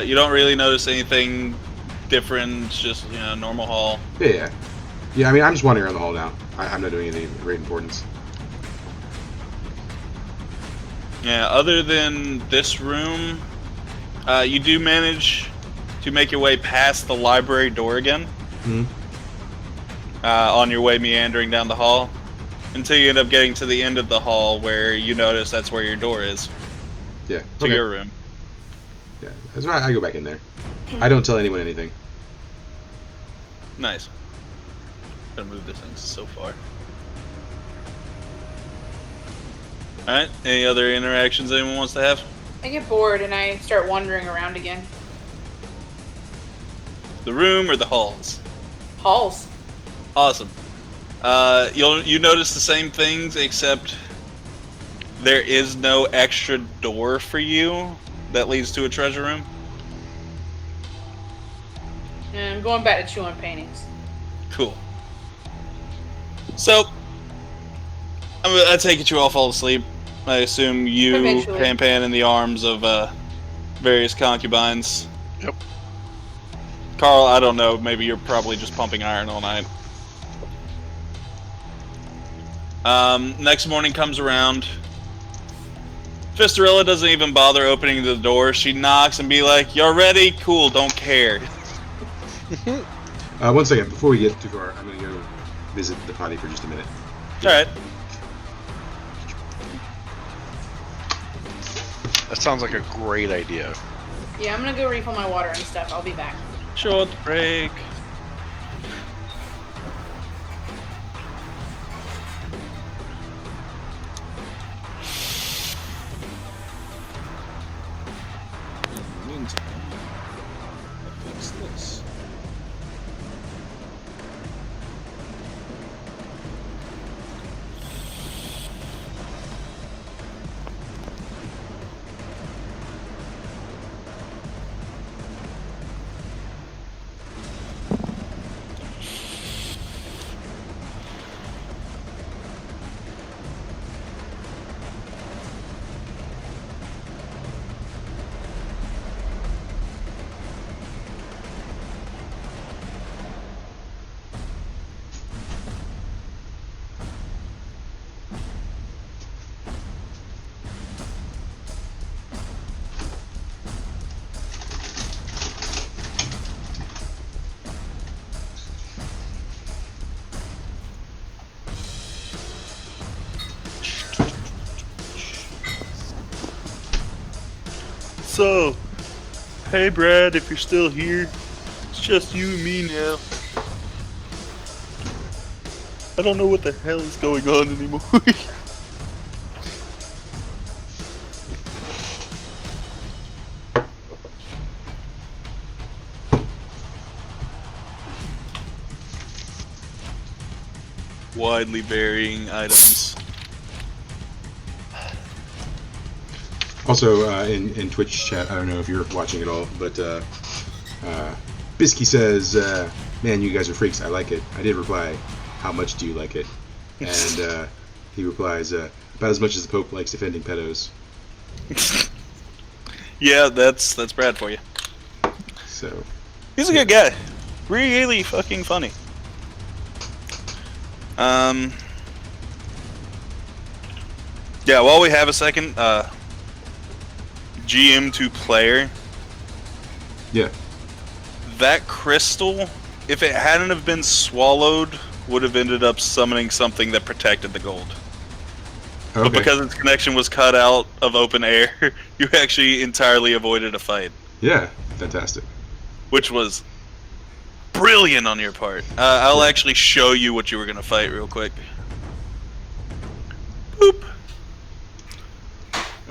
You don't really notice anything different. It's just, normal hall. Yeah. Yeah, I mean, I'm just wandering around the hall now. I'm not doing anything of great importance. Yeah, other than this room, you do manage to make your way past the library door again. Hmm. on your way meandering down the hall until you end up getting to the end of the hall where you notice that's where your door is Yeah. to your room. Yeah, that's right. I go back in there. I don't tell anyone anything. Nice. Gonna move this thing so far. Alright, any other interactions anyone wants to have? I get bored and I start wandering around again. The room or the halls? Halls. Awesome. You notice the same things, except there is no extra door for you that leads to a treasure room. And I'm going back to chew on paintings. Cool. So, I take it you all fall asleep. I assume you, Eventually. Pan in the arms of various concubines. Yep. Carl, I don't know. Maybe you're probably just pumping iron all night. Next morning comes around. Fistarella doesn't even bother opening the door. She knocks and be like, "You're ready? Cool, don't care." 1 second. Before we get too far, I'm going to go visit the potty for just a minute. Alright. That sounds like a great idea. Yeah, I'm gonna go refill my water and stuff. I'll be back. Short break. In the meantime, I'll fix this. So, hey Brad, if you're still here, it's just you and me now. I don't know what the hell is going on anymore. Widely varying items. Also, in Twitch chat, I don't know if you're watching at all, but Bisky says, "Man, you guys are freaks. I like it." I did reply, "How much do you like it?" And he replies, "About as much as the Pope likes defending pedos." Yeah, that's Brad for you. So He's a good guy. Really fucking funny. Yeah, while we have a second, GM to player, yeah, that crystal, if it hadn't have been swallowed, would have ended up summoning something that protected the gold. But okay, because its connection was cut out of open air, you actually entirely avoided a fight, yeah, fantastic. which was brilliant on your part. I'll actually show you what you were going to fight real quick. Boop.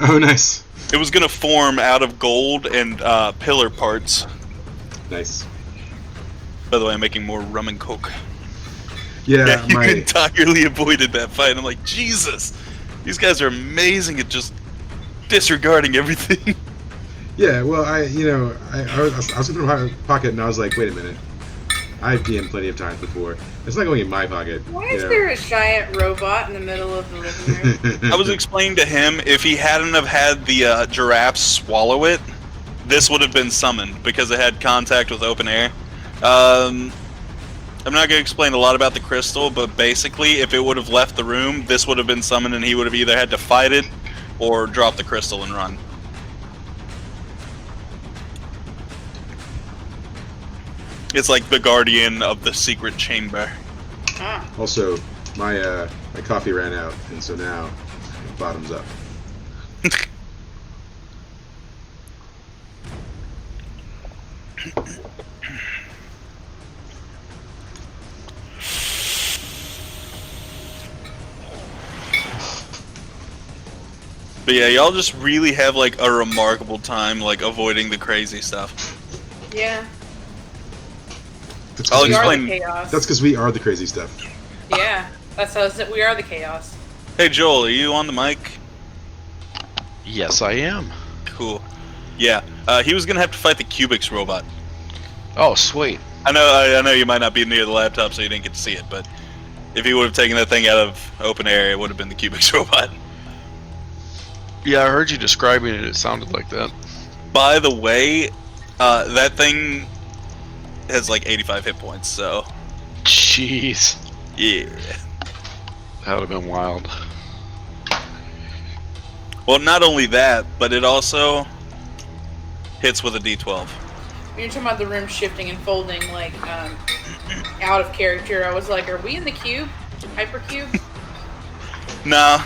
Oh, nice, It was going to form out of gold and pillar parts. nice. By the way, I'm making more rum and coke. Yeah, You my entirely avoided that fight. I'm like, Jesus, these guys are amazing at just disregarding everything. yeah. Well, I was in my pocket and I was like, wait a minute. I've DM'd plenty of times before. It's not going in my pocket. Why you is know. there a giant robot in the middle of the living room? I was explaining to him, if he hadn't have had the giraffe swallow it, this would have been summoned because it had contact with open air. I'm not going to explain a lot about the crystal, but basically, if it would have left the room, this would have been summoned and he would have either had to fight it or drop the crystal and run. It's like the guardian of the secret chamber. Ah. Also, my coffee ran out, and so now bottoms up. But yeah, y'all just really have like a remarkable time like avoiding the crazy stuff. Yeah. That's I'll We are explain. the chaos. because we are the crazy stuff. Yeah. That's us. We are the chaos. Hey Joel, are you on the mic? Yes, I am. Cool. Yeah, he was gonna have to fight the Cubics robot. Oh, sweet. I know you might not be near the laptop, so you didn't get to see it, but if he would have taken that thing out of open air, it would have been the Cubics robot. Yeah, I heard you describing it. It sounded like that. By the way, that thing has like 85 hit points, so Jeez. yeah. That would have been wild. Well, not only that, but it also hits with a D12. When you're talking about the room shifting and folding, like, out of character, I was like, are we in the cube? Hypercube? Nah,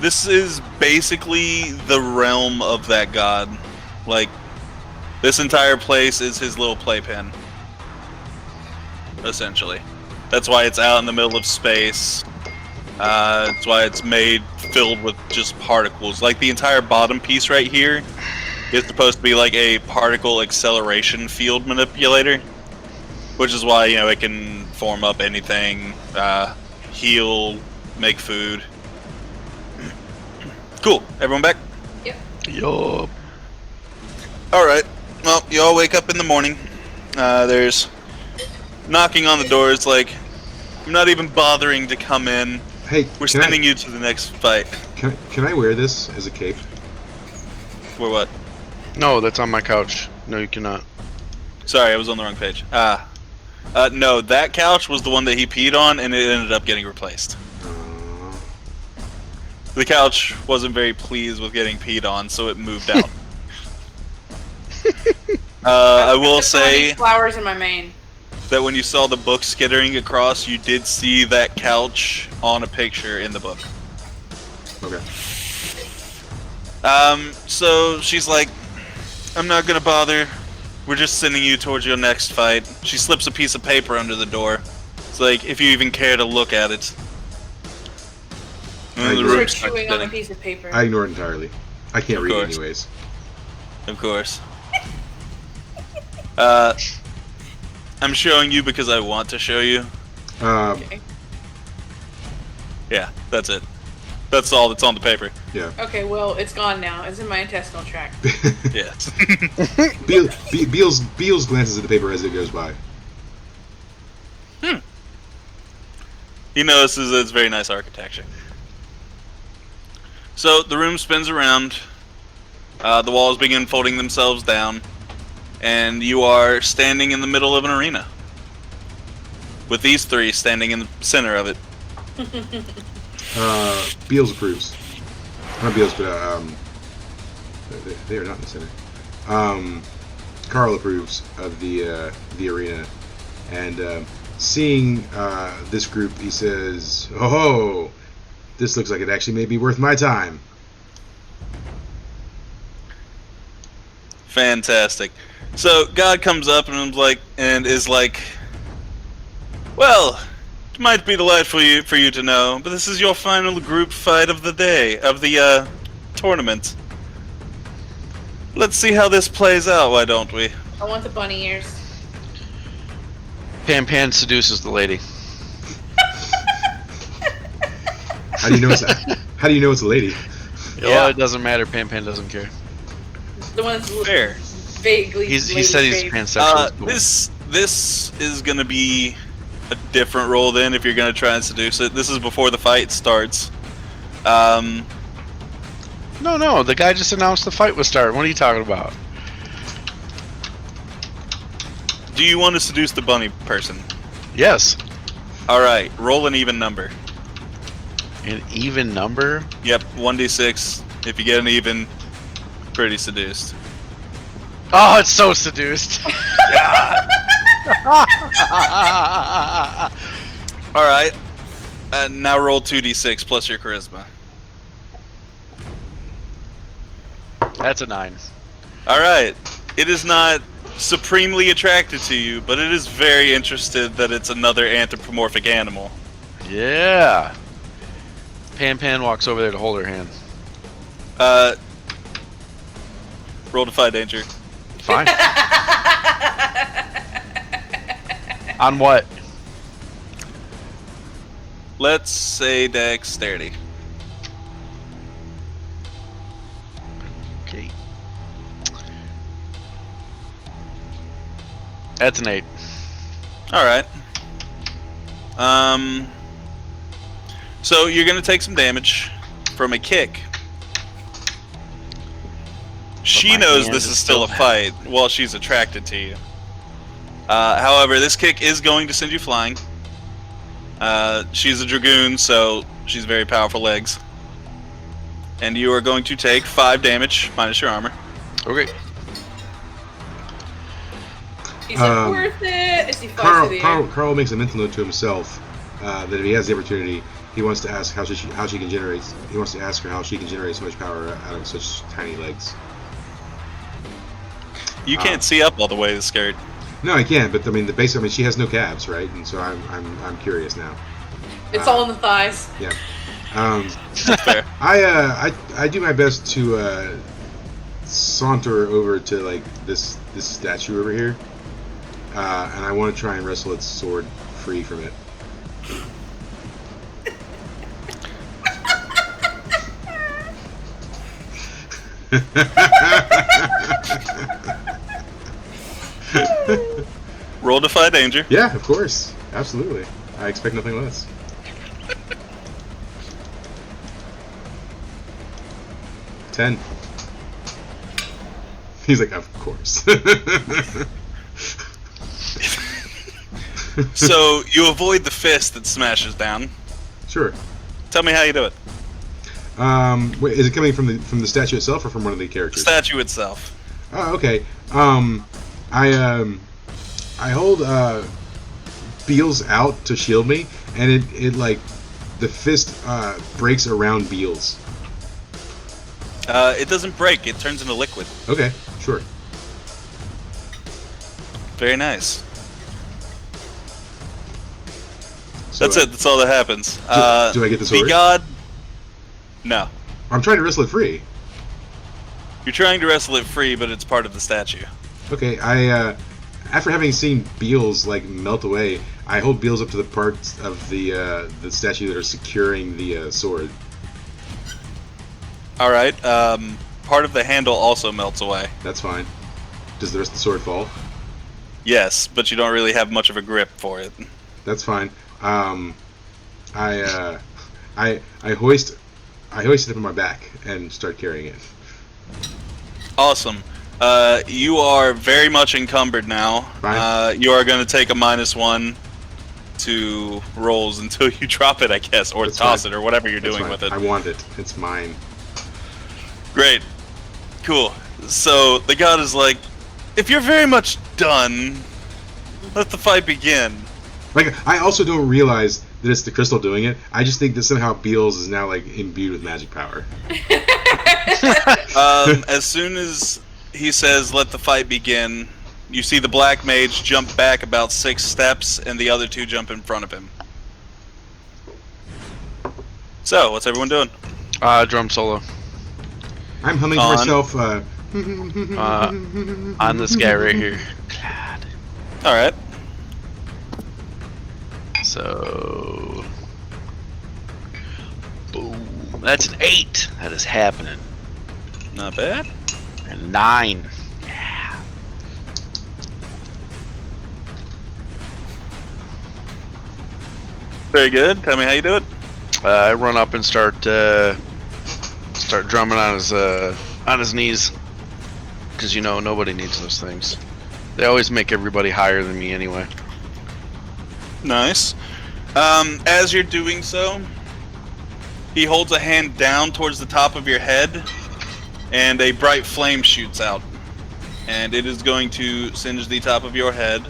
this is basically the realm of that god. Like, this entire place is his little playpen. Essentially. That's why it's out in the middle of space. That's why it's made filled with just particles. Like, the entire bottom piece right here is supposed to be like a particle acceleration field manipulator. Which is why, you know, it can form up anything, heal, make food. Cool. Everyone back? Yep. Yup. Alright. Well, you all wake up in the morning. There's knocking on the doors like, I'm not even bothering to come in. Hey, We're sending you to the next fight. Can I wear this as a cape? For what? No, that's on my couch. No, you cannot. Sorry, I was on the wrong page. No, that couch was the one that he peed on, and it ended up getting replaced. The couch wasn't very pleased with getting peed on, so it moved out. I will Just saw these say flowers in my mane. that when you saw the book skittering across, you did see that couch on a picture in the book. Okay. So she's like, I'm not gonna bother. We're just sending you towards your next fight. She slips a piece of paper under the door. It's like, if you even care to look at it. And the You We're room starts chewing on a spinning. piece of paper. I ignore it entirely. I can't Of read course. anyways. Of course. I'm showing you because I want to show you. Okay. Yeah, that's it. That's all that's on the paper. Yeah. Okay, well, it's gone now. It's in my intestinal tract. Yes. Beals glances at the paper as it goes by. He notices it's very nice architecture. So the room spins around. The walls begin folding themselves down. And you are standing in the middle of an arena. With these three standing in the center of it. Beals approves. Not Beals, but they are not in the center. Carl approves of the arena, and seeing this group, he says, "Oh, this looks like it actually may be worth my time." Fantastic. So God comes up and is like, well, it might be delightful for you to know, but this is your final group fight of the day, of the tournament. Let's see how this plays out, why don't we? I want the bunny ears. Pan Pan seduces the lady. How do you know it's How do you know it's a lady? Yeah, it doesn't matter. Pan Pan doesn't care. The one's Fair. vaguely. He said he's lady-shaped. pansexual. This is gonna be a different role then if you're gonna try and seduce it. This is before the fight starts. No, the guy just announced the fight was starting. What are you talking about? Do you want to seduce the bunny person? Yes. Alright, roll an even number. An even number? Yep, 1d6. If you get an even, pretty seduced. Oh, it's so seduced. All right. Now roll 2d6 plus your charisma. That's a 9. All right. It is not supremely attracted to you, but it is very interested that it's another anthropomorphic animal. Yeah. Pan walks over there to hold her hand. Roll Defy Danger. Fine. On what? Let's say Dexterity. Okay. That's an 8. All right. So you're gonna take some damage from a kick. She my knows hand this is is still a still fight while she's attracted to you. However, this kick is going to send you flying. She's a dragoon, so she's very powerful legs. And you are going to take 5 damage minus your armor. Okay. He said, worth it. As he flies through the air. Carl makes a mental note to himself that if he has the opportunity, he wants to ask how she can generate. He wants to ask her how she can generate so much power out of such tiny legs. You can't see up all the way, scared. No, I can't. But I mean, she has no calves, right? And so I'm curious now. It's all in the thighs. Yeah. That's fair. I do my best to saunter over to like this statue over here, and I want to try and wrestle its sword free from it. Roll Defy Danger. Yeah, of course, absolutely. I expect nothing less. 10. He's like, of course. So you avoid the fist that smashes down. Sure. Tell me how you do it. Wait, is it coming from the statue itself or from one of the characters? Statue itself. Oh, okay. I hold Beals out to shield me, and it like the fist breaks around Beals. It doesn't break. It turns into liquid. Okay, sure. Very nice. So, That's it. That's all that happens. do I get the sword? The god. No. I'm trying to wrestle it free. You're trying to wrestle it free, but it's part of the statue. Okay, I after having seen Beals like melt away, I hold Beals up to the parts of the statue that are securing the sword. All right. Part of the handle also melts away. That's fine. Does the rest of the sword fall? Yes, but you don't really have much of a grip for it. That's fine. I hoist it up on my back and start carrying it. Awesome. You are very much encumbered now. Fine. You are going to take a -1 to rolls until you drop it, I guess, or That's toss fine. it, or whatever you're That's doing fine. with it. I want it. It's mine. Great. Cool. So the god is like, if you're very much done, let the fight begin. Like, I also don't realize that it's the crystal doing it. I just think that somehow Beals is now like imbued with magic power. As soon as he says, let the fight begin, you see the black mage jump back about 6 steps, and the other 2 jump in front of him. So, what's everyone doing? Drum solo. I'm humming to On. myself. On this guy right here. Alright. So. Boom. That's an 8. That is happening. Not bad. And 9. Yeah. Very good. Tell me how you do it. I run up and start drumming on his knees, because nobody needs those things. They always make everybody higher than me anyway. Nice. As you're doing so, he holds a hand down towards the top of your head, and a bright flame shoots out. And it is going to singe the top of your head,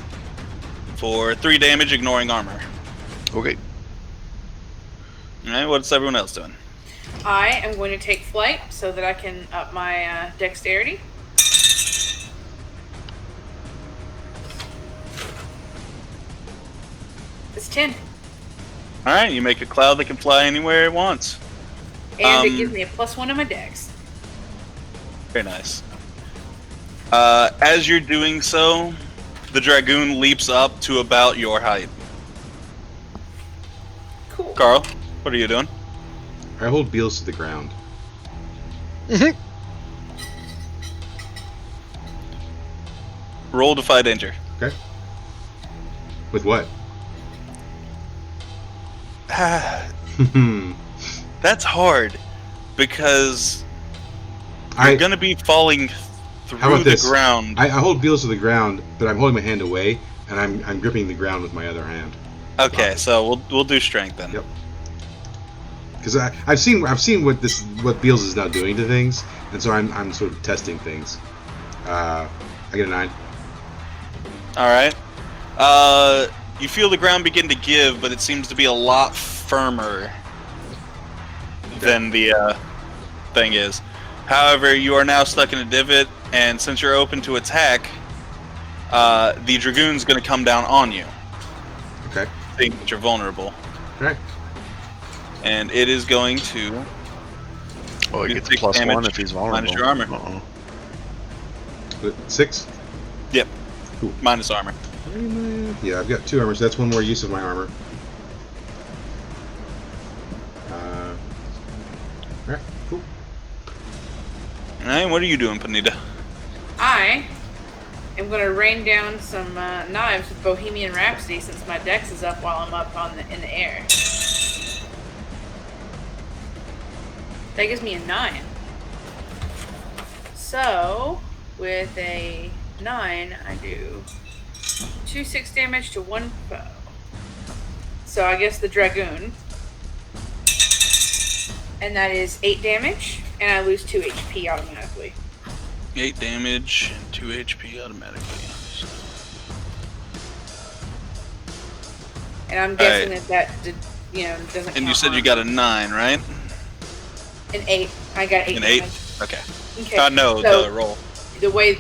for 3 damage, ignoring armor. Okay. Alright, what's everyone else doing? I am going to take flight so that I can up my dexterity. It's 10. Alright, you make a cloud that can fly anywhere it wants. And it gives me a +1 on my dex. Very nice. As you're doing so, the Dragoon leaps up to about your height. Cool. Carl, what are you doing? I hold Beals to the ground. Roll Defy Danger. Okay. With what? That's hard, because you're going to be falling through the ground. I hold Beals to the ground, but I'm holding my hand away, and I'm gripping the ground with my other hand. Okay, so we'll do strength then. Yep. Because I've seen what Beals is now doing to things, and so I'm sort of testing things. I get a 9. All right. You feel the ground begin to give, but it seems to be a lot firmer than the thing is. However, you are now stuck in a divot, and since you're open to attack, the Dragoon's going to come down on you. Okay. Think that you're vulnerable. Okay. And it is going to... Oh, he gets a 6 +1 damage if he's vulnerable. minus your armor. 6? Yep. Cool. Minus armor. Yeah, I've got 2 armor, so that's one more use of my armor. Alright, cool. Alright, what are you doing, Panita? I am going to rain down some knives with Bohemian Rhapsody since my dex is up while I'm up in the air. That gives me a 9. So, with a 9, I do 2 6 damage to 1 foe. So I guess the Dragoon. And that is 8 damage, and I lose 2 HP automatically. 8 damage, 2 HP automatically. And I'm guessing that doesn't. And you count said you armor. got a 9, right? An 8. I got 8. An 8? damage. Okay. Okay. No, so the roll. The way,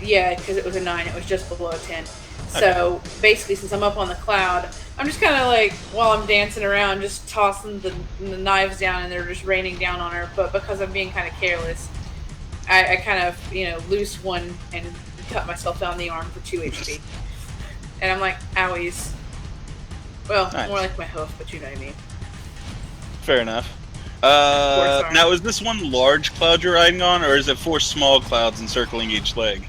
yeah, because it was a 9, it was just below a 10. So basically, since I'm up on the cloud, I'm just kind of like, while I'm dancing around, just tossing the knives down, and they're just raining down on her. But because I'm being kind of careless, I kind of, loose one and cut myself down the arm for 2 HP. And I'm like, owies. Well, Nice. more like my hoof, but you know what I mean. Fair enough. Sorry. Now, is this one large cloud you're riding on, or is it 4 small clouds encircling each leg?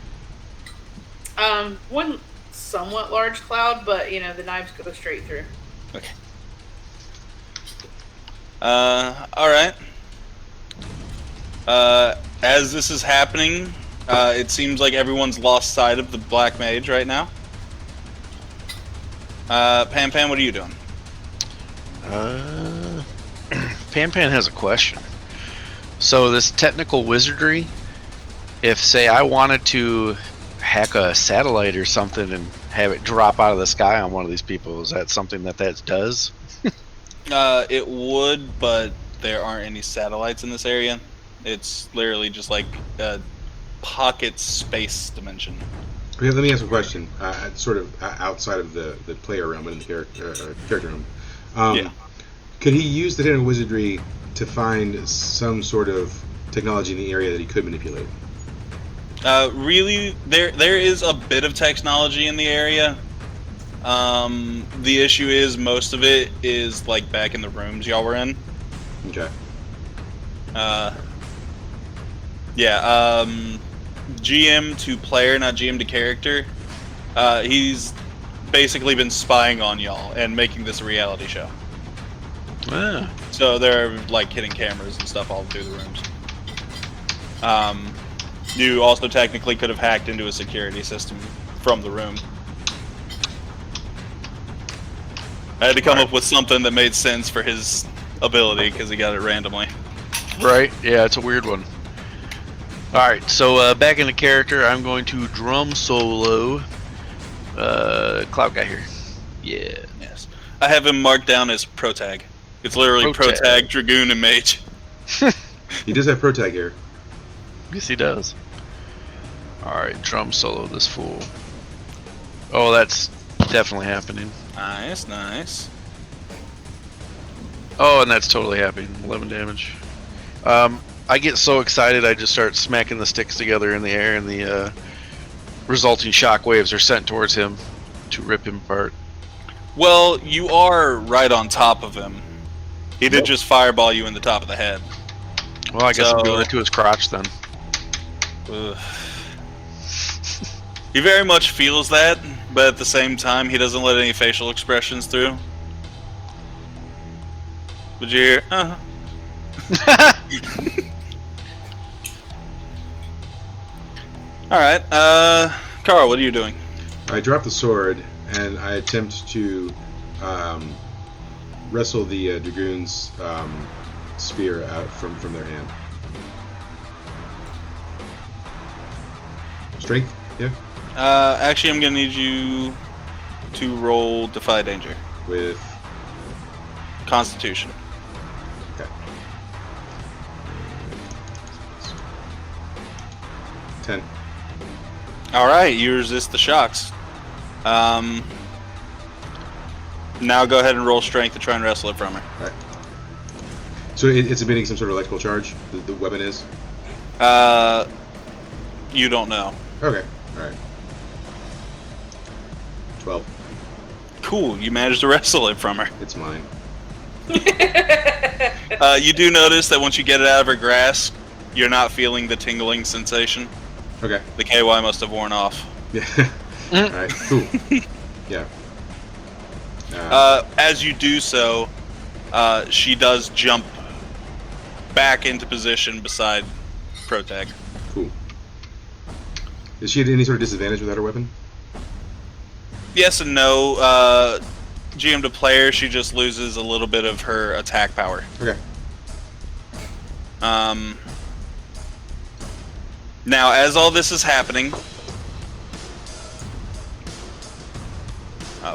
One somewhat large cloud, but the knives go straight through. Okay. Alright. As this is happening, it seems like everyone's lost sight of the Black Mage right now. Pan, what are you doing? Pan has a question. So this technical wizardry, if say I wanted to hack a satellite or something and have it drop out of the sky on one of these people, is that something that does? It would, but there aren't any satellites in this area. It's literally just like a pocket space dimension. Okay, let me ask a question. Sort of outside of the player realm and the character realm. Yeah. Could he use the technical wizardry to find some sort of technology in the area that he could manipulate? Really, there is a bit of technology in the area. The issue is most of it is like back in the rooms y'all were in. Okay. Yeah. GM to player, not GM to character. He's basically been spying on y'all and making this a reality show. Ah. So they're like hitting cameras and stuff all through the rooms. You also technically could have hacked into a security system from the room. I had to come up with something that made sense for his ability because he got it randomly. Right, yeah, it's a weird one. Alright, so back into character, I'm going to drum solo Cloud guy here. Yeah. Yes. I have him marked down as Protag. It's literally Protag. Protag, Dragoon, and Mage. He does have Protag here. Yes, he does. Alright, drum solo this fool. Oh, that's definitely happening. Nice, nice. Oh, and that's totally happening. 11 damage. I get so excited I just start smacking the sticks together in the air, and the resulting shock waves are sent towards him to rip him apart. Well, you are right on top of him. He did just fireball you in the top of the head. Well, I guess I'm doing it to his crotch then. Ugh. He very much feels that, but at the same time, he doesn't let any facial expressions through. Would you hear? Alright, Carl, what are you doing? I drop the sword and I attempt to wrestle the dragoon's spear out from their hand. Strength? Yeah. Actually, I'm gonna need you to roll Defy Danger. With Constitution. okay. 10. Alright, you resist the shocks. Now go ahead and roll strength to try and wrestle it from her. Alright. So it's emitting some sort of electrical charge, the weapon is? You don't know. Okay, alright. 12. Cool, you managed to wrestle it from her. It's mine. You do notice that once you get it out of her grasp, you're not feeling the tingling sensation. Okay. The KY must have worn off. Yeah. Alright, cool. Yeah. As you do so, she does jump back into position beside Protag. Cool. Is she at any sort of disadvantage without her weapon? Yes and no. GM to player, she just loses a little bit of her attack power. Okay. Now, as all this is happening...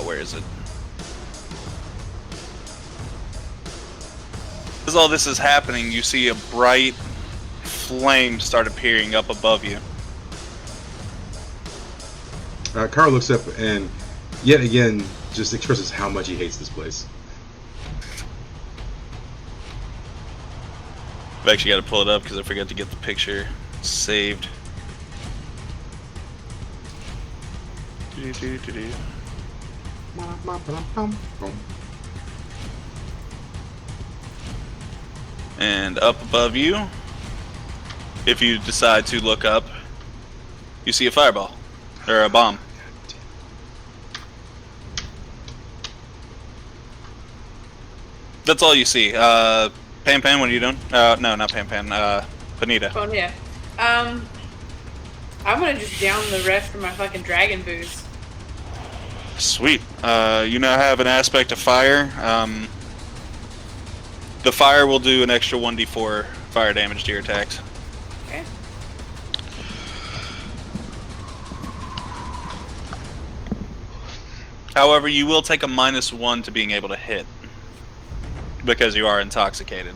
where is it? As all this is happening, you see a bright flame start appearing up above you. Carl looks up and yet again just expresses how much he hates this place. I've actually got to pull it up because I forgot to get the picture saved. And up above you, if you decide to look up, you see a fireball. Or a bomb. That's all you see. Pan, what are you doing? No, not Pan. Panita. Oh yeah. I'm gonna just down the rest of my fucking dragon boots. Sweet. You now have an aspect of fire. The fire will do an extra 1d4 fire damage to your attacks. Okay. However, you will take a -1 to being able to hit. Because you are intoxicated.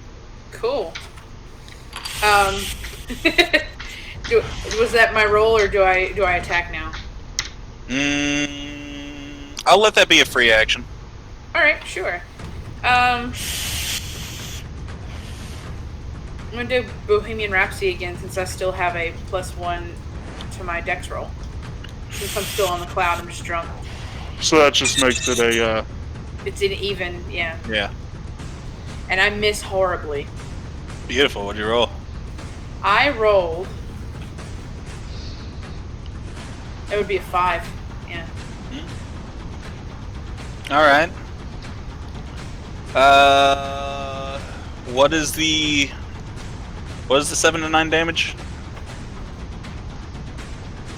Cool. Was that my roll, or do I attack now? I'll let that be a free action. Alright, sure. I'm gonna do Bohemian Rhapsody again, since I still have a +1 to my dex roll. Since I'm still on the cloud, I'm just drunk. So that just makes it a, It's an even, yeah. Yeah. And I miss horribly. Beautiful. What'd you roll? I rolled... That would be a 5, yeah. Alright. What is the 7 to 9 damage?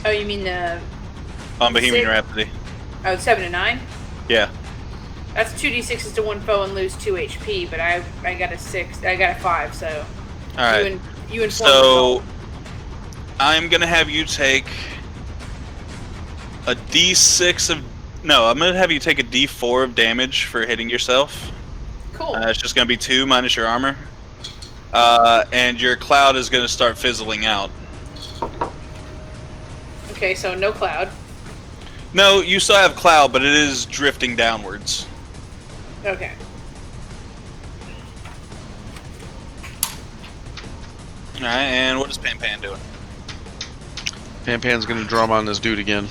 Oh, you mean the... On Bohemian 6? Rhapsody. Oh, 7 to 9? Yeah. That's 2d6s to one foe and lose 2 HP, but I got a 6. I got a 5, so... Alright. You inform So, me. I'm gonna have you take a D6 of... No, I'm going to have you take a D4 of damage for hitting yourself. Cool. It's just going to be 2 minus your armor. And your cloud is going to start fizzling out. Okay, so no cloud. No, you still have cloud, but it is drifting downwards. Okay. Alright, and what is Pan Pan doing? Pan Pan's gonna drum on this dude again.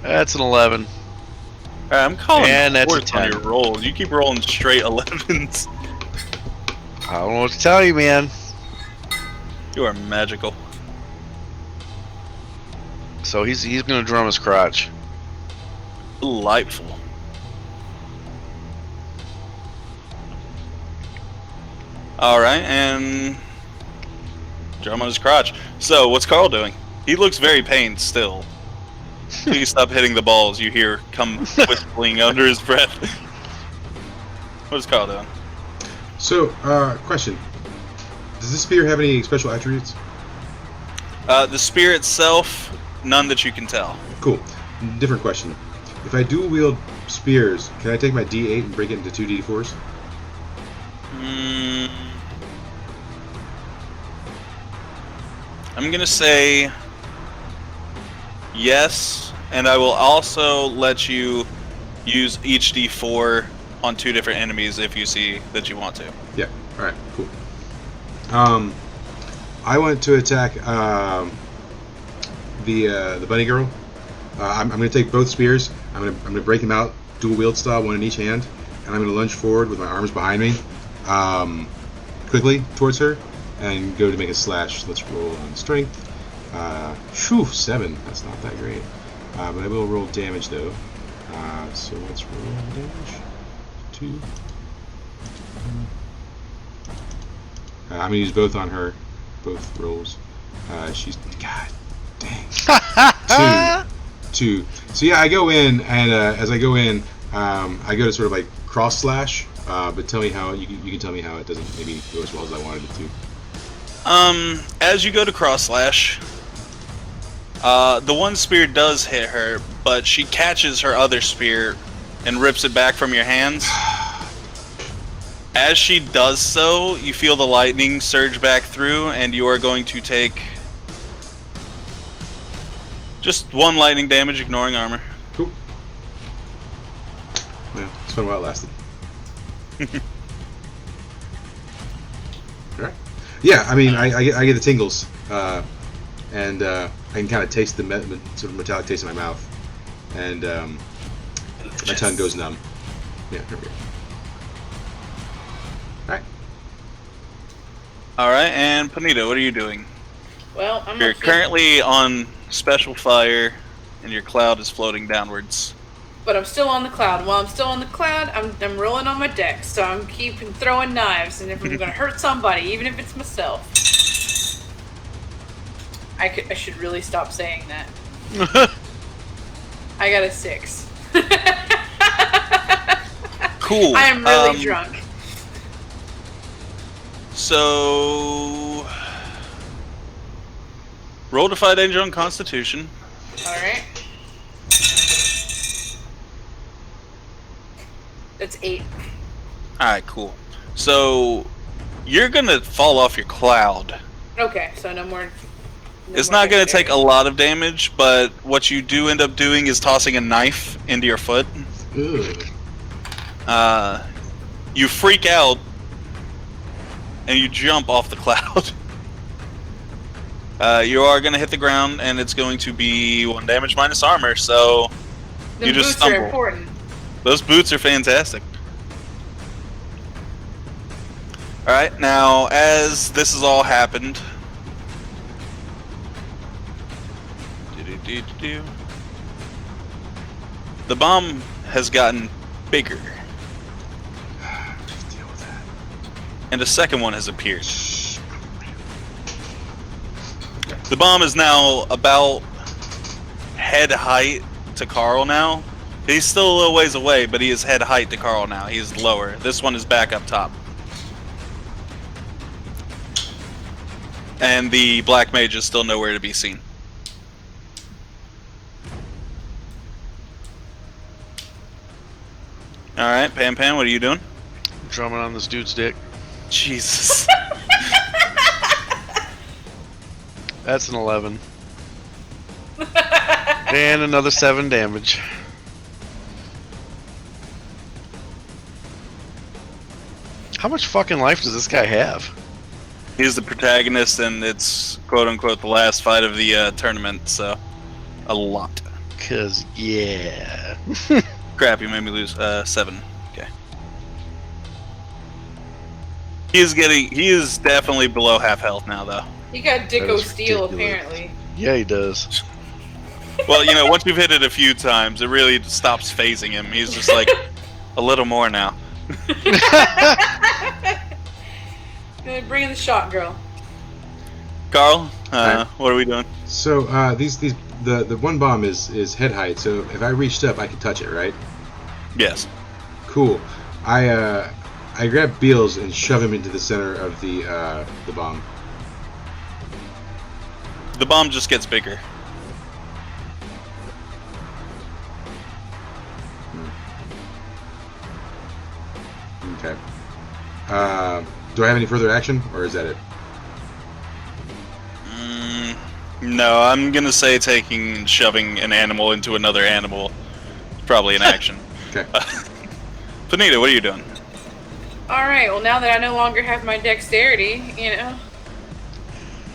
That's an 11. Alright, I'm calling And that's a fourth on 10. your rolls. You keep rolling straight 11s. I don't know what to tell you, man. You are magical. So he's gonna drum his crotch. Delightful. Alright, and drum on his crotch. So, what's Carl doing? He looks very pained still. Please stop hitting the balls, you hear come whistling under his breath. What is Carl doing? So, question. Does this spear have any special attributes? The spear itself, none that you can tell. Cool. Different question. If I dual wield spears, can I take my D8 and break it into 2 D4s? I'm gonna say yes, and I will also let you use each D4 on 2 different enemies if you see that you want to. Yeah. All right. Cool. I want to attack the bunny girl. I'm going to take both spears. I'm going to break them out, dual wield style, one in each hand, and I'm going to lunge forward with my arms behind me, quickly towards her, and go to make a slash. Let's roll on strength. 7. That's not that great, but I will roll damage though. So let's roll damage. 2. I'm going to use both on her, both rolls. She's, god dang. 2. So yeah, I go in, and as I go in, I go to sort of like cross slash, but tell me how, you can tell me how it doesn't maybe go as well as I wanted it to. As you go to cross slash, the one spear does hit her, but she catches her other spear and rips it back from your hands. As she does so, you feel the lightning surge back through, and you are going to take just 1 lightning damage, ignoring armor. Cool. Yeah, it's fun while it lasted. Alright. Yeah, I mean, I get the tingles, and I can kind of taste the sort of metallic taste in my mouth, and my tongue goes numb. Yeah, there we go. Alright. Alright, and Panita, what are you doing? Well, I'm You're not currently on special fire, and your cloud is floating downwards. But I'm still on the cloud. While I'm still on the cloud, I'm rolling on my deck, so I'm keeping throwing knives, and if I'm gonna hurt somebody, even if it's myself, I should really stop saying that. I got a 6. Cool. I am really drunk. So, roll Defy Danger on Constitution. Alright. That's 8. Alright, cool. So, you're gonna fall off your cloud. Okay, so no more. It's not gonna take a lot of damage, but what you do end up doing is tossing a knife into your foot. Ugh. You freak out, and you jump off the cloud. You are going to hit the ground, and it's going to be 1 damage minus armor, so The you boots just stumble. are important. Those boots are fantastic. Alright, now, as this has all happened... The bomb has gotten bigger. Deal with that. And a second one has appeared. The bomb is now about head height to Carl now. He's still a little ways away, but he is head height to Carl now. He's lower. This one is back up top. and the black mage is still nowhere to be seen. All right, Pan, what are you doing? Drumming on this dude's dick. Jesus. That's an 11. And another 7 damage. How much fucking life does this guy have? He's the protagonist, and it's quote-unquote the last fight of the tournament, so a lot. 'Cause, yeah. Crap, you made me lose 7. Okay. He is definitely below half health now, though. He got Dicko That is Steel, ridiculous. apparently. Yeah, he does. Well, you know, once you've hit it a few times, it really stops phasing him. He's just like, a little more now. Bring in the shot, girl. Carl, Hi. what are we doing? So the one bomb is head height. So if I reached up, I could touch it, right? Yes. Cool. I grab Beals and shove him into the center of the bomb. The bomb just gets bigger. Okay. Do I have any further action, or is that it? No, I'm gonna say shoving an animal into another animal is probably an action. Okay. Panita, what are you doing? Alright, well, now that I no longer have my dexterity, you know,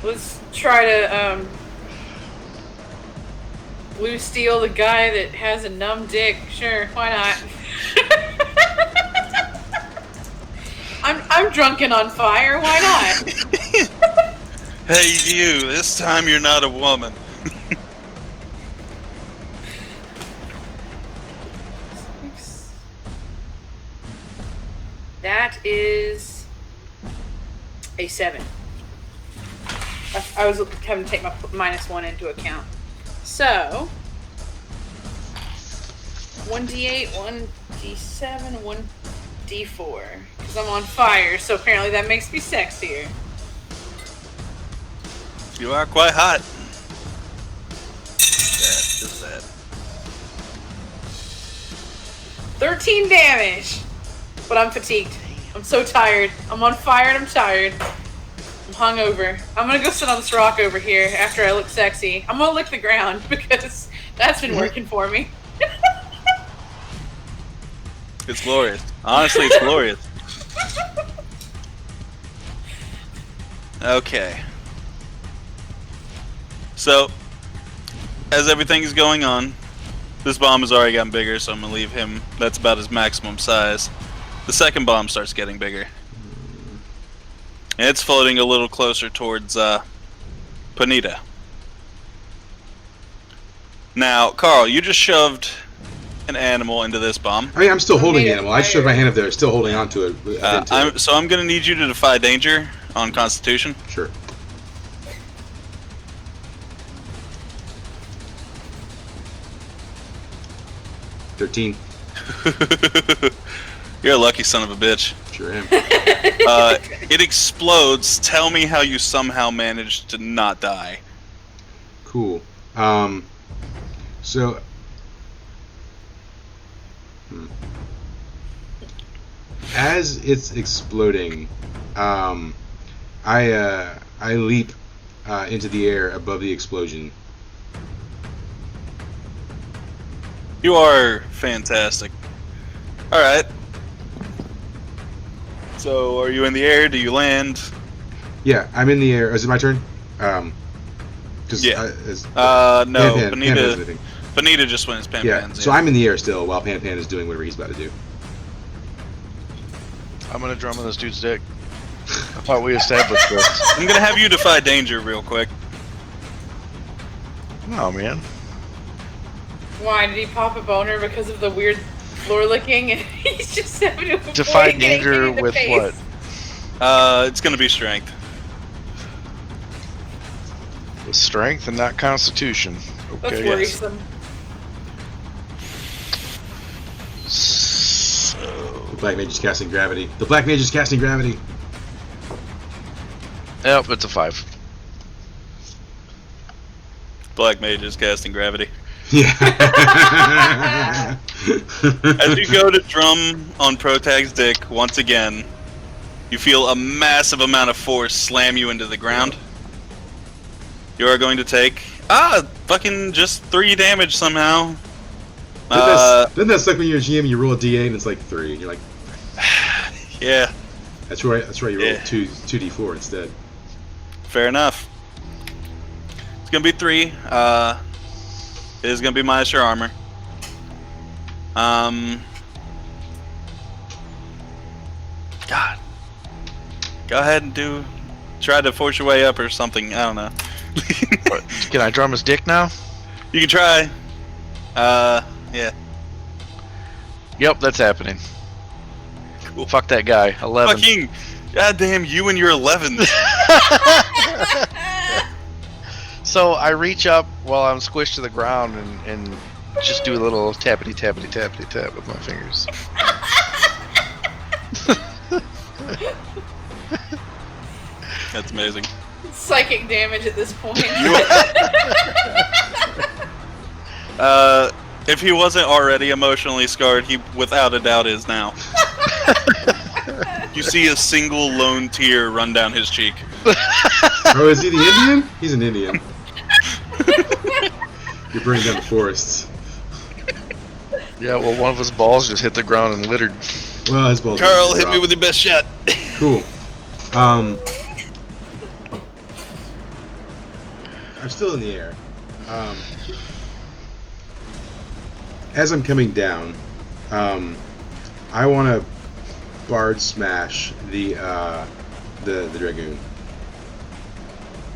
let's try to, blue steel the guy that has a numb dick. Sure, why not? I'm drunk and on fire, why not? Hey, you! This time you're not a woman. That is a 7. I was having to take my -1 into account. So, 1d8, 1d7, 1d4. Because I'm on fire, so apparently that makes me sexier. You are quite hot. Just that. 13 damage! But I'm fatigued. I'm so tired. I'm on fire and I'm tired. I'm hungover. I'm gonna go sit on this rock over here after I look sexy. I'm gonna lick the ground because that's been working for me. It's glorious. Honestly, it's glorious. Okay. So, as everything is going on, this bomb has already gotten bigger, so I'm gonna leave him. That's about his maximum size. The second bomb starts getting bigger. And it's floating a little closer towards Panita. Now, Carl, you just shoved an animal into this bomb. I mean, I'm still holding the made of animal. I just shoved my hand up there, still holding on to it. I'm going to need you to defy danger on Constitution. Sure. $13. You're a lucky son of a bitch. Sure am. It explodes. Tell me how you somehow managed to not die. Cool. So. As it's exploding, I leap into the air above the explosion. You are fantastic. Alright. So, are you in the air? Do you land? Yeah, I'm in the air. Is it my turn? Yeah. No, Pan has anything. Panita just wins Pan Yeah, Pan's. so I'm in the air still while Pan is doing whatever he's about to do. I'm gonna drum on this dude's dick. I thought we established this. I'm gonna have you defy danger real quick. Oh, man. Why, did he pop a boner because of the weird floor licking? And he's just having to Defy avoid getting hit danger in the with face. what? It's gonna be strength. With strength and not constitution. That's Okay. worrisome. So, The Black Mage is casting gravity. The Black Mage is casting gravity. yep, it's a 5. Black Mage is casting gravity. Yeah. As you go to drum on Protag's dick once again, you feel a massive amount of force slam you into the ground. You are going to take fucking just 3 damage somehow. Doesn't that suck when you're a GM and you roll a D8 and it's like 3 and you're like, yeah, that's right. You roll 2d4 instead. fair enough. It's gonna be 3. It is gonna be minus your armor. God. Go ahead and try to force your way up or something. I don't know. Can I drum his dick now? You can try. Yeah. Yep, that's happening. Cool. Fuck that guy. 11. Fucking goddamn you and your 11s. So I reach up while I'm squished to the ground and just do a little tappity tap with my fingers. That's amazing. Psychic damage at this point. If he wasn't already emotionally scarred, he without a doubt is now. You see a single lone tear run down his cheek. Oh, is he the Indian? He's an Indian. You're burning down the forests. Yeah, well, one of his balls just hit the ground and littered. Well, his balls. Carl, hit me with your best shot. Cool. I'm still in the air. As I'm coming down, I want to bard smash the dragoon.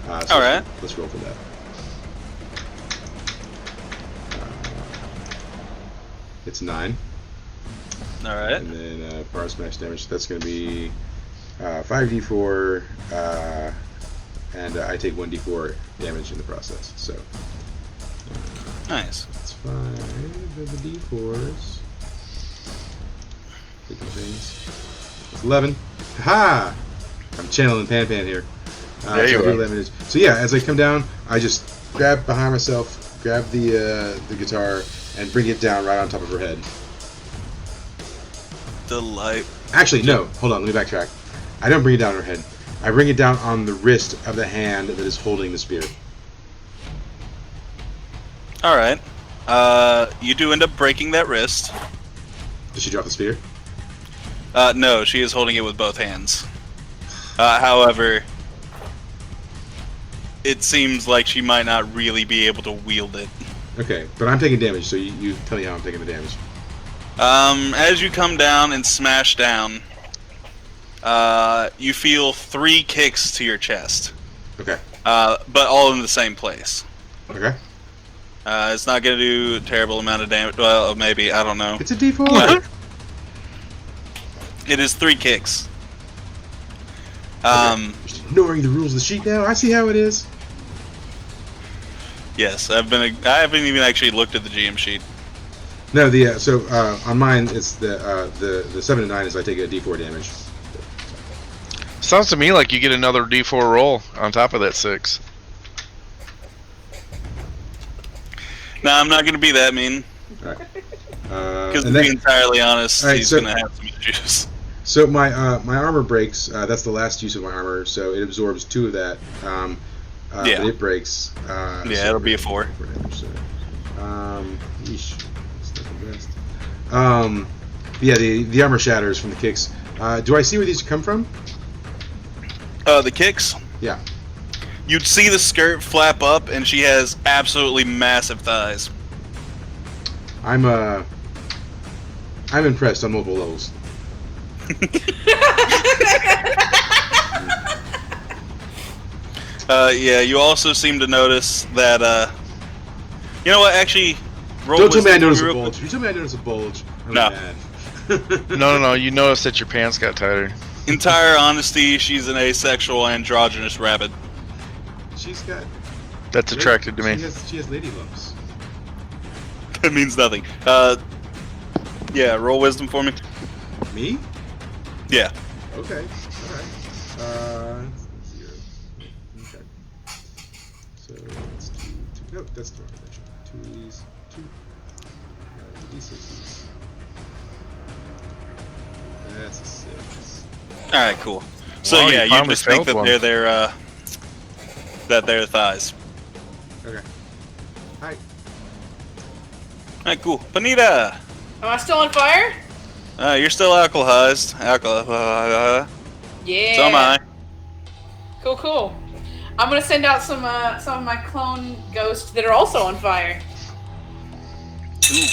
All right. Let's roll for that. It's 9. All right. And then bard smash damage. That's going to be 5d4, and I take 1d4 damage in the process. So. Nice. That's 5 of the d4s. Taking things. It's 11. Ha! I'm channeling Pan here. There you are. So yeah, as I come down, I just grab behind myself, grab the guitar, and bring it down right on top of her head. Delight. Actually, no. Hold on. Let me backtrack. I don't bring it down on her head. I bring it down on the wrist of the hand that is holding the spear. All right. You do end up breaking that wrist. Did she drop the spear? No, she is holding it with both hands. However, it seems like she might not really be able to wield it. Okay, but I'm taking damage, so you tell me how I'm taking the damage. As you come down and smash down, you feel 3 kicks to your chest. Okay. But all in the same place. Okay. It's not going to do a terrible amount of damage. Well, maybe. I don't know. It's a d4. It is 3 kicks. You're ignoring the rules of the sheet now. I see how it is. Yes, I haven't even actually looked at the GM sheet. No, on mine it's the 7 and 9 is I take a d4 damage. Sounds to me like you get another D4 roll on top of that 6. No, I'm not going to be that mean. All right. Because to be entirely honest, right, he's so- going to have some issues. So my armor breaks. That's the last use of my armor, so it absorbs 2 of that. Yeah. But it breaks. Yeah, so it'll be a 4. Damage, so. Yeesh, that's not the best. Yeah, the armor shatters from the kicks. Do I see where these come from? The kicks? Yeah. You'd see the skirt flap up, and she has absolutely massive thighs. I'm impressed on multiple levels. Yeah, you also seem to notice that, you know what, actually, roll Don't tell me I wisdom notice a real bulge. quick. If you tell me I notice a bulge, I'm No. mad. No, you notice that your pants got tighter. Entire honesty, she's an asexual androgynous rabbit. She's got. That's attracted to me. She has lady lumps. That means nothing. Yeah, roll wisdom for me. Me? Yeah. Okay. All right. 0. Okay. So let's do Nope, that's the wrong direction. 2 of these. 2. D6s. That's a 6. All right, cool. So Wow, you yeah, you finally just think failed that one. they're thighs. Okay. Hi. All right, cool. Bonita, Am I still on fire? you're still alcoholized. Yeah. So am I. Cool, cool. I'm gonna send out some of my clone ghosts that are also on fire. Ooh.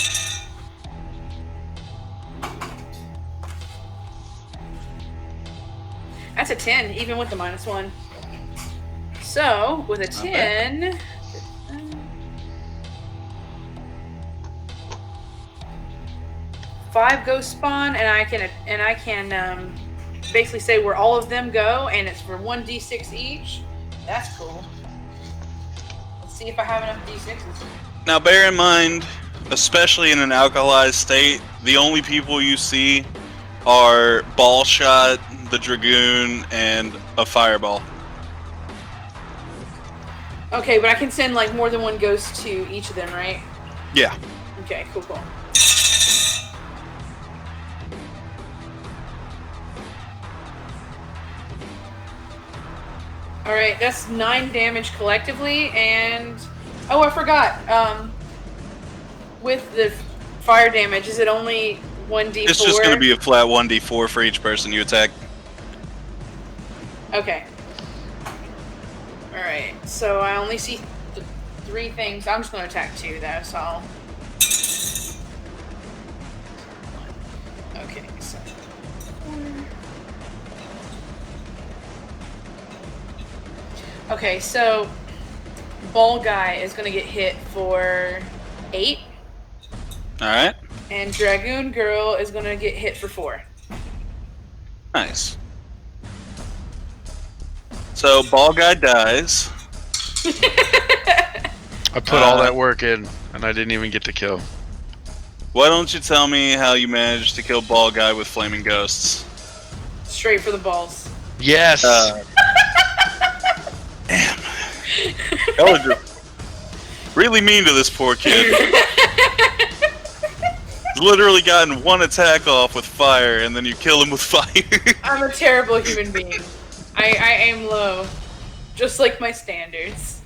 That's a 10, even with the -1. So with a 10, 5 ghosts spawn, and I can basically say where all of them go, and it's for 1d6 each. That's cool. Let's see if I have enough d6s. Now bear in mind, especially in an alcoholized state, the only people you see are Ball Shot, the Dragoon, and a Fireball. Okay, but I can send like more than one ghost to each of them, right? Yeah. Okay, cool, cool. All right, that's 9 damage collectively, and oh, I forgot. With the fire damage, is it only 1d4? It's just going to be a flat 1d4 for each person you attack. Okay. All right, so I only see 3 things. I'm just going to attack 2 though, so I'll. Okay, so. Okay, so Ball Guy is going to get hit for 8, Alright. and Dragoon Girl is going to get hit for 4. Nice. So, Ball Guy dies. I put all that work in, and I didn't even get to kill. Why don't you tell me how you managed to kill Ball Guy with flaming ghosts? Straight for the balls. Yes. Damn. Y'all are just really mean to this poor kid. He's literally gotten one attack off with fire, and then you kill him with fire. I'm a terrible human being. I aim low. Just like my standards.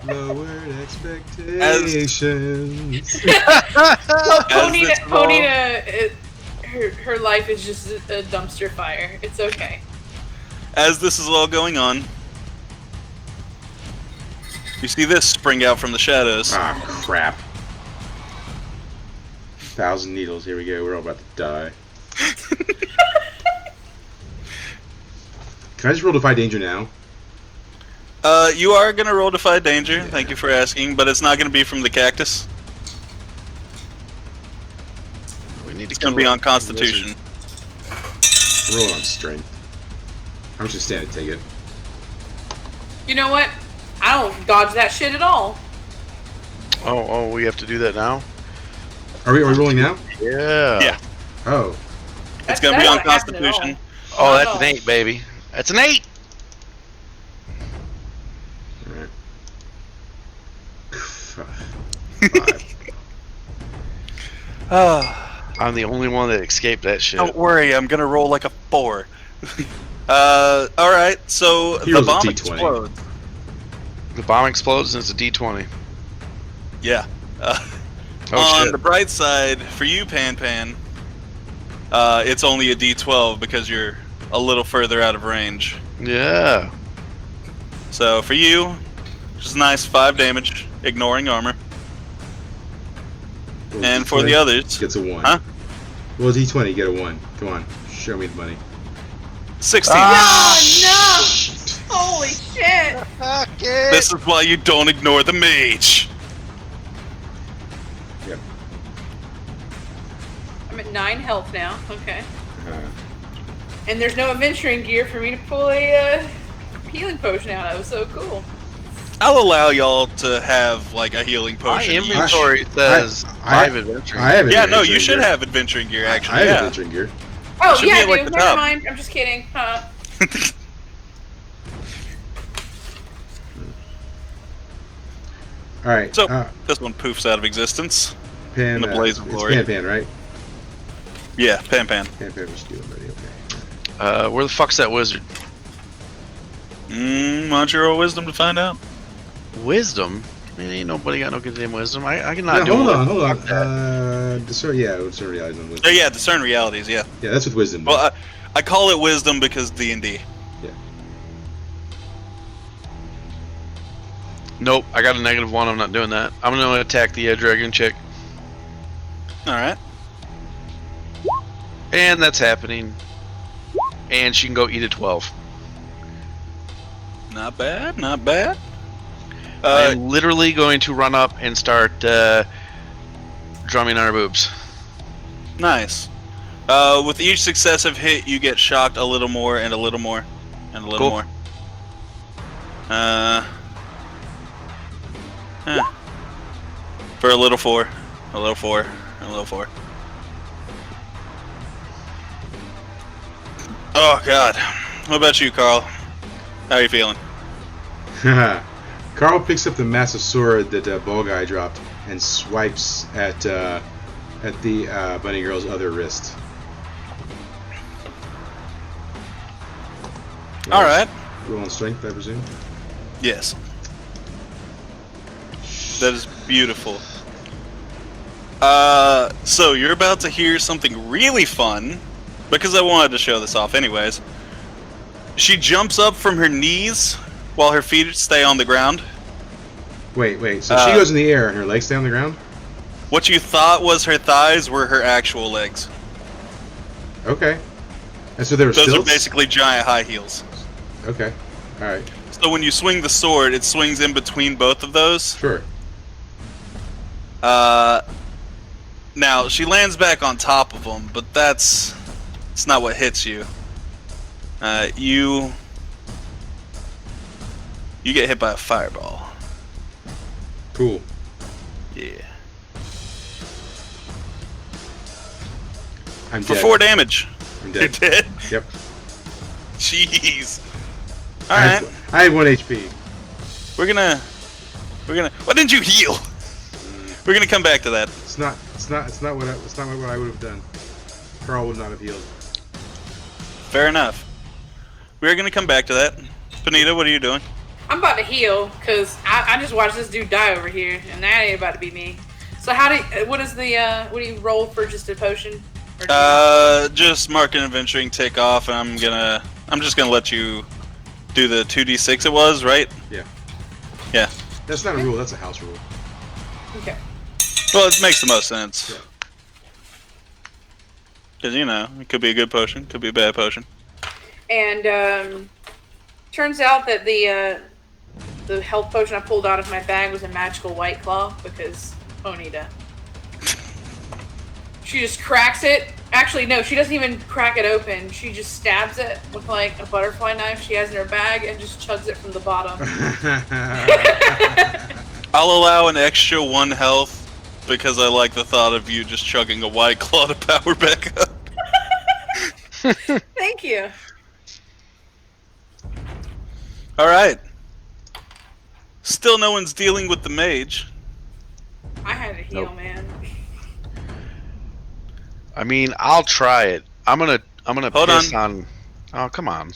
Lowered expectations. Ponita, her life is just a dumpster fire. It's okay. As this is all going on, you see this spring out from the shadows. Ah, crap. 1,000 needles. Here we go. We're all about to die. Can I just roll Defy Danger now? You are going to roll Defy Danger, thank you for asking, but it's not going to be from the cactus. We need It's to going to kill be on the Constitution. wizard. I'm rolling on Strength. I'm just standing to take it. You know what? I don't dodge that shit at all. Oh, we have to do that now? Are we rolling now? Yeah. Yeah. Oh. It's going to be on That doesn't happen at all. Constitution. Oh, Not that's at an all. 8, baby. That's an 8! Alright. 5. I'm the only one that escaped that shit. Don't worry, I'm going to roll like a 4. Alright, so He the rolls a bomb D20. explodes. The bomb explodes and it's a D20. Yeah. Oh, On shit. the bright side, for you, Pan Pan, it's only a D12 because you're a little further out of range. Yeah. So for you, just nice 5 damage, ignoring armor. Roll And D20, for the others, Gets a 1. Huh? Roll D20, get a 1. Come on. Show me the money. 16. Oh no! Holy shit! This is why you don't ignore the mage. Yep. I'm at 9 health now. Okay. Uh, And there's no adventuring gear for me to pull a healing potion out of. So cool. I'll allow y'all to have like a healing My potion. inventory says I- 5 adventure. I have Yeah, no, adventuring you should gear. have adventuring gear actually. I have Yeah. adventuring gear. Oh Should yeah, be I at, like, do. the Never top. mind. I'm just kidding. Huh? All right. So this one poofs out of existence. Pan. in the blaze of glory. It's Pan, right? Yeah, Pan. Pan was stealing, buddy. Okay. Where the fuck's that wizard? Why don't you roll wisdom to find out? Wisdom? Man, ain't nobody got no goddamn wisdom. I No, cannot do hold it. on. Discern realities on wisdom. Oh yeah, discern realities. Yeah. Yeah, that's with wisdom. Well, I call it wisdom because D&D. Yeah. Nope, I got a -1. I'm not doing that. I'm gonna attack the dragon chick. All right. And that's happening. And she can go eat a 12. Not bad. Not bad. I'm literally going to run up and start drumming on her boobs. Nice. With each successive hit, you get shocked a little more and a little more and a little Cool. more. For a little 4, a little 4, and a little 4. Oh God. What about you, Carl? How are you feeling? Carl picks up the massive sword that Ball Guy dropped and swipes at the bunny girl's other wrist. All right. Roll on strength, I presume. Yes. That is beautiful. So you're about to hear something really fun, because I wanted to show this off anyways. She jumps up from her knees while her feet stay on the ground. Wait. So she goes in the air and her legs stay on the ground? What you thought was her thighs were her actual legs. Okay. And so there were Those stilts? are basically giant high heels. Okay. All right. So when you swing the sword, it swings in between both of those. Sure. Now she lands back on top of them, but it's not what hits you. You get hit by a fireball. Cool. Yeah. I'm For dead. 4 damage. I'm You're dead. dead. Yep. Jeez. All right. I had 1 HP. We're gonna. Why didn't you heal? We're gonna come back to that. It's not what I would have done. Carl would not have healed. Fair enough. We're gonna come back to that. Panita, what are you doing? I'm about to heal because I just watched this dude die over here, and that ain't about to be me. So what do you roll for just a potion? Or do you- Just mark an adventuring take off, and I'm just gonna let you do the 2d6. It was right. Yeah. Yeah. That's not a rule. That's a house rule. Okay. Well, it makes the most sense. Yeah. Because it could be a good potion, could be a bad potion. And turns out that the health potion I pulled out of my bag was a magical white claw because Onita. She just cracks it. Actually, no, she doesn't even crack it open. She just stabs it with like a butterfly knife she has in her bag and just chugs it from the bottom. I'll allow an extra 1 health because I like the thought of you just chugging a white claw to power back up. Thank you. Alright. Still no one's dealing with the mage. I had to heal, Nope. man. I mean, I'll try it. I'm gonna Hold piss on. Oh, come on.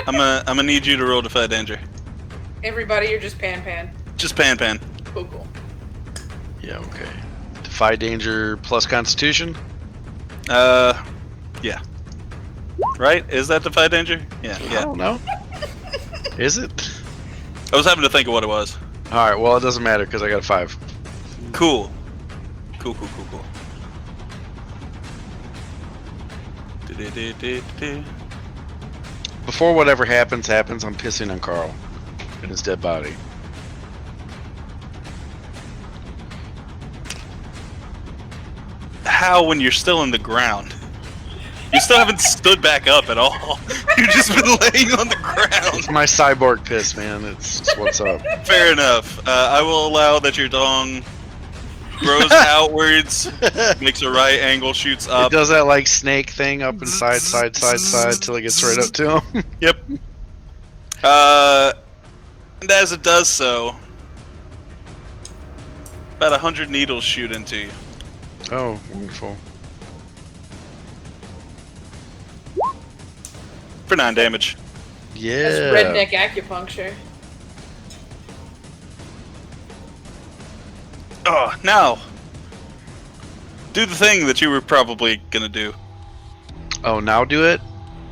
I'm gonna need you to roll Defy Danger. Everybody, you're just Pan. Just Pan. Cool. Yeah, okay. Defy danger plus Constitution. Yeah. Right? Is that Defy Danger? Yeah. I don't know. Is it? I was having to think of what it was. All right. Well, it doesn't matter because I got a 5. Cool. Before whatever happens, I'm pissing on Carl and his dead body. How when you're still in the ground? You still haven't stood back up at all. You've just been laying on the ground. It's my cyborg piss, man. It's what's up. Fair enough. I will allow that your dong grows outwards, makes a right angle, shoots It up. does that like snake thing up and side till it gets right up to him. Yep. And as it does so, About 100 needles shoot into you. Oh, wonderful. For 9 damage. Yeah. That's redneck acupuncture. Oh, now. Do the thing that you were probably gonna do. Oh, now do it?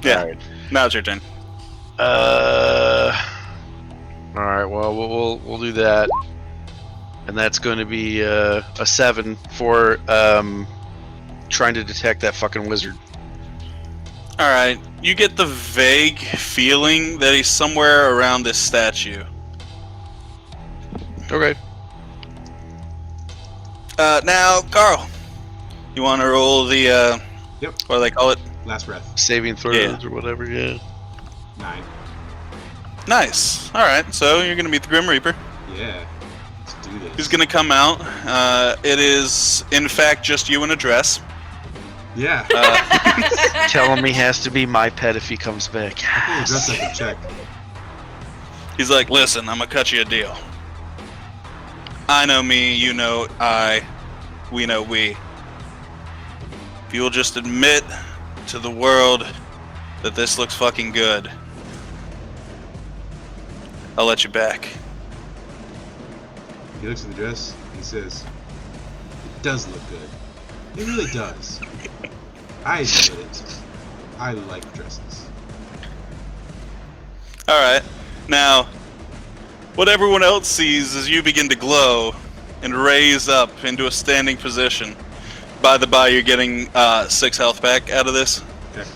Yeah. Alright. Now it's your turn. Alright, well, we'll do that. And that's going to be a 7 for trying to detect that fucking wizard. Alright. You get the vague feeling that he's somewhere around this statue. Okay. Now, Carl. You want to roll the, Yep. what do they call it? Last breath. Saving throws Yeah. or whatever, yeah. 9. Nice. Alright, so you're going to meet the Grim Reaper. Yeah. Let's do this. Who's going to come out. It is, in fact, just you in a dress. Yeah. Telling me has to be my pet if he comes back. I dress I can check. He's like, listen, I'm going to cut you a deal. I know me, you know I, we know we. If you'll just admit to the world that this looks fucking good, I'll let you back. He looks at the dress and he says, "It does look good. It really does. I admit it. I like dresses." Alright, now, what everyone else sees is you begin to glow and raise up into a standing position. By the by, you're getting 6 health back out of this. Okay.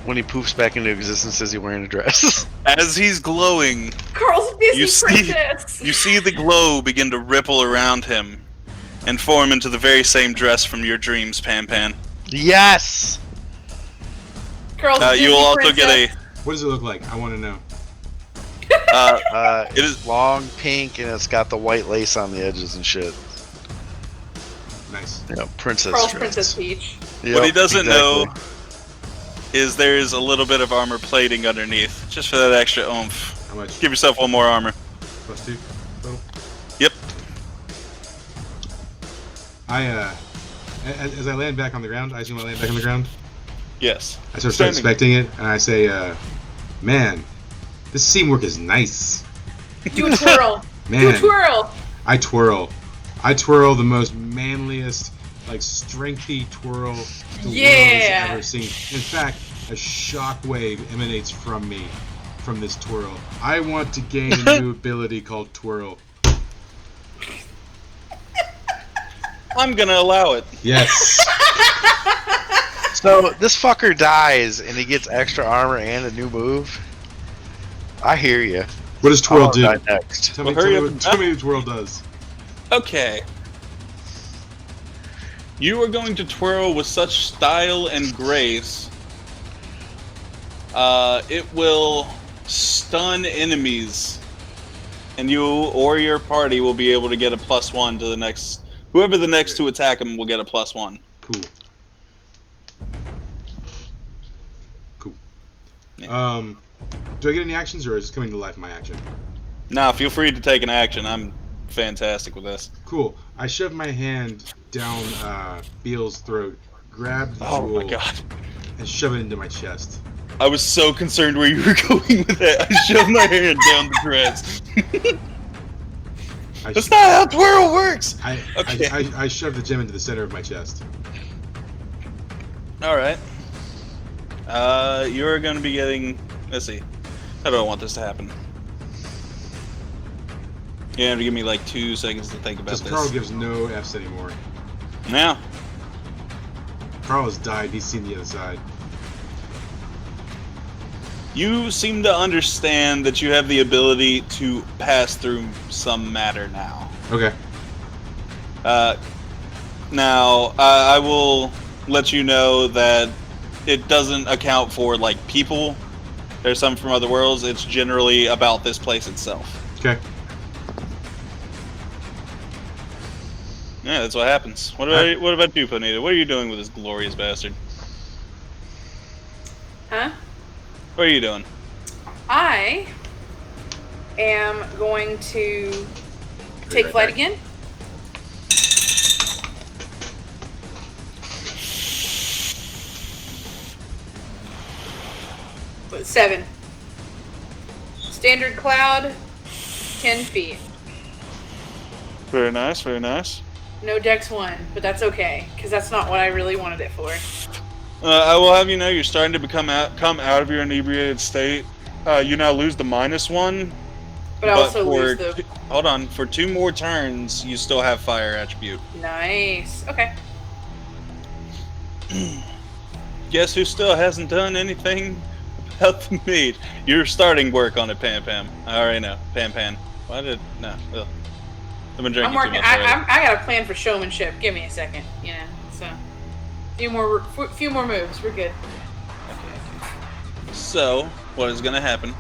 When he poofs back into existence, is he wearing a dress? As he's glowing, Carl's Disney You see- princess. you see the glow begin to ripple around him and form into the very same dress from your dreams, Pan Pan. Yes! Carl's Disney You will also princess. get What does it look like? I want to know. It It is is- long pink and it's got the white lace on the edges and shit. Nice. Yeah, princess Carl's dress. Princess Peach. Yep, what he doesn't know exactly. is there's a little bit of armor plating underneath, just for that extra oomph. How much? Give yourself 1 more armor. +2 total? Yep. As I land back on the ground, I assume I land back on the ground. Yes. I start Standing. inspecting it, and I say, "Man, this seam work is nice. Do a twirl. Do a Man, twirl. I twirl. I twirl the most manliest, like strengthy twirl the world Yeah. has ever seen. In fact, a shockwave emanates from me, from this twirl. I want to gain a new ability called twirl. I'm gonna allow it. Yes. So this fucker dies and he gets extra armor and a new move. I hear you. What does twirl do? Next. Tell Well, me, hurry tell up me, and- tell me what twirl does. Okay. You are going to twirl with such style and grace. It will stun enemies, and you or your party will be able to get a +1 to the next. Whoever the next to attack him will get a +1. Cool. Cool. Yeah. Do I get any actions, or is it coming to life my action? Now, feel free to take an action. I'm fantastic with this. Cool. I shove my hand down Beal's throat, grab the Oh jewel, my god. and shove it into my chest. I was so concerned where you were going with that. I shoved my hand down the dress. That's not how twirl works! Okay. I shoved the gem into the center of my chest. Alright. You're gonna be getting... Let's see. How do I want this to happen? You have to give me like 2 seconds to think about Because this. Carl gives no F's anymore. Now, Carl has died. He's seen the other side. you seem to understand that you have the ability to pass through some matter now. Okay. Now, I will let you know that it doesn't account for, like, people. There's some from other worlds. It's generally about this place itself. Okay. Yeah, that's what happens. What about you, Ponita? What are you doing with this glorious bastard? Huh? What are you doing? I am going to Be take right flight back. again. But 7. Standard cloud, 10 feet. Very nice, very nice. No Dex 1, but that's okay, because that's not what I really wanted it for. I will have you know you're starting to come out of your inebriated state. You now lose the -1, But I also lose the... hold on, for 2 more turns, you still have fire attribute. Nice. Okay. Guess who still hasn't done anything about the meat? You're starting work on it, Pam Pam. I already know. Pam Pam. Why did... No. Ugh. I've been drinking I'm working. too much already. I got a plan for showmanship. Give me a second. You know, so... Few more moves. We're good. So, what is going to happen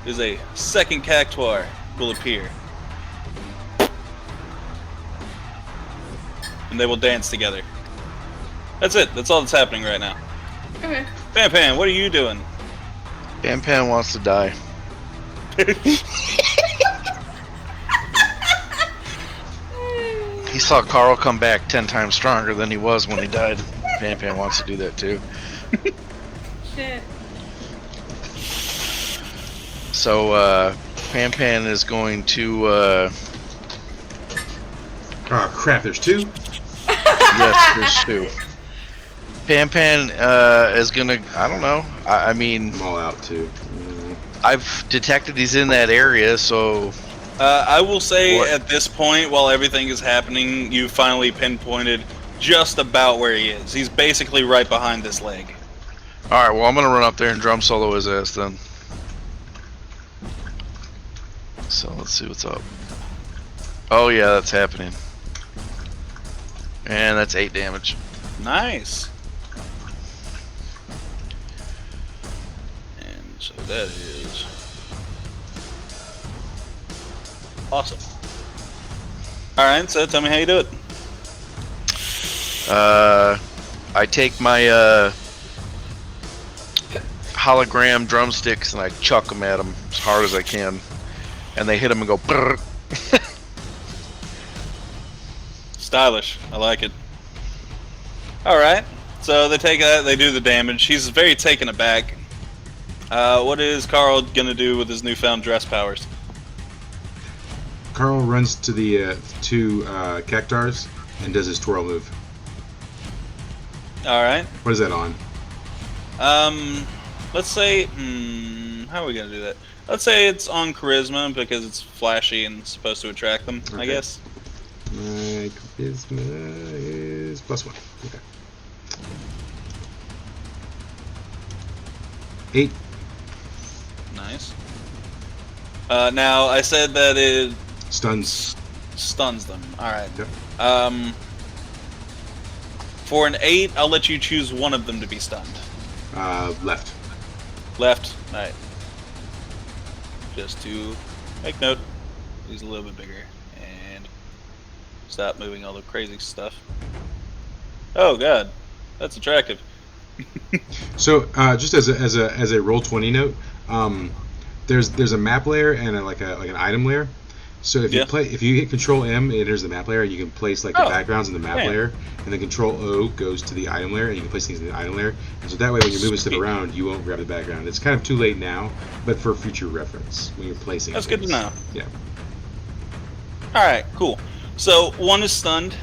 is a second cactuar will appear. And they will dance together. That's it. That's all that's happening right now. Okay. Pam Pam, what are you doing? Pam Pam wants to die. He saw Carl come back 10 times stronger than he was when he died. Pam Pam wants to do that too. Shit. So, Pam Pam is going to, Oh crap! There's 2. yes, there's 2. Pam Pam is gonna, I don't know, I mean, I'm all out too. I've detected he's in that area, so... I will say What? at this point, while everything is happening, you finally pinpointed just about where he is. He's basically right behind this leg. Alright, well I'm gonna run up there and drum solo his ass then. So let's see what's up. Oh yeah, that's happening. And that's 8 damage. Nice. And so that is awesome. Alright, so tell me how you do it. I take my hologram drumsticks and I chuck them at them as hard as I can. And they hit them and go brrr. Stylish. I like it. Alright, so they take that, they do the damage. He's very taken aback. What is Carl gonna do with his newfound dress powers? Carl runs to the 2 cactars and does his twirl move. Alright. What is that on? Let's say, how are we gonna do that? Let's say it's on charisma because it's flashy and supposed to attract them, I Okay. guess. My charisma is +1. Okay. 8. Nice. Now, I said that it Stuns. stuns them. Alright. Yep. For an 8, I'll let you choose one of them to be stunned. Left. Left. Alright. Just to make note, he's a little bit bigger. And stop moving all the crazy stuff. Oh god, that's attractive. So, just as a roll 20 note, there's a map layer and like an item layer. So if you hit Control M, it enters the map layer, and you can place like the backgrounds in the map layer, and then Control O goes to the item layer, and you can place things in the item layer. And so that way, when you're moving stuff around, you won't grab the background. It's kind of too late now, but for future reference when you're placing. That's things. good to know. Yeah. Alright, cool. So, one is stunned.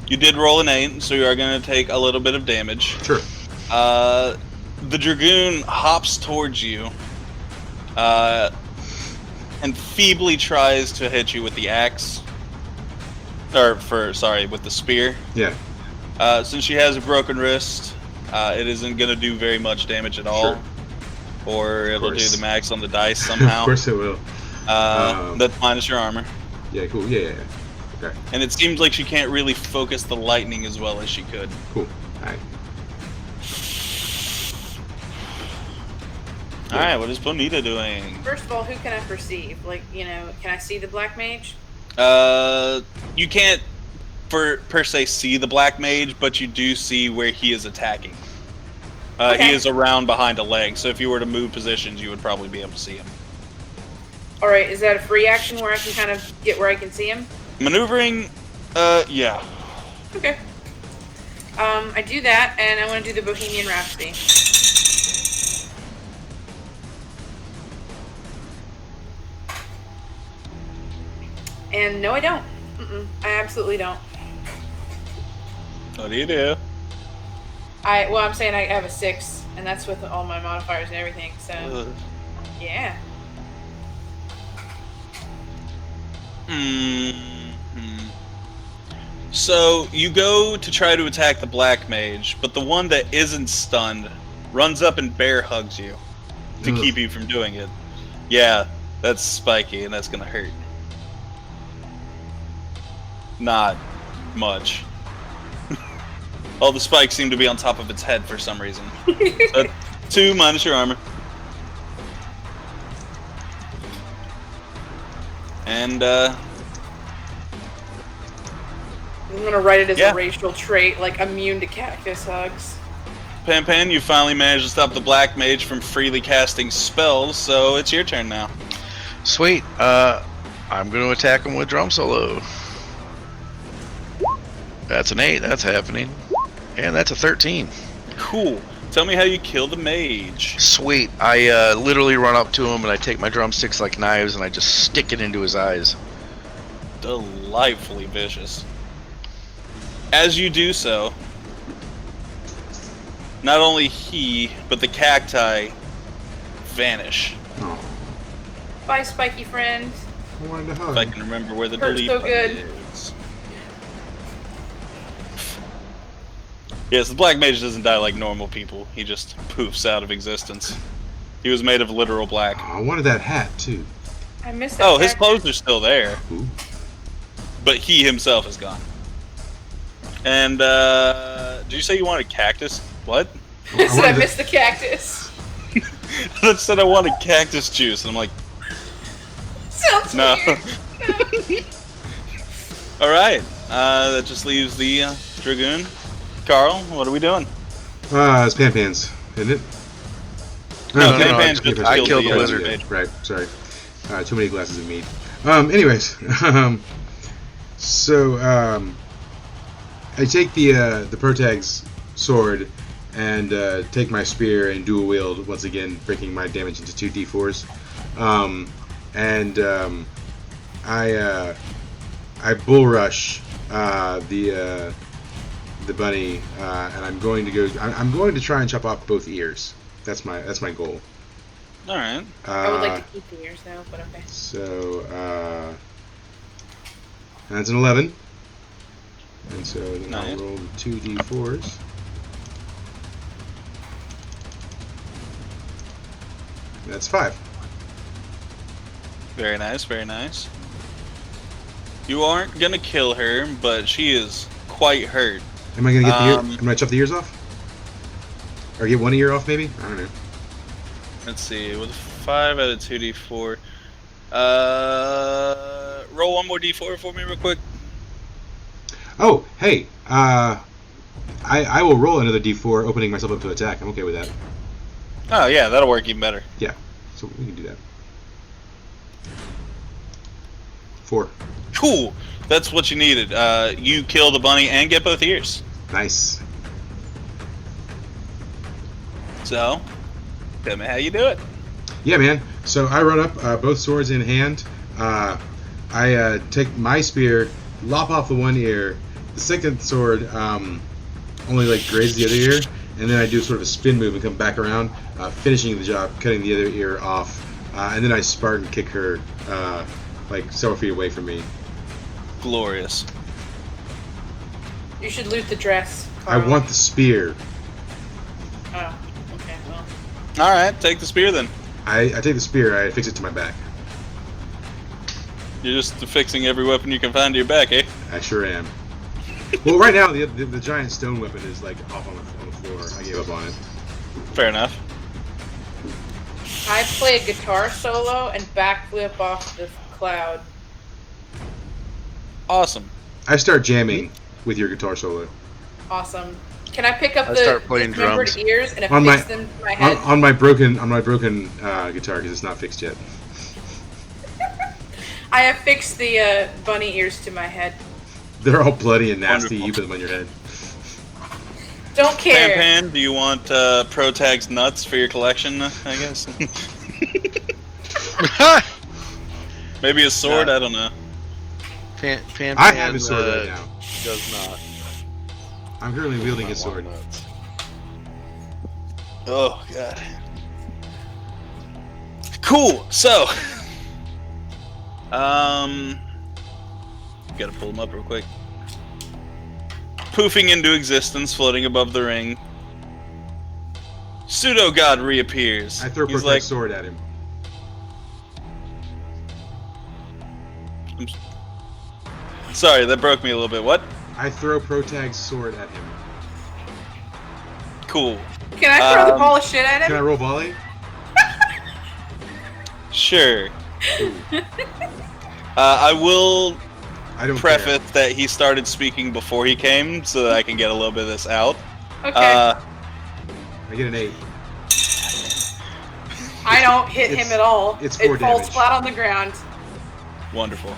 You did roll an 8, so you are going to take a little bit of damage. Sure. The Dragoon hops towards you, and feebly tries to hit you with the axe. With the spear. Yeah. Since she has a broken wrist, it isn't going to do very much damage at all. Sure. Or it'll do course. the max on the dice somehow. Of course it will. That's minus your armor. Yeah. Cool. Yeah. Okay. And it seems like she can't really focus the lightning as well as she could. Cool. All right. Alright, what is Bonita doing? First of all, who can I perceive? Like, you know, can I see the black mage? You can't per se see the black mage, but you do see where he is attacking. Okay. He is around behind a leg, so if you were to move positions, you would probably be able to see him. All right, is that a free action where I can kind of get where I can see him? Maneuvering, yeah. Okay. I do that, and I want to do the Bohemian Rhapsody. And no, I don't. I absolutely don't. What do you do? Well, I'm saying I have a 6, and that's with all my modifiers and everything. So, yeah. So you go to try to attack the black mage, but the one that isn't stunned runs up and bear hugs you to keep you from doing it. Yeah, that's spiky, and that's gonna hurt. Not much. All the spikes seem to be on top of its head for some reason. 2 minus your armor. And, I'm gonna write it as a racial trait, like immune to cactus hugs. Pan, you finally managed to stop the black mage from freely casting spells, so it's your turn now. Sweet. I'm going to attack him with drum solo. That's an 8. That's happening. And that's a 13. Cool. Tell me how you kill the mage. Sweet. I literally run up to him and I take my drumsticks like knives and I just stick it into his eyes. Delightfully vicious. As you do so, not only he, but the cacti vanish. Oh, Bye, spiky friend. I wanted to If hug. I can remember where the Hurts delete so button good. is. Yes, the black mage doesn't die like normal people. He just poofs out of existence. He was made of literal black. Oh, I wanted that hat too. I missed that. Oh, his cactus. clothes are still there, Ooh. but he himself is gone. And, did you say you wanted cactus? What? I said I wanted missed the cactus. I said I wanted cactus juice, and I'm like, Sounds no. weird. Alright, that just leaves the Dragoon. Carl, what are we doing? It's Pan's, isn't it? No, no, Pan it's just I killed killed the the lizard. mage. Right, sorry. Too many glasses of meat. Anyways, so I take the protag's sword and take my spear and dual wield once again, breaking my damage into 2 d4s. I bull rush the bunny, and I'm going to go. I'm going to try and chop off both ears. That's my goal. All right. I would like to keep the ears though, but okay. So and that's an 11. And so then Nice. I'll roll the 2 d4s. That's 5. Very nice, very nice. You aren't gonna kill her, but she is quite hurt. Am I gonna get the ear? Am I gonna chop the ears off? Or get one ear off, maybe? I don't know. Let's see, with 5 out of 2d4. Roll one more d4 for me real quick. Oh, hey. I will roll another d4, opening myself up to attack. I'm okay with that. Oh yeah, that'll work even better. Yeah. So we can do that. 4. Cool. That's what you needed. You kill the bunny and get both ears. Nice. So, tell me how you do it. Yeah, man. So I run up, both swords in hand. I take my spear, lop off the one ear. The second sword only like grazes the other ear, and then I do sort of a spin move and come back around, finishing the job, cutting the other ear off, and then I Spartan kick her like several feet away from me. Glorious. You should loot the dress. I Carl. want the spear. Oh, okay. Well, All right, take the spear then. I take the spear. I fix it to my back. You're just fixing every weapon you can find to your back, eh? I sure am. Well, right now the giant stone weapon is like off on the floor. I gave up on it. Fair enough. I play a guitar solo and backflip off the cloud. Awesome. I start jamming with your guitar solo. Awesome. Can I pick up I the start playing dismembered drums. ears and On affix them to my head? on my broken guitar because it's not fixed yet. I affix the bunny ears to my head. They're all bloody and nasty. Wonderful. You put them on your head. Don't care. Pan, do you want Protag's nuts for your collection, I guess? Maybe a sword? No. I don't know. Pan I have his sword right now. does not. I'm currently wielding his sword. Oh, God. Cool, so... Gotta pull them up real quick. Poofing into existence, floating above the ring. Pseudo-God reappears. I throw He's Protect's like, sword at him. sorry, that broke me a little bit. What? I throw Protag's sword at him. Cool. Can I throw the ball of shit at him? Can I roll volley? Sure. I will I don't preface care. that he started speaking before he came, so that I can get a little bit of this out. Okay. I get an 8. I don't hit him at all. it's it 4 falls damage. flat on the ground. Wonderful.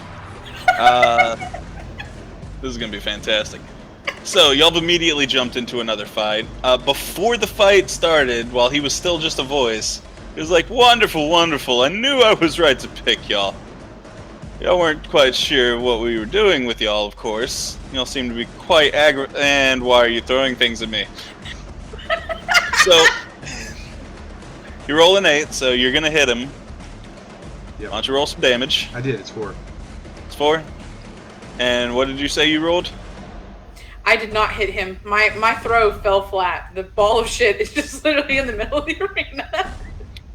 This is gonna be fantastic. So, y'all have immediately jumped into another fight. Before the fight started, while he was still just a voice, he was like, wonderful, wonderful, I knew I was right to pick y'all. Y'all weren't quite sure what we were doing with y'all, of course. Y'all seem to be quite and why are you throwing things at me? So, you roll an 8, so you're gonna hit him. Yep. Why don't you roll some damage? I did. It's 4. It's 4. And what did you say you rolled? I did not hit him. My throw fell flat. The ball of shit is just literally in the middle of the arena.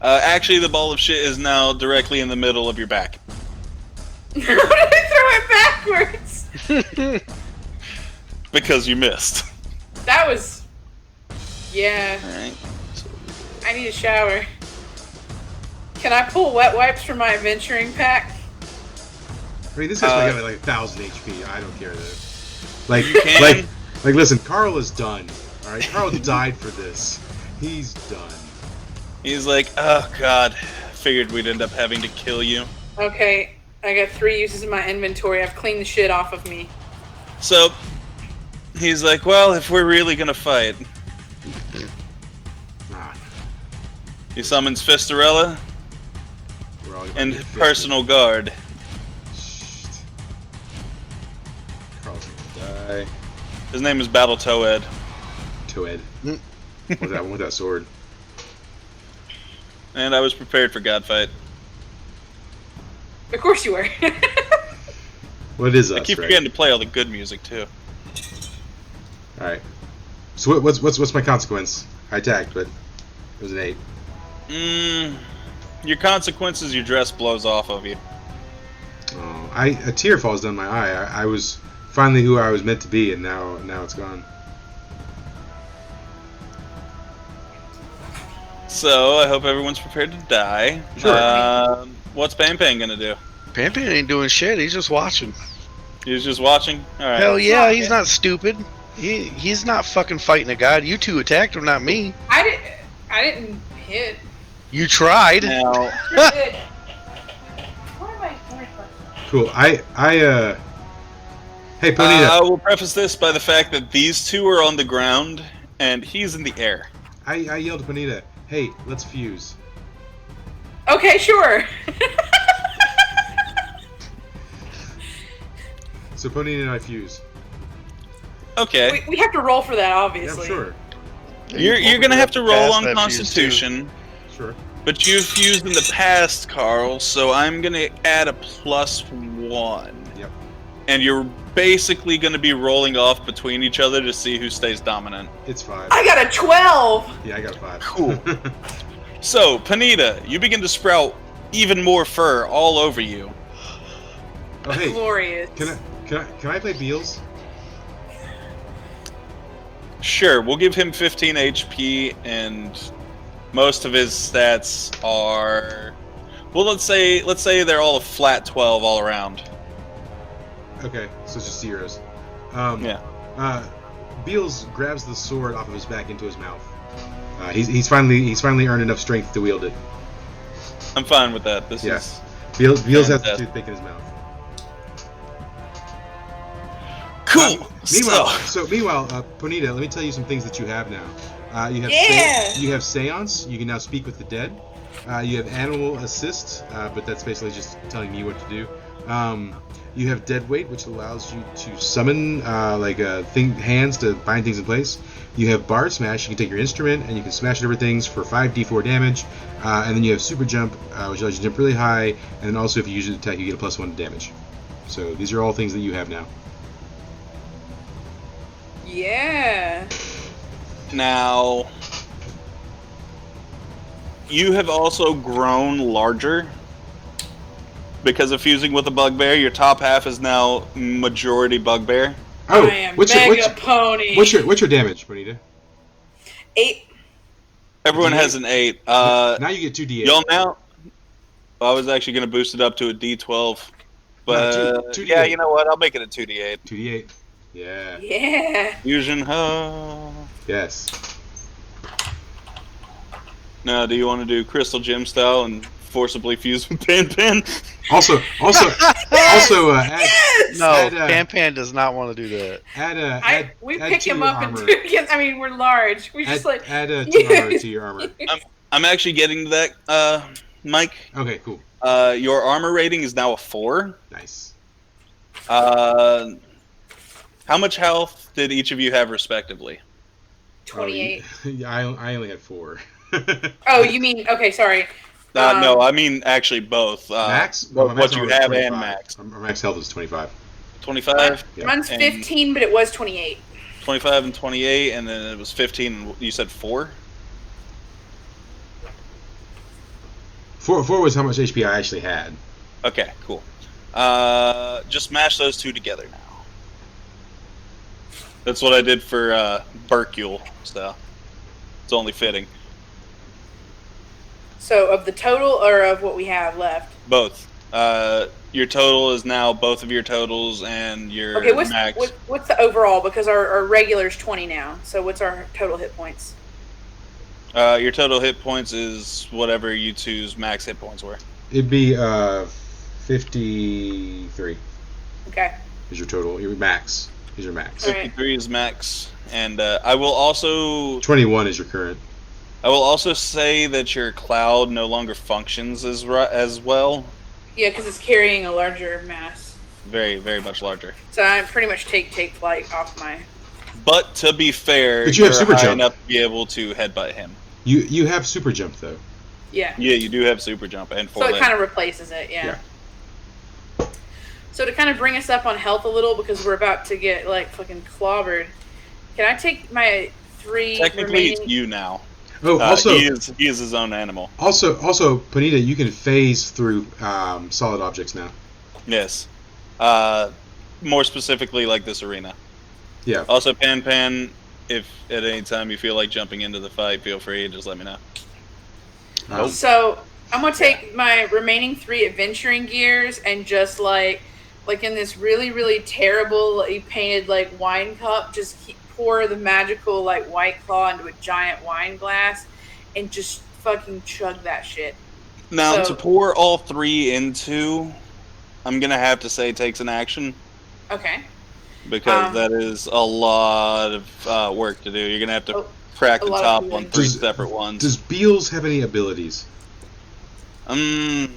Actually, the ball of shit is now directly in the middle of your back. How did I throw it backwards? Because you missed. That was... Yeah. Alright. I need a shower. Can I pull wet wipes from my adventuring pack? I mean, this guy's got like 1,000 HP. I don't care though. Like, You can. like, listen, Carl is done. All right, Carl died for this. He's done. He's like, oh god, figured we'd end up having to kill you. Okay, I got 3 uses in my inventory. I've cleaned the shit off of me. So, he's like, well, if we're really gonna fight, Ah, he summons Fistarella we're all gonna and get personal guard. Shit. Carl's gonna die. His name is Battle Toad. Toed. With that sword. And I was prepared for Godfight. Of course you were. What is us, I keep right? forgetting to play all the good music too. All right. So what's my consequence? I attacked, but it was an 8. Your consequences, your dress blows off of you. Oh, a tear falls down my eye. I was finally who I was meant to be, and now it's gone. So, I hope everyone's prepared to die. Sure. What's Pan Pan gonna do? Pan ain't doing shit. He's just watching. He's just watching? Alright. Hell yeah, not he's it. not stupid. He's not fucking fighting a god. You two attacked him, not me. I didn't hit. You tried. Now, Sure did. What am I doing? Cool. Hey, Ponita. I will preface this by the fact that these two are on the ground, and he's in the air. I yelled to Ponita, hey, let's fuse. Okay, sure. So Ponita and I fuse. Okay. we have to roll for that, Yeah, obviously. sure. You're gonna have to roll Pass on that fuse, Constitution, Sure. but you've fused in the past, Carl, so I'm gonna add a +1. Yep. And you're basically gonna be rolling off between each other to see who stays dominant. It's 5. I got a 12. Yeah, I got a 5. Cool. So, Panita, you begin to sprout even more fur all over you. Oh, hey, Glorious. can I play Beals? Sure, we'll give him 15 HP, and most of his stats are... Well, let's say they're all a flat 12 all around. Okay, so it's just zeros. Yeah. Beals grabs the sword off of his back into his mouth. He's finally earned enough strength to wield it. I'm fine with that. This Yeah. is Beals has the fantastic. toothpick in his mouth. Cool. Meanwhile, Ponita, let me tell you some things that you have now. You have you have Seance. You can now speak with the dead. You have Animal Assist, but that's basically just telling you what to do. You have Dead Weight, which allows you to summon hands to bind things in place. You have Bard Smash. You can take your instrument and you can smash it over things for 5d4 damage. And then you have Super Jump, which allows you to jump really high. And then also, if you use an attack, you get a +1 damage. So these are all things that you have now. Yeah. Now, you have also grown larger because of fusing with a bugbear. Your top half is now majority bugbear. Oh, I am Mega Pony. What's your damage, Bonita? 8. Everyone D8? has an 8. Now you get 2d8. Y'all now. I was actually going to boost it up to a D12, but No, 2d8. yeah, you know what? I'll make it a 2D8. 2d8. Yeah. Yeah. Fusion. Yes. Now, do you want to do Crystal Gem style and forcibly fuse with Pan? Also, Pan Pan does not want to do that. We add pick to him your up armor. and we're large. We just add 2 armor to your armor. I'm actually getting to that, Mike. Okay, cool. Your armor rating is now a 4. Nice. How much health did each of you have respectively? 28. Yeah, I only had 4. Oh, you mean okay? Sorry. No, I mean actually both. Max? What you have and max. Our max health is 25. 25? Yeah. Mine's 15, but it was 28. 25 and 28, and then it was 15, and you said 4? 4 was how much HP I actually had. Okay, cool. Just mash those two together now. That's what I did for Berkule, so it's only fitting. So of the total or of what we have left? Both. Your total is now both of your totals and your Okay, max. what's the overall? Because our regular's 20 now. So what's our total hit points? Your total hit points is whatever you two's max hit points were. It'd be 53. Okay. Is your total? Your max. Is your max. All right. 53 is max, and I will also 21 is your current. I will also say that your cloud no longer functions as well. Yeah, because it's carrying a larger mass. Very, very much larger. So I pretty much take flight off my. But to be fair, But you have you're super high jump. enough to be able to headbutt him. You have super jump though. Yeah. Yeah, you do have super jump and So it kind of replaces it, yeah. So to kind of bring us up on health a little, because we're about to get like fucking clobbered, can I take my 3 Technically, remaining... it's you now. Oh, also he is his own animal. Also, Panita, you can phase through solid objects now. Yes. More specifically, like this arena. Yeah. Also, Pan, if at any time you feel like jumping into the fight, feel free. Just let me know. So I'm gonna take my remaining 3 adventuring gears and just like in this really, really terrible painted like wine cup, just pour the magical like White Claw into a giant wine glass and just fucking chug that shit. Now, to pour all 3 into, I'm gonna have to say takes an action. Okay. Because that is a lot of work to do. You're gonna have to crack the top on 3 separate ones. Does Beals have any abilities? I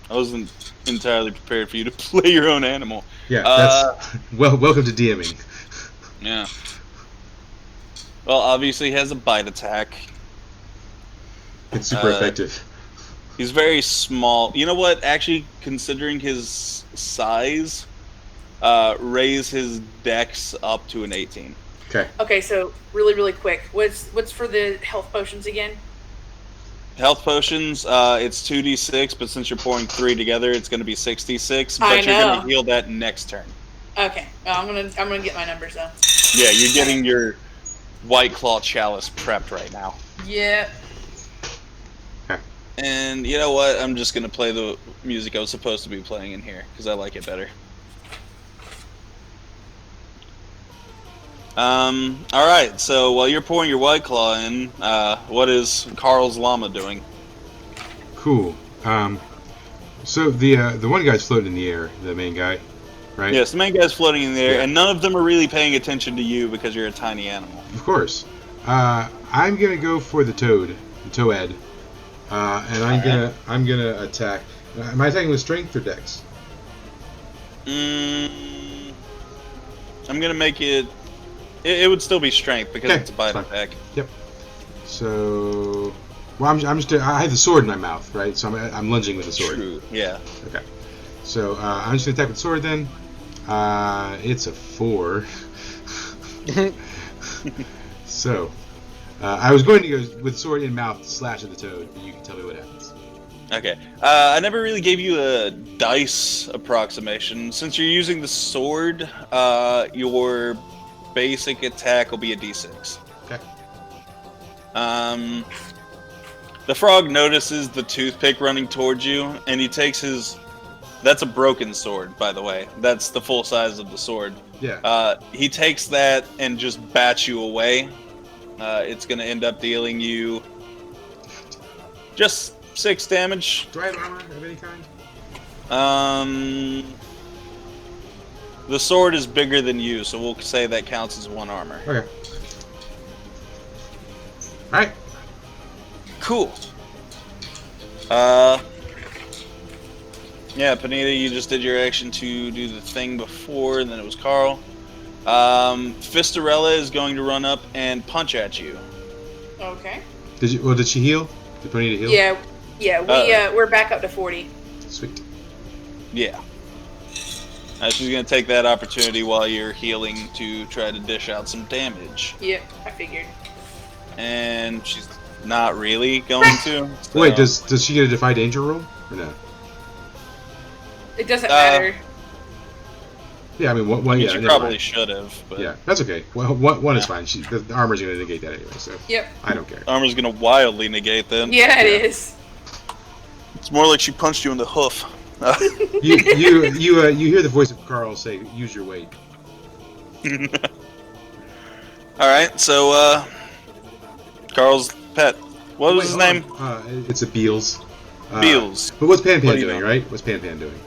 wasn't entirely prepared for you to play your own animal. Yeah, that's welcome to DMing. Yeah. Well, obviously he has a bite attack. It's super effective. He's very small. You know what? Actually, considering his size, raise his dex up to an 18. Okay. Okay, so really, really quick. What's for the health potions again? Health potions, it's 2d6, but since you're pouring 3 together, it's going to be 66. But you're going to heal that next turn. Okay, well, I'm gonna get my numbers though. Yeah, you're getting your White Claw chalice prepped right now. Yep. And you know what? I'm just going to play the music I was supposed to be playing in here, because I like it better. All right. So while you're pouring your White Claw in, what is Carl's llama doing? Cool. So the one guy's floating in the air, the main guy, right? Yes, the main guy's floating in the air, Yeah. and none of them are really paying attention to you because you're a tiny animal. Of course. I'm gonna go for the toad, the toad, and I'm gonna attack. Am I attacking with strength or dex? I'm gonna make it. It would still be strength because Okay, it's a bite fine. attack. Yep. So, well, I'm just I have the sword in my mouth, right? So I'm lunging with the sword. True. Yeah. Okay. So I'm just gonna attack with the sword then. It's a 4. So, I was going to go with sword in mouth slash at the toad, but you can tell me what happens. Okay. I never really gave you a dice approximation. Since you're using the sword, your basic attack will be a d6. Okay. The frog notices the toothpick running towards you, and he takes his... That's a broken sword, by the way. That's the full size of the sword. Yeah. He takes that and just bats you away. It's going to end up dealing you just 6 damage. Do I have armor of any kind? The sword is bigger than you, so we'll say that counts as 1 armor. Okay. All right. Cool. Yeah, Panita, you just did your action to do the thing before, and then it was Carl. Fistarella is going to run up and punch at you. Okay. Did she heal? Did Bonita heal? Yeah. We're back up to 40. Sweet. Yeah. She's going to take that opportunity while you're healing to try to dish out some damage. Yep, I figured. And she's not really going to. So. Wait, does she get a defy danger roll or no? It doesn't matter. Yeah, I mean, one. I mean, Yeah, she never probably mind. should have. But Yeah, that's okay. Well, one is fine. The armor's gonna negate that anyway, so Yep. I don't care. Armor's going to wildly negate that. Yeah, it is. It's more like she punched you in the hoof. You hear the voice of Carl say, "Use your weight." All right, so Carl's pet. What was his name? It's a Beals. Beals. But what's Pan What Pan do you doing, know? right? What's Pan Pan doing?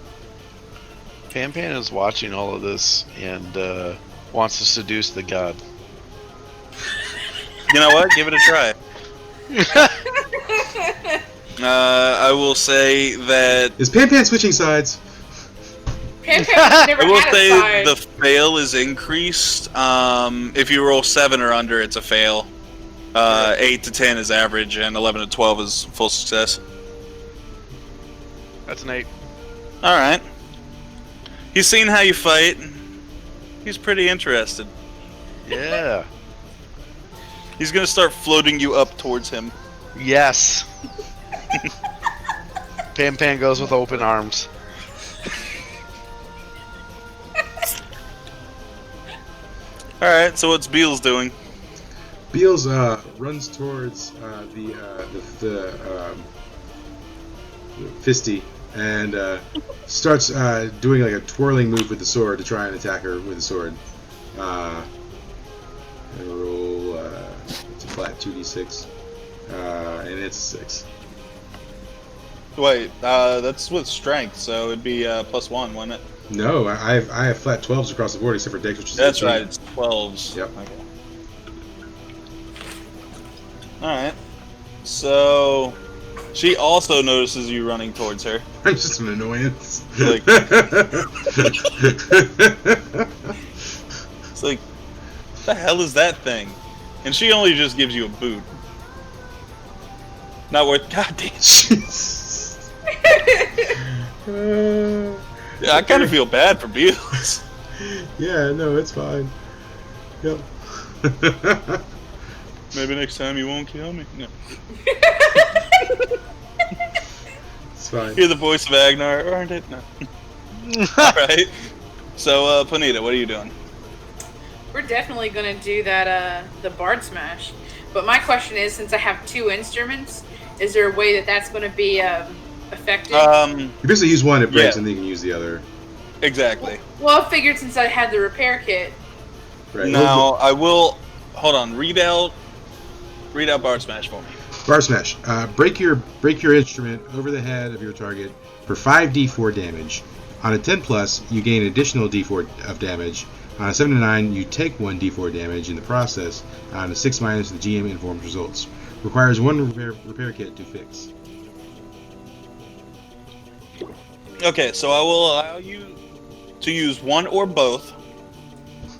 Pan Pan is watching all of this and wants to seduce the god. You know what? Give it a try. I will say that Is Pan Pan switching sides? Pan Pan's never I will had a say side. the fail is increased. If you roll 7 or under, it's a fail. 8 to 10 is average, and 11 to 12 is full success. That's an 8. All right. He's seen how you fight. He's pretty interested. Yeah. He's gonna start floating you up towards him. Yes. Pan Pan goes with open arms. All right. So what's Beals doing? Beals runs towards the Fisty and starts doing like a twirling move with the sword to try and attack her with the sword. I roll it's a flat 2d6, and it's 6. Wait, that's with strength, so it'd be +1, wouldn't it? No, I have flat 12s across the board except for Dex, which is That's 18. right. It's 12s. Yep. Okay. All right. So she also notices you running towards her. I'm just an annoyance. Like- It's like, what the hell is that thing? And she only just gives you a boot. Not worth. God damn. Yeah, I kind of feel bad for Beals. Yeah, no, it's fine. Yep. Maybe next time you won't kill me. No. It's fine. Hear the voice of Agnar, aren't it? No. Alright. So, Panita, what are you doing? We're definitely gonna do that, the Bard Smash. But my question is, since I have 2 instruments, is there a way that that's gonna be effective? You basically use one, it breaks, Yeah. and then you can use the other. Exactly. Well, I figured since I had the repair kit, Right. Now I will hold on. Read out Bard Smash for me. Bar Smash. Break your instrument over the head of your target for 5d4 damage. On a 10 plus, you gain an additional d4 of damage. On a 7 to 9, you take 1 d4 damage in the process. On a 6 minus, the GM informs results. Requires 1 repair kit to fix. Okay, so I will allow you to use one or both.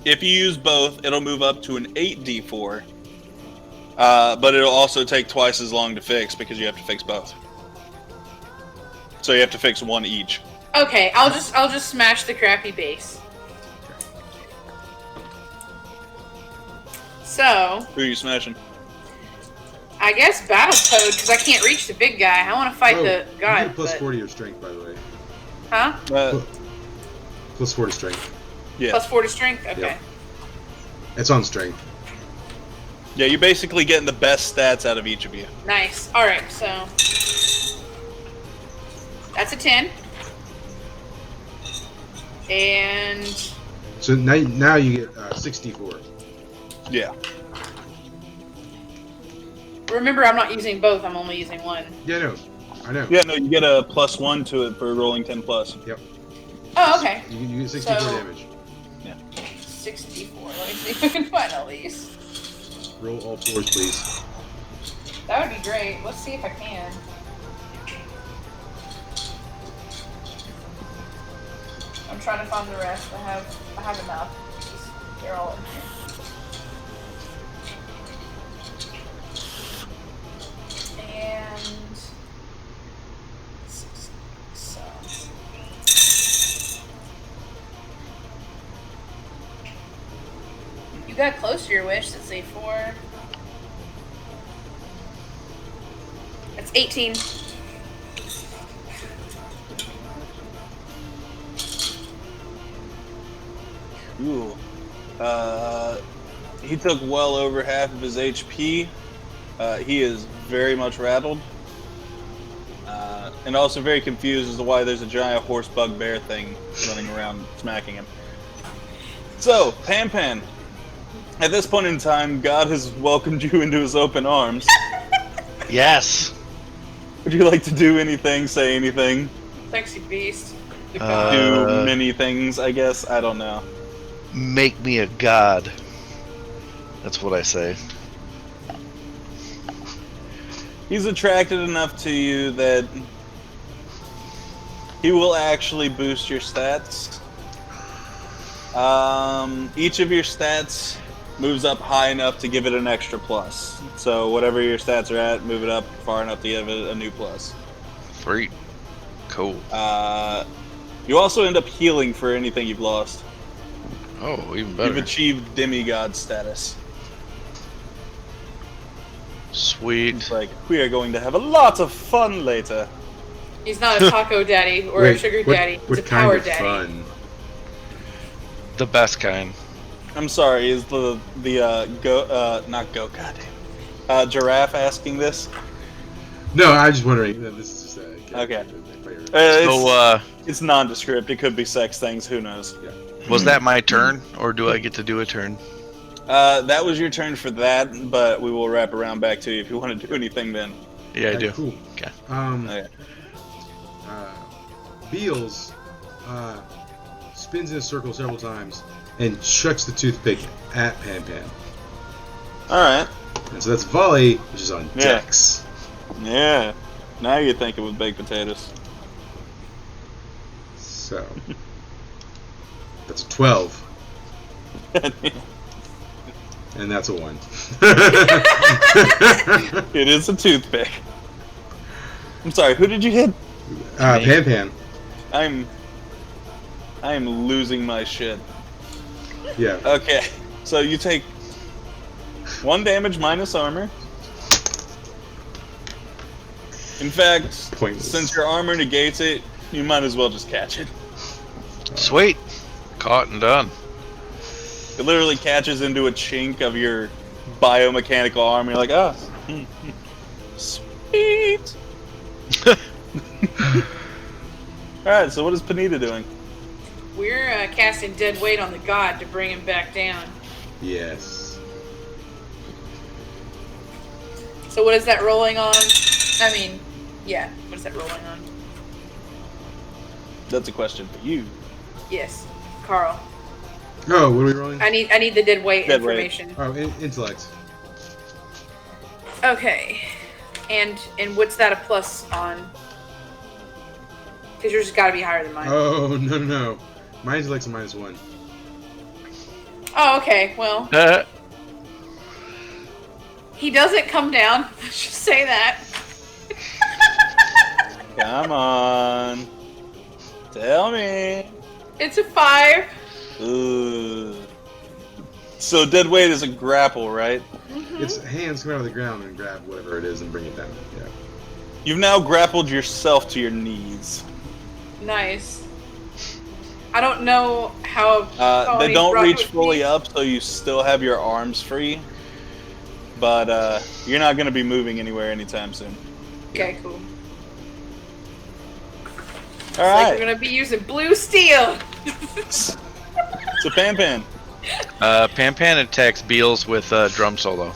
If you use both, it'll move up to an 8d4. But it'll also take twice as long to fix because you have to fix both. So you have to fix one each. Okay, I'll just smash the crappy base. So Who are you smashing? I guess Battletoad because I can't reach the big guy. I want to fight the You guy. get plus but- 4 to your strength, by the way. Huh? Plus 4 to strength. Yeah. Plus 4 to strength. Okay. Yep. It's on strength. Yeah, you're basically getting the best stats out of each of you. Nice. All right. So that's a 10. And So now you get 64. Yeah. remember, I'm not using both. I'm only using one. Yeah, no. I know. Yeah, no, you get a +1 to it for rolling 10 plus. Yep. Oh, okay. You get 64 So- damage. 64. Let me see if I can find all these. Roll all 4s, please. That would be great. Let's see if I can. I'm trying to find the rest. I have enough. They're all in here. And so you got close to your wish. Let's say 4. That's 18. Ooh. He took well over half of his HP. He is very much rattled. And also very confused as to why there's a giant horse bugbear thing running around smacking him. So, Pan, at this point in time, God has welcomed you into his open arms. Yes. Would you like to do anything, say anything? Sexy beast. The Do many things, I guess? I don't know. Make me a god. That's what I say. He's attracted enough to you that he will actually boost your stats. Each of your stats moves up high enough to give it an extra plus. So whatever your stats are at, move it up far enough to give it a new plus. Sweet. Cool. You also end up healing for anything you've lost. Oh, even better. You've achieved demigod status. Sweet. It's like, we are going to have a lot of fun later. He's not a taco daddy or a sugar daddy. He's What a kind power of daddy. fun? The best kind. I'm sorry, is the giraffe asking this? No, I'm just wondering. This is just a Okay. So, It's nondescript. It could be sex things. Who knows? was that my turn, or do I get to do a turn? That was your turn for that, but we will wrap around back to you if you want to do anything then. Yeah, I do. Cool. Okay. Okay. Beals spins in a circle several times and chucks the toothpick at Pan. All right. And so that's volley, which is on Yeah. Dex. Yeah. Now you're thinking with baked potatoes. So that's a 12, and that's a 1. It is a toothpick. I'm sorry. Who did you hit? Pan. I'm losing my shit. Yeah. Okay. So you take 1 damage minus armor. In fact, Pointless. since your armor negates it, you might as well just catch it. Sweet. Caught and done. It literally catches into a chink of your biomechanical armor. You're like, ah, sweet. Alright, so what is Panita doing? We're casting dead weight on the god to bring him back down. Yes. So what is that rolling on? I mean, yeah. What is that rolling on? That's a question for you. Yes, Carl. Oh, what are we rolling? I need the dead weight Dead weight. information. Oh, intellect. Okay. And what's that a plus on? Because yours has got to be higher than mine. Oh, no. My intellect's a -1. Oh, okay. Well, he doesn't come down. Let's just say that. Come on. Tell me. It's a 5. Ugh. So dead weight is a grapple, right? It's hands come out of the ground and grab whatever it is and bring it down. Yeah. You've now grappled yourself to your knees. Nice. I don't know how. They don't brought reach with fully me. up, so you still have your arms free. But you're not going to be moving anywhere anytime soon. Okay, cool. All Like right. we're gonna be using blue steel. So Pan. Pan attacks Beals with drum solo.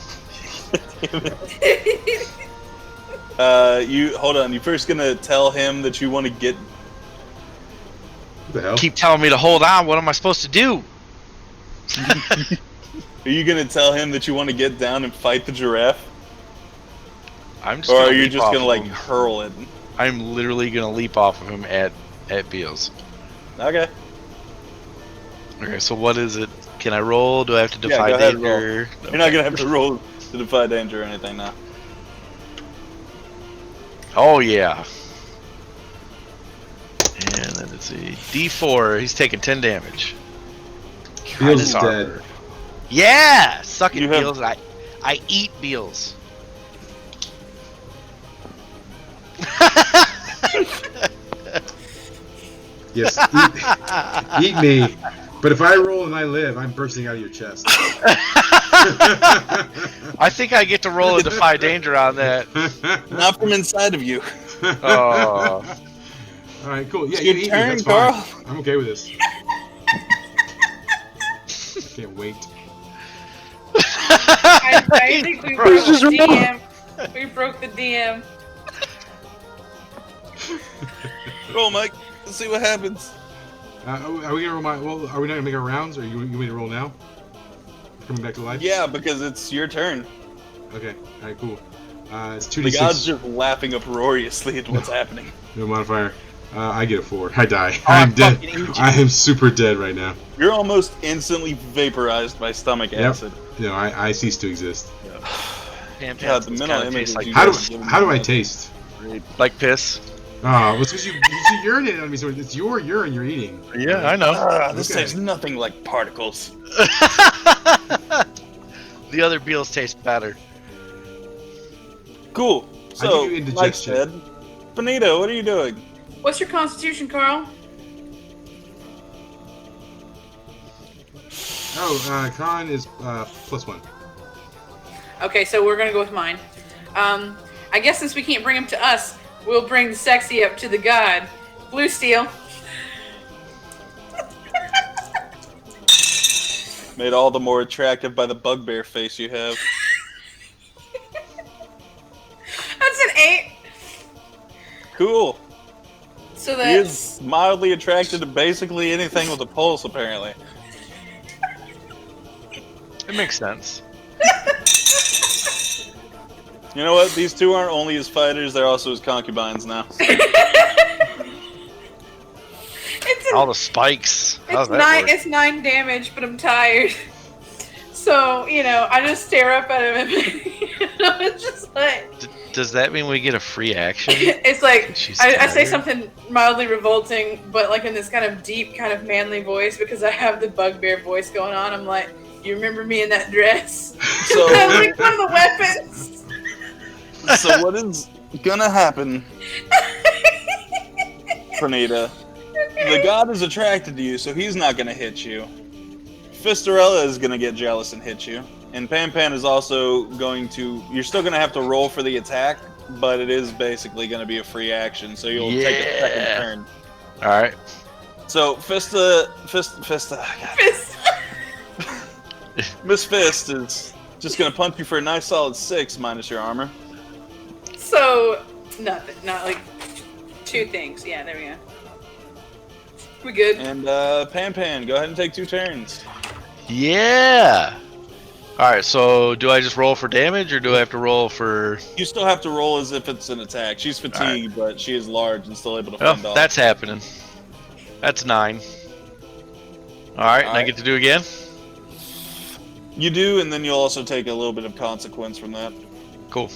You hold on. You first gonna tell him that you want to get. What the hell? Keep telling me to hold on. What am I supposed to do? Are you gonna tell him that you want to get down and fight the giraffe, I'm just. or gonna are you leap just off gonna of like him. hurl it? I'm literally gonna leap off of him at Beals. Okay. Okay, so what is it? Can I roll? Do I have to defy go ahead, danger? You're not gonna have to roll to defy danger or anything now. Oh yeah. And then let's see. D4. He's taking 10 damage. Beals is His dead. armor. Yeah, suck it, You have- Beals. I eat Beals. Yes, eat me. But if I roll and I live, I'm bursting out of your chest. I think I get to roll a defy danger on that. Not from inside of you. Oh. All right, cool. Yeah, It's you your eat me. turn, That's fine. Carl. I'm okay with this. I can't wait. I think we broke Just the DM. We broke the DM. Roll, Mike. Let's see what happens. Are we gonna roll my? Well, are we not gonna make our rounds, or you want me to roll now? Coming back to life. Yeah, because it's your turn. Okay. All right. Cool. It's The god's 2d6. just laughing uproariously at what's happening. No modifier. I get a 4. I die. Oh, I'm dead. fucking eat you. I am super dead right now. You're almost instantly vaporized by stomach acid. No, I cease to exist. Pan God, the Pans mental kinda images tastes like you How do guys give me. how do I taste? like piss. Oh, it's because you urinated on me, so it's your urine you're eating. Yeah, I know. This Okay. tastes nothing like particles. The other Beals taste better. Cool. I So, give you like indigestion. said, Benito, what are you doing? What's your constitution, Carl? Oh, con is +1. Okay, so we're gonna go with mine. I guess since we can't bring him to us, we'll bring the sexy up to the god. Blue steel. Made all the more attractive by the bugbear face you have. That's an 8. Cool. So He that's is mildly attracted to basically anything with a pulse, apparently. It makes sense. You know what? These two aren't only his fighters, they're also his concubines now. All the spikes. How's that work? it's 9 damage, but I'm tired. So, I just stare up at him and it's just like Does that mean we get a free action? it's like She's I say tired. something mildly revolting, but like in this kind of deep, kind of manly voice because I have the bugbear voice going on. I'm like, you remember me in that dress? So, That's like one of the weapons. so what is gonna happen, Pranita? The god is attracted to you, so he's not gonna hit you. Fistarella is gonna get jealous and hit you. And Pan is also going to... You're still gonna have to roll for the attack, but it is basically gonna be a free action, so you'll take a second Yeah. turn. Alright. So, Fista... God. Fist. Miss Fist is just gonna punch you for a nice solid 6 minus your armor. So, nothing. Not like 2 things. Yeah, there we go. We good? And Pan, go ahead and take 2 turns. Yeah. All right. So do I just roll for damage, or do I have to roll for? You still have to roll as if it's an attack. She's fatigued, but she is large and still able to Oh, fend off. that's happening. That's 9. All right. And I get to do again. You do, and then you'll also take a little bit of consequence from that. Cool.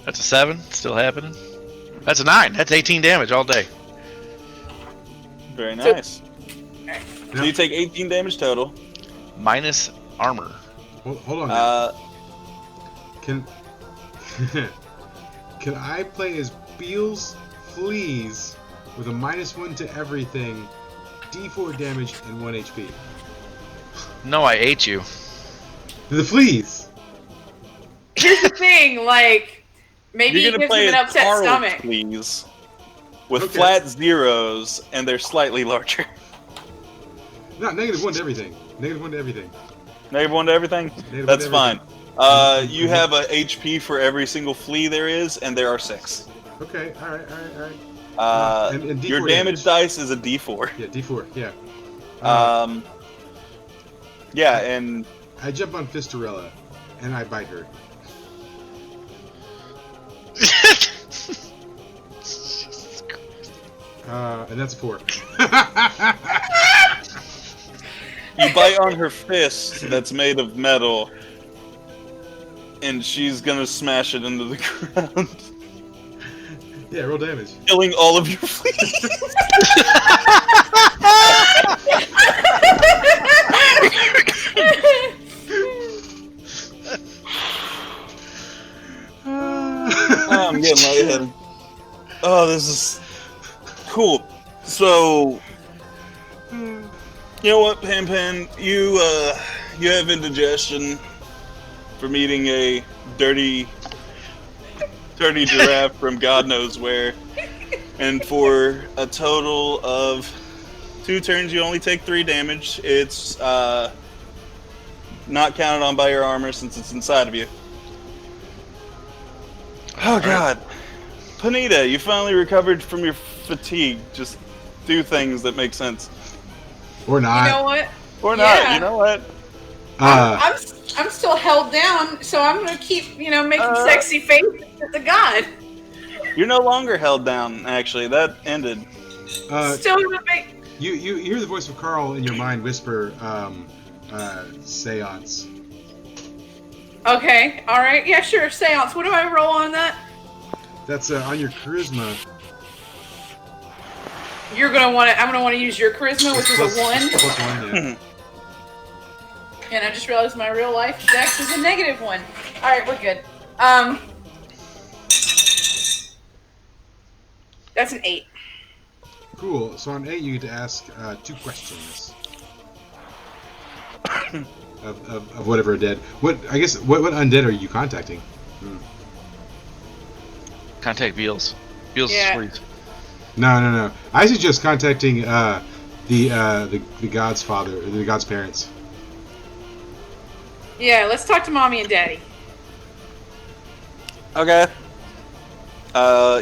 That's a 7. Still happening. That's a 9. That's 18 damage all day. Very nice. Alright. So you take 18 damage total. Minus armor. Hold on. Now. Can can I play as Beals Fleas with a -1 to everything, D4 damage, and 1 HP? No, I ate you. The fleas. Here's the thing, like, maybe You're he gonna gives play him an as upset Carl, stomach. please. With Okay. flat zeros, and they're slightly larger. No, -1 to everything. -1 to everything. -1 to everything? -1 That's to fine. everything. You have a HP for every single flea there is, and there are 6. Okay. All right. And D4 Your damage dice is a D4. Yeah, D4. Yeah. Yeah, and I jump on Fistorella, and I bite her. And that's 4. you bite on her fist that's made of metal, and she's gonna smash it into the ground, Yeah, roll damage. killing all of your fleas. Oh, I'm getting lightheaded. Oh, this is cool. So, you know what, Pan, you have indigestion from eating a dirty giraffe from God knows where, and for a total of 2 turns, you only take 3 damage. It's not counted on by your armor since it's inside of you. Oh God, Panita, you finally recovered from your fatigue. Just do things that make sense, Or not. You know what? or not. Yeah. You know what? I'm still held down, so I'm gonna keep, making sexy faces at the god. You're no longer held down. Actually, that ended. Still gonna make. You hear the voice of Carl in your mind whisper, seance. Okay, all right, yeah, sure. Seance. What do I roll on that? That's on your charisma. You're gonna want to. I'm gonna want to use your charisma, which is a 1. +1, yeah. And I just realized my real life dex is a -1. All right, we're good. That's an 8. Cool. So on 8, you get to ask 2 questions of whatever dead. What undead are you contacting? Contact Beals. Beals Yeah. is sweet. No. I suggest contacting the god's father, the god's parents. Yeah, let's talk to mommy and daddy. Okay.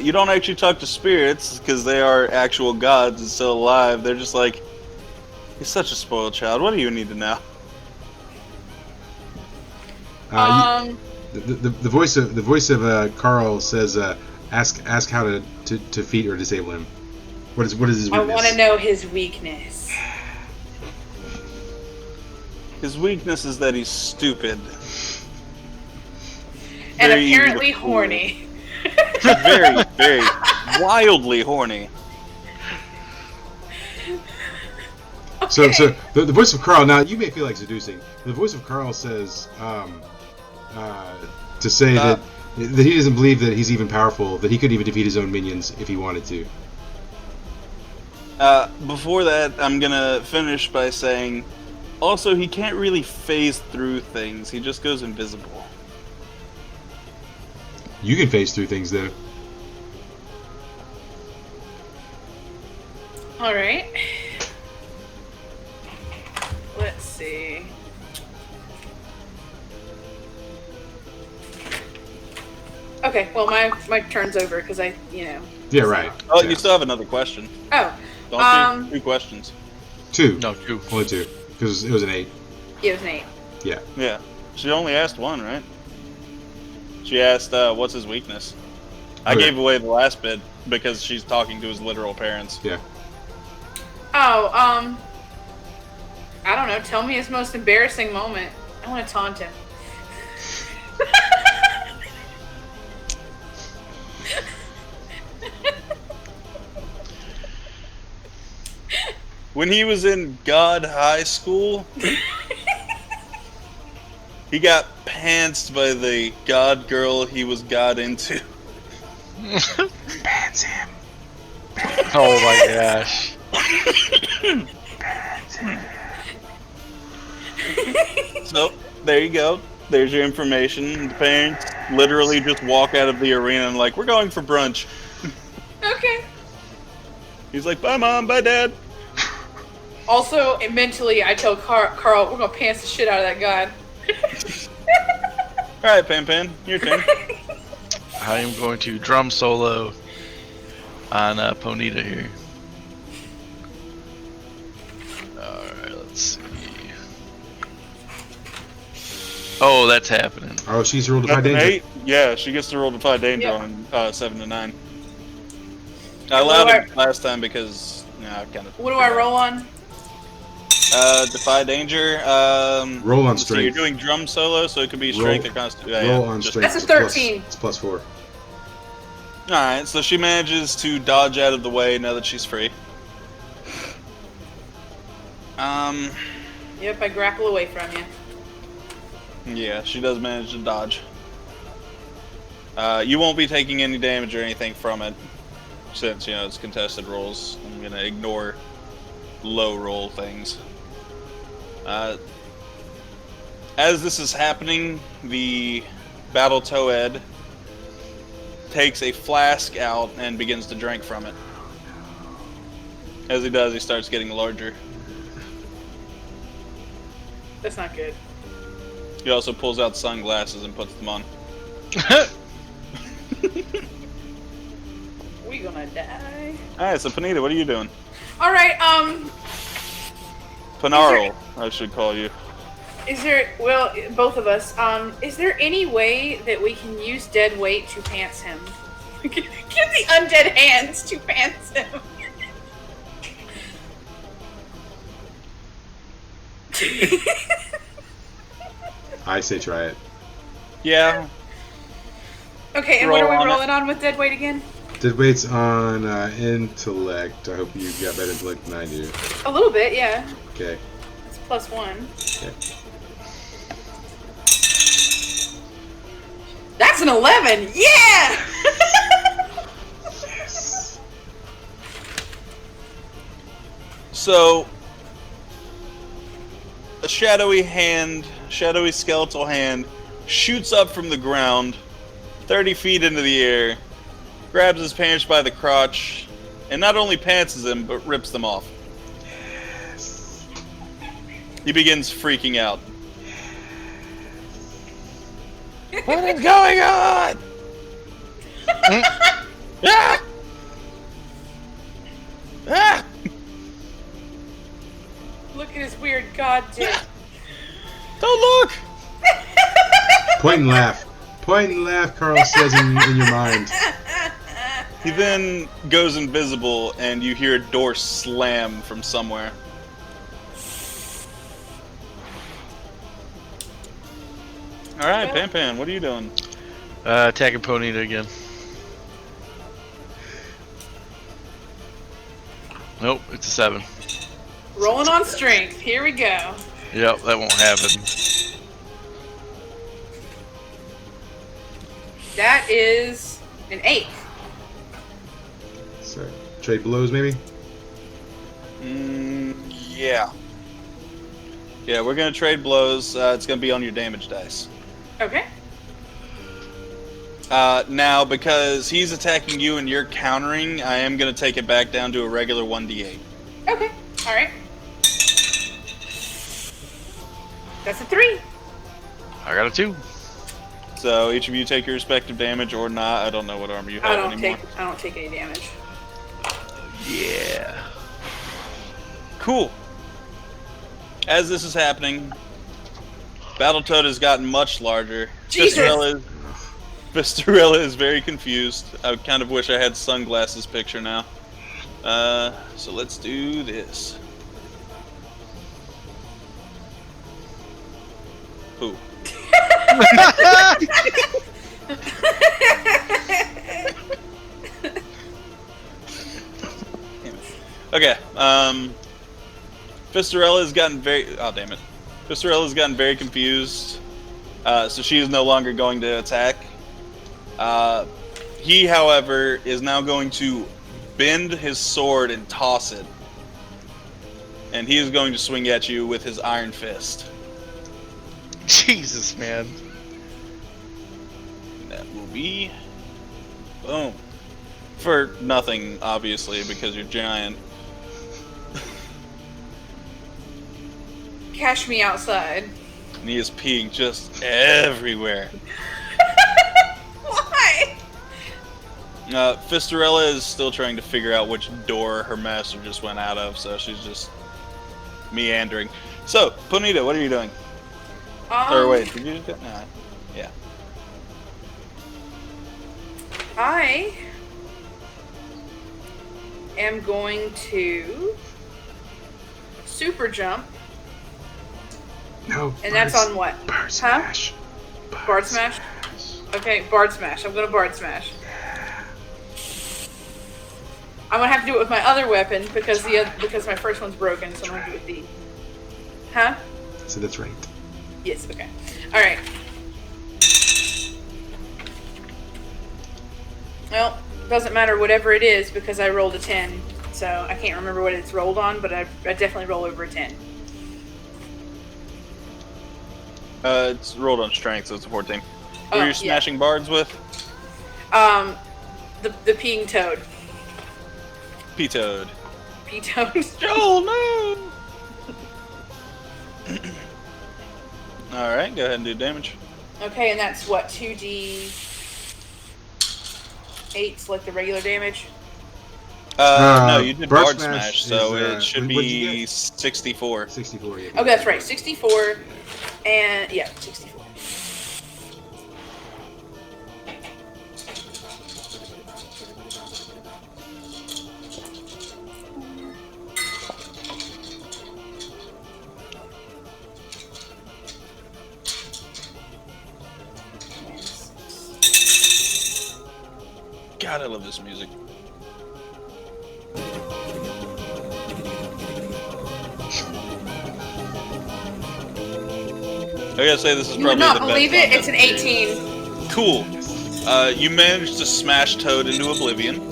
You don't actually talk to spirits because they are actual gods and still alive. They're just like, you're such a spoiled child. What do you need to know? The voice of Carl says, ask how to defeat or disable him. What is his I weakness? want to know his weakness. His weakness is that he's stupid. And Very easy to apparently fool. horny. Very, very wildly horny. So the voice of Carl. Now you may feel like seducing. The voice of Carl says to say that he doesn't believe that he's even powerful. That he could even defeat his own minions if he wanted to. Before that, I'm gonna finish by saying, also, he can't really phase through things. He just goes invisible. You can phase through things though. All right. Let's see. Okay, well, my turn's over because Yeah, right. Oh, Yeah. you still have another question. Oh, Don't do 2 questions. 2. No, 2. Only 2. Because it was an 8. yeah, it was an 8. Yeah. Yeah. She only asked 1, right? She asked, what's his weakness? I Okay. gave away the last bit because she's talking to his literal parents. Yeah. Oh, I don't know. Tell me his most embarrassing moment. I want to taunt him. When he was in God High School, he got pantsed by the God girl he was got into. Pants him. Oh my gosh. So, there you go. There's your information. The parents literally just walk out of the arena and like, we're going for brunch. Okay. He's like, bye mom, bye dad. Also, mentally, I tell Carl, we're gonna pants the shit out of that god. Alright, Pan Pan, your turn. I am going to drum solo on Ponita here. Alright, let's see. Oh, that's happening. Oh, she's ruled to That's find an danger. 8? Yeah, she gets to roll Defy Danger Yep. on 7 to 9. I allowed it last time because, I kind of... What do I roll on? Defy Danger. Roll on So you're strength. doing drum solo, so it could be strength or constitution. Roll on strength. That's a 13. It's plus 4. Alright, so she manages to dodge out of the way now that she's free. Yep, I grapple away from you. Yeah, she does manage to dodge. You won't be taking any damage or anything from it, since, it's contested rolls. I'm gonna ignore low roll things. As this is happening, the Battle Toad takes a flask out and begins to drink from it. As he does, he starts getting larger. That's not good. He also pulls out sunglasses and puts them on. We gonna die. Alright, so Panita, what are you doing? All right. Panarl, I should call you. Is there? Well, both of us. Is there any way that we can use dead weight to pants him? Get the undead hands to pants him. I say try it. Yeah. Okay, and Roll what are we on it. rolling on with dead weight again? Dead weight's on intellect. I hope you got better intellect than I do. A little bit, yeah. Okay. It's +1. Okay. That's an 11. Yeah. Yes. So, a shadowy skeletal hand shoots up from the ground, 30 feet into the air, grabs his pants by the crotch, and not only pantses him, but rips them off. Yes. He begins freaking out. What is going on? Ah! Ah! Look at his weird god dick. Don't look! Point and laugh. Point and laugh, Carl says in your mind. He then goes invisible, and you hear a door slam from somewhere. Alright, Pan Pan, what are you doing? Attacking Ponita again. Nope, it's a 7. Rolling on strength. Here we go. Yep, that won't happen. That is an 8. So, trade blows maybe? Yeah. Yeah, we're gonna trade blows. It's gonna be on your damage dice. Okay. Now, because he's attacking you and you're countering, I am gonna take it back down to a regular 1d8. Okay. All right. That's a 3. I got a 2. So So each of you take your respective damage or not. I don't know what armor you have anymore. I don't take any damage. Yeah. Cool. As this is happening, Battletoad has gotten much larger. Jesus! Fistarella is very confused. I kind of wish I had sunglasses picture now. So let's do this. Who? Okay. Fistarella's gotten very. Oh damn it! Fistarella's gotten very confused. So she is no longer going to attack. He, however, is now going to bend his sword and toss it, and he is going to swing at you with his iron fist. Jesus, man. That will be boom for nothing, obviously, because you're giant. Cash me outside. And he is peeing just everywhere. Why? Fistarella is still trying to figure out which door her master just went out of, so she's just meandering. So, Ponita, what are you doing? Or wait, did you just go? Nah. Yeah. I am going to super jump. No. And that's on what? Bard Smash. Bard Smash? Okay, Bard Smash. I'm gonna Bard Smash. I'm gonna have to do it with my other weapon because because my first one's broken, so I'm gonna do it with the. Huh? So that's right. Yes. Okay. All right. Well, doesn't matter whatever it is because I rolled a 10, so I can't remember what it's rolled on, but I definitely roll over a 10. It's rolled on strength, so it's a 14. Who are you smashing bards with? The peeing toad. P-Toad. P-Toad. Joel, no! Alright, go ahead and do damage. Okay, and that's what, 2d8s like the regular damage? No, you did Bard Bard Smash Smash, so is, it should what'd you be get? 64. 64, yeah. Oh, that's right, 64, and, yeah, 64. God, I love this music. I gotta say, this is You probably would not the believe best it, it's an 18. Cool. You managed to smash Toad into oblivion.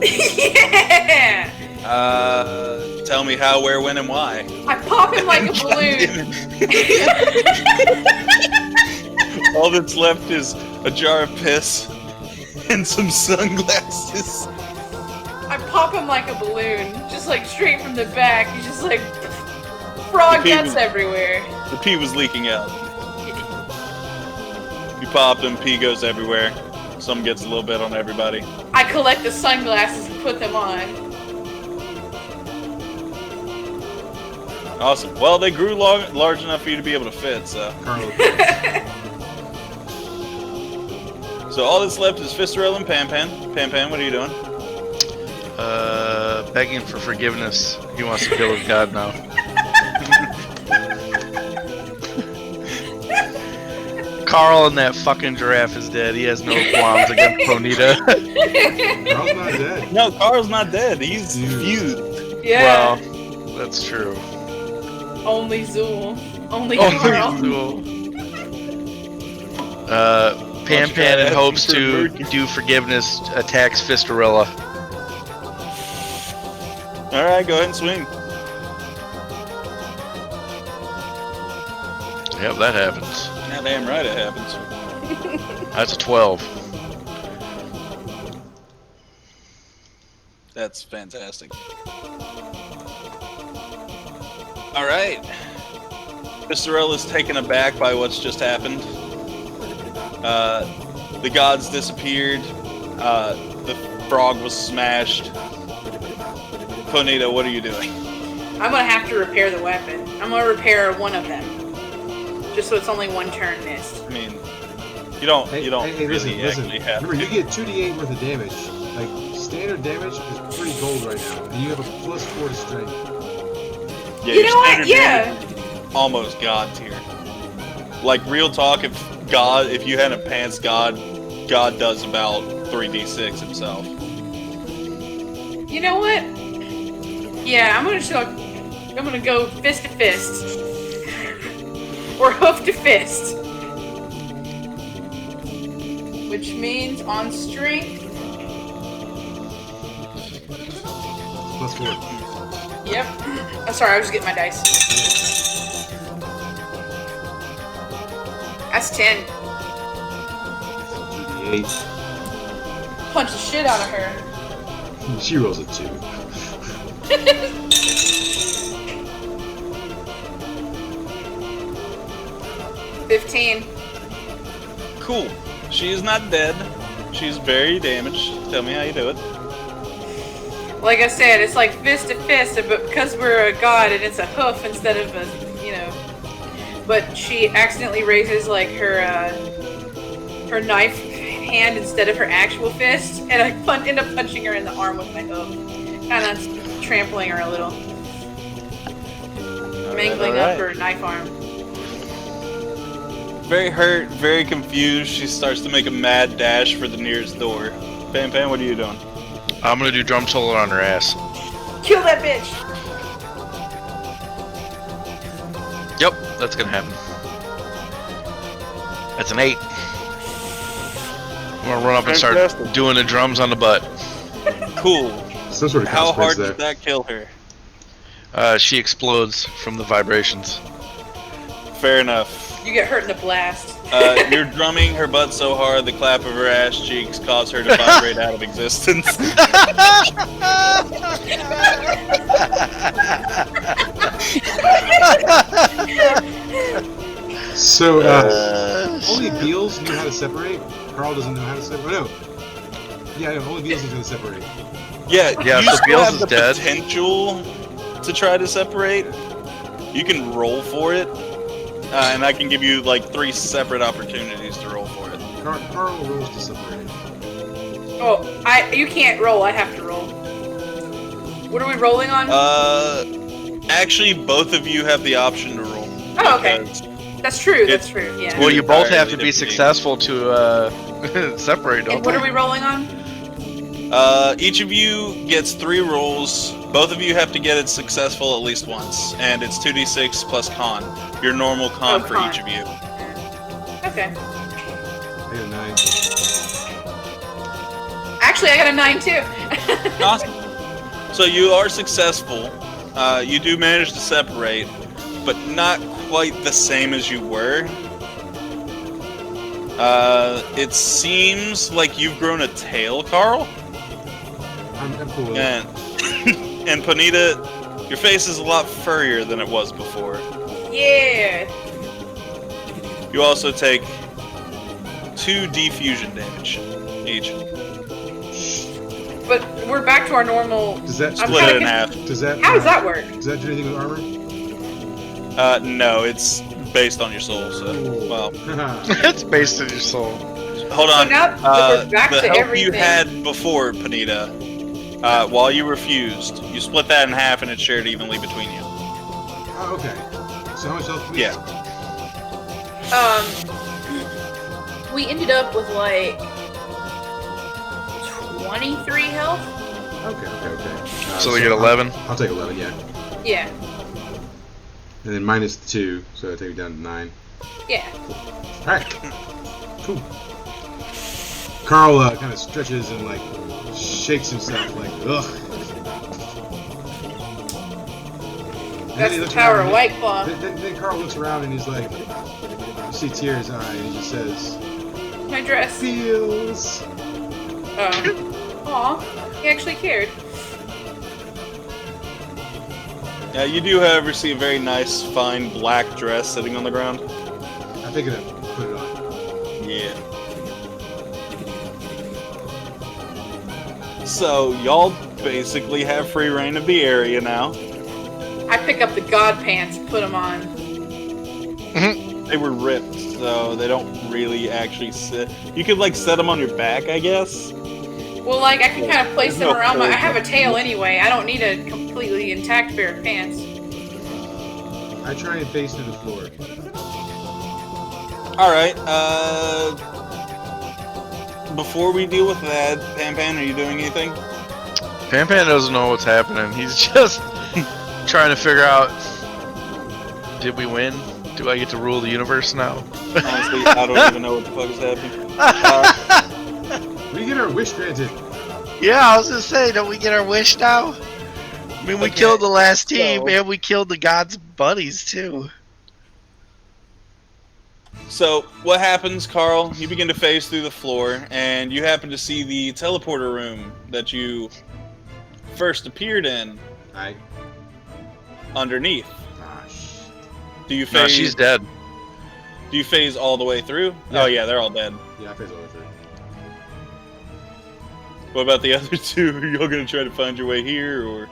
Yeah! Tell me how, where, when, and why. I pop him like a balloon. All that's left is a jar of piss and some sunglasses. I pop him like a balloon, just like straight from the back. He's just like frog nuts everywhere. The pee was leaking out. You popped him, pee goes everywhere. Some gets a little bit on everybody. I collect the sunglasses and put them on. Awesome. Well, they grew large enough for you to be able to fit, so. So all that's left is Fistarella and Pan-Pan. Pan-Pan, what are you doing? Begging for forgiveness. He wants to go with God now. Carl and that fucking giraffe is dead. He has no qualms against Ponita. Carl's not dead. No, Carl's not dead. He's fused. Yeah. Well, that's true. Only Zool. Only Carl. Pan-Pan in hopes to do forgiveness attacks Fistarella. Alright, go ahead and swing. Yep, that happens. Damn right it happens. That's a 12. That's fantastic. Alright. Fistarella's taken aback by what's just happened. The gods disappeared. The frog was smashed. Ponita, what are you doing? I'm gonna have to repair the weapon. I'm gonna repair one of them, just so it's only one turn missed. I mean, you don't Hey, really listen. actually have. Remember, you get 2d8 worth of damage. Like, standard damage is pretty gold right now. And you have a +4 to strength. Yeah, You your know what? standard Yeah. damage, almost god tier. Like real talk, if you had a pants god does about 3d6 himself. You know what? Yeah, I'm gonna go fist to fist. Or hoof to fist. Which means on strength. +4. Yep. I'm sorry, I was just getting my dice. That's 10. 2d8. Punch the shit out of her. She rolls a 2. $15. Cool. She is not dead. She's very damaged. Tell me how you do it. Like I said, it's like fist to fist, but because we're a god and it's a hoof instead of a, But she accidentally raises like her knife hand instead of her actual fist, and I end up punching her in the arm with my hoof, kind of trampling her a little, mangling up her knife arm. Very hurt, very confused. She starts to make a mad dash for the nearest door. Pan Pan, what are you doing? I'm gonna do drum solo on her ass. Kill that bitch! Yep, that's gonna happen. That's an 8. I'm gonna run up and start Fantastic. doing the drums on the butt. Cool. Some sort of How hard consequence did that kill her? She explodes from the vibrations. Fair enough. You get hurt in the blast. You're drumming her butt so hard the clap of her ass cheeks cause her to vibrate out of existence. So, only Beals knew how to separate. Carl doesn't know how to separate. No. Yeah, only Beals knows how to separate. Yeah, Yeah, you so still Beals have is the dead. potential to try to separate. You can roll for it, and I can give you like 3 separate opportunities to roll for it. Carl rolls to separate. Oh, you can't roll. I have to roll. What are we rolling on? Actually, both of you have the option to roll. Oh, okay. because That's true. That's true. Yeah. Well, you both have to Entirely be different successful to separate, don't And what you? are we rolling on? Each of you gets 3 rolls. Both of you have to get it successful at least once, and it's 2d6 plus con. Your normal con Oh, for con. each of you. Okay. I got a 9. Actually, I got a 9 too. Awesome. So you are successful. You do manage to separate, but not quite the same as you were. It seems like you've grown a tail, Carl. I'm cool with it. And and Ponita, your face is a lot furrier than it was before. Yeah. You also take 2 defusion damage each. But we're back to our normal. Does that I'm Split kinda it in half. Does that? How does that work? Does that do anything with armor? No, it's based on your soul. So, well, It's based on your soul. hold So on. now that we're back the to help everything. you had before, Ponita, while you were fused, you split that in half and it's shared evenly between you. Oh, okay. So how much health? do we Yeah. have? We ended up with like 23 health. Okay. So we get 11. I'll take 11. Yeah. Yeah. And then minus 2, so I take it down to 9. Yeah. All right. Cool. Carl kind of stretches and like shakes himself like ugh. And then That's he the looks power around of White Claw. Then Carl looks around and he's like, you see tear in his eye, and he just says, My dress. "Feels." Aw, he actually cared. You do, however, see a very nice, fine black dress sitting on the ground. I think I put it on. Yeah. So y'all basically have free reign of the area now. I pick up the god pants and put them on. They were ripped, so they don't really actually sit. You could like set them on your back, I guess. Well, like, I can kind of place There's them no around my... I fold. have a tail anyway. I don't need a completely intact pair of pants. I try and face through the floor. All right. Before we deal with that, Pan Pan, are you doing anything? Pan Pan doesn't know what's happening. He's just trying to figure out, did we win? Do I get to rule the universe now? Honestly, I don't even know what the fuck is happening. We get our wish granted. Yeah, I was gonna say, don't we get our wish now? I mean, we Okay, killed the last team, so- and we killed the gods' buddies, too. So, what happens, Carl? You begin to phase through the floor, and you happen to see the teleporter room that you first appeared in I. underneath. Gosh. Do you phase? No, she's dead. Do you phase all the way through? Yeah. Oh yeah, they're all dead. Yeah, I face all the way through. What about the other two? Are y'all gonna try to find your way here, or?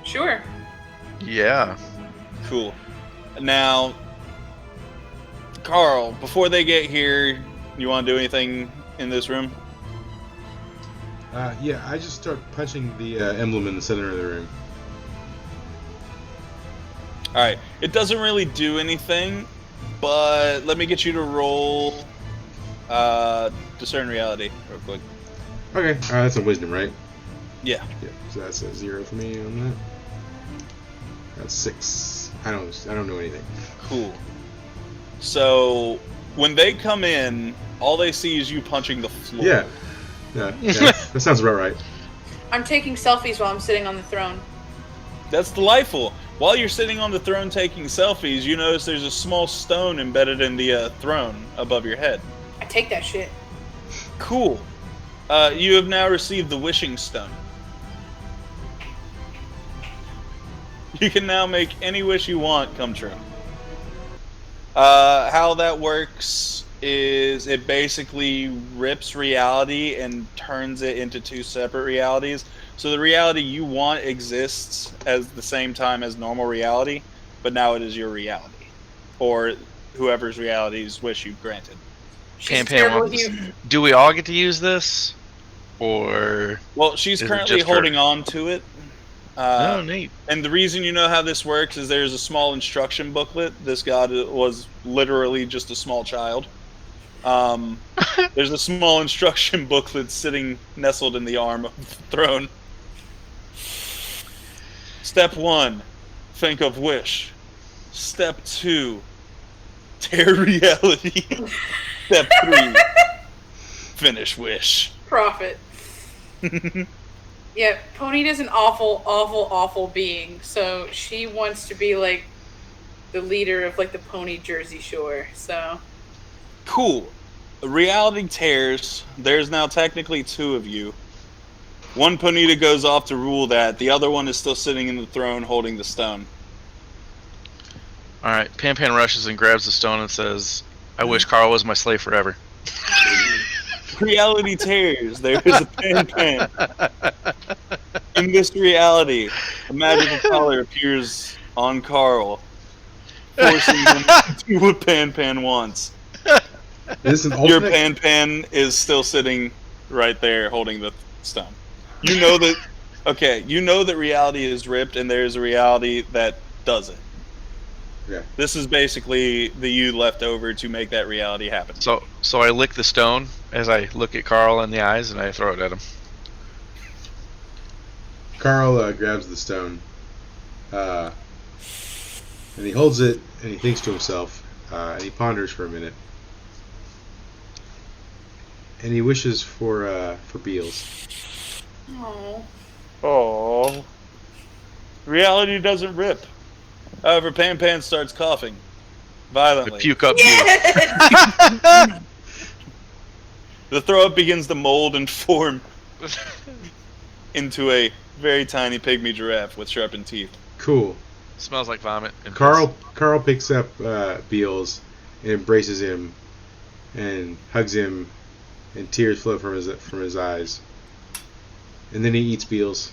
Sure. Yeah. Cool. Now, Carl, before they get here, you want to do anything in this room? Yeah, I just start punching the emblem in the center of the room. Alright, it doesn't really do anything, but let me get you to roll Discern Reality real quick. Okay, that's a wisdom, right? Yeah. Yeah, so that's a 0 for me on that. That's 6. I don't know anything. Cool. So, when they come in, all they see is you punching the floor. Yeah. Yeah, that sounds about right. I'm taking selfies while I'm sitting on the throne. That's delightful. While you're sitting on the throne taking selfies, you notice there's a small stone embedded in the throne above your head. I take that shit. Cool. You have now received the wishing stone. You can now make any wish you want come true. How that works is it basically rips reality and turns it into two separate realities. So the reality you want exists at the same time as normal reality, but now it is your reality. Or whoever's reality's wish you've granted. She's Pan Pan terrible wants with this. you. Do we all get to use this? Or... Well, she's Is it currently just her? holding on to it. Oh, neat. And the reason you know how this works is there's a small instruction booklet. This god was literally just a small child. There's a small instruction booklet sitting nestled in the arm of the throne. Step 1, think of wish. Step 2, tear reality. Step 3, finish wish. Profit. Yeah, Ponyta's an awful, awful, awful being. So she wants to be like the leader of like the Pony Jersey Shore. So Cool. Reality tears. There's now technically two of you. One Ponita goes off to rule that. The other one is still sitting in the throne holding the stone. Alright, Pan Pan rushes and grabs the stone and says, I wish Carl was my slave forever. Reality tears. There is a Pan Pan. In this reality, a magical color appears on Carl, forcing him to do what Pan Pan wants. Is this an Your alternate? Pan Pan is still sitting right there holding the stone. You know that. Okay, you know that reality is ripped, and there is a reality that doesn't. Yeah. This is basically the you left over to make that reality happen. So I lick the stone as I look at Carl in the eyes and I throw it at him. Carl grabs the stone, and he holds it, and he thinks to himself, and he ponders for a minute, and he wishes for Beals. oh, Oh. Reality doesn't rip. However, Pan Pan starts coughing I violently. puke up you. yes! The throw up begins to mold and form into a very tiny pygmy giraffe with sharpened teeth. Cool. Smells like vomit. And Carl picks up Beals and embraces him, and hugs him, and tears flow from his eyes. And then he eats Beals.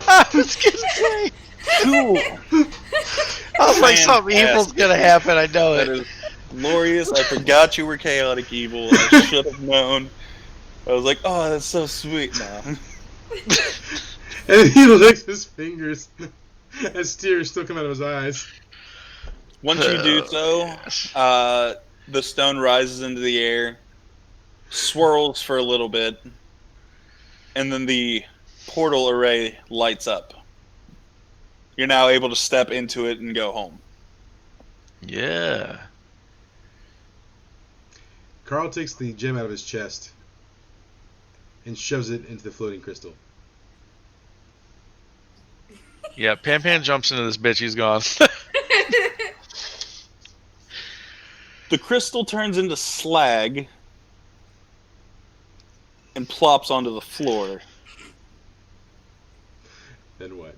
I was gonna say. Cool. I was like, something Fantastic. evil's gonna happen. I know That it. is glorious. I forgot you were chaotic evil. I should have known. I was like, oh, that's so sweet. No. And he licks his fingers as tears still come out of his eyes. Once you do so, the stone rises into the air, swirls for a little bit, and then the portal array lights up. You're now able to step into it and go home. Yeah. Carl takes the gem out of his chest and shoves it into the floating crystal. Yeah, Pan Pan jumps into this bitch. He's gone. The crystal turns into slag and plops onto the floor. Then what?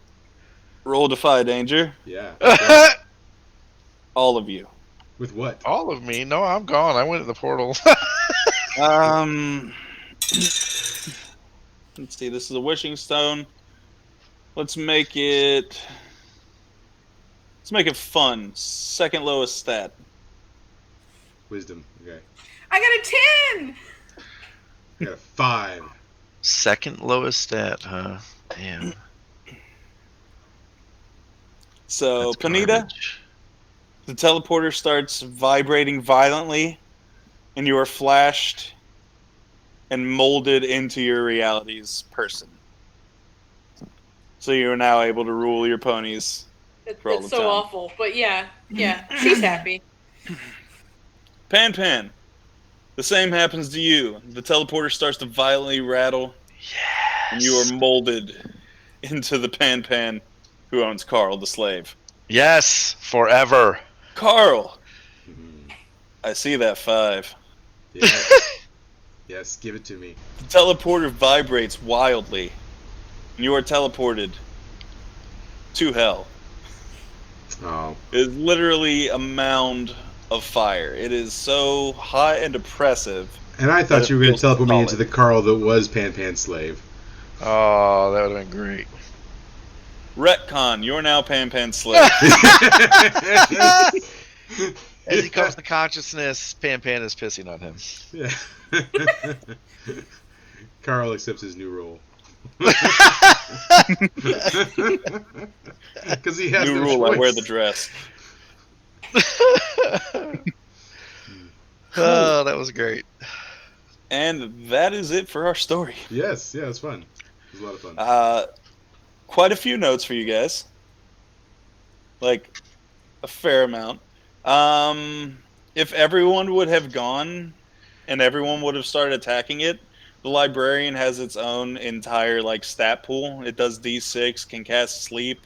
Roll Defy Danger. Yeah. All of you. With what? All of me? No, I'm gone. I went in the portal. Let's see. This is a wishing stone. Let's make it fun. Second lowest stat. Wisdom. Okay. I got a 10. I got a 5. Second lowest stat, huh? Damn. So, That's Panita, garbage. the teleporter starts vibrating violently, and you are flashed and molded into your reality's person. So you are now able to rule your ponies. For all That's the so time. awful. But yeah, she's happy. Pan Pan, the same happens to you. The teleporter starts to violently rattle, and you are molded into the Pan Pan who owns Carl the slave. Yes, forever. Carl, Mhm. I see that 5. Yes. Yes, give it to me. The teleporter vibrates wildly, and you are teleported to hell. Oh. It is literally a mound of fire. It is so hot and oppressive. And I thought But you it were going feels to teleport me solid. into the Carl that was Pan Pan's slave. Oh, that would have been great. Retcon, you're now Pan Pan's slave. As he comes to consciousness, Pan Pan is pissing on him. Yeah. Carl accepts his new role. Because he has New no rule, choice. I wear the dress. Oh, that was great. And that is it for our story. Yes, yeah, it's fun. It was a lot of fun. Quite a few notes for you guys. Like, a fair amount. If everyone would have gone and everyone would have started attacking it, the librarian has its own entire like stat pool. It does D6, can cast sleep,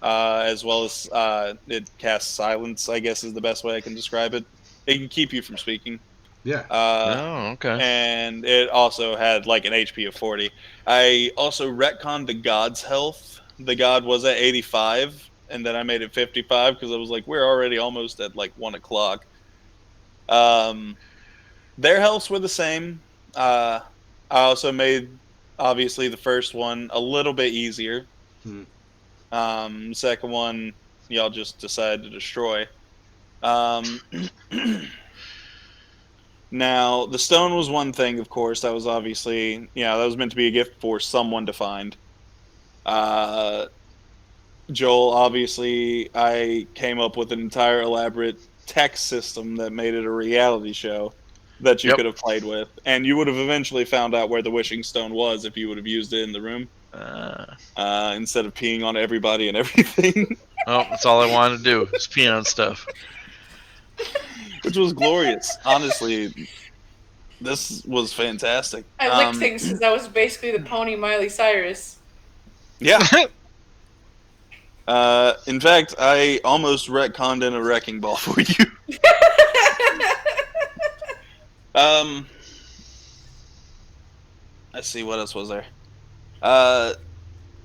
as well as it casts silence, I guess is the best way I can describe it. It can keep you from speaking. Yeah. Oh, okay. And it also had like an HP of 40. I also retconned the god's health. The god was at 85, and then I made it 55 because I was like, we're already almost at like 1 o'clock. Their healths were the same. I also made, obviously, the first one a little bit easier. Second one, y'all just decided to destroy. Now, the stone was one thing, of course. That was obviously, that was meant to be a gift for someone to find. Joel, obviously, I came up with an entire elaborate tech system that made it a reality show that you could have played with. And you would have eventually found out where the wishing stone was if you would have used it in the room. Instead of peeing on everybody and everything. Oh, that's all I wanted to do, is pee on stuff. Which was glorious. Honestly, this was fantastic. I licked things because I was basically the pony Miley Cyrus. Yeah. In fact, I almost retconned in a wrecking ball for you. Let's see, what else was there?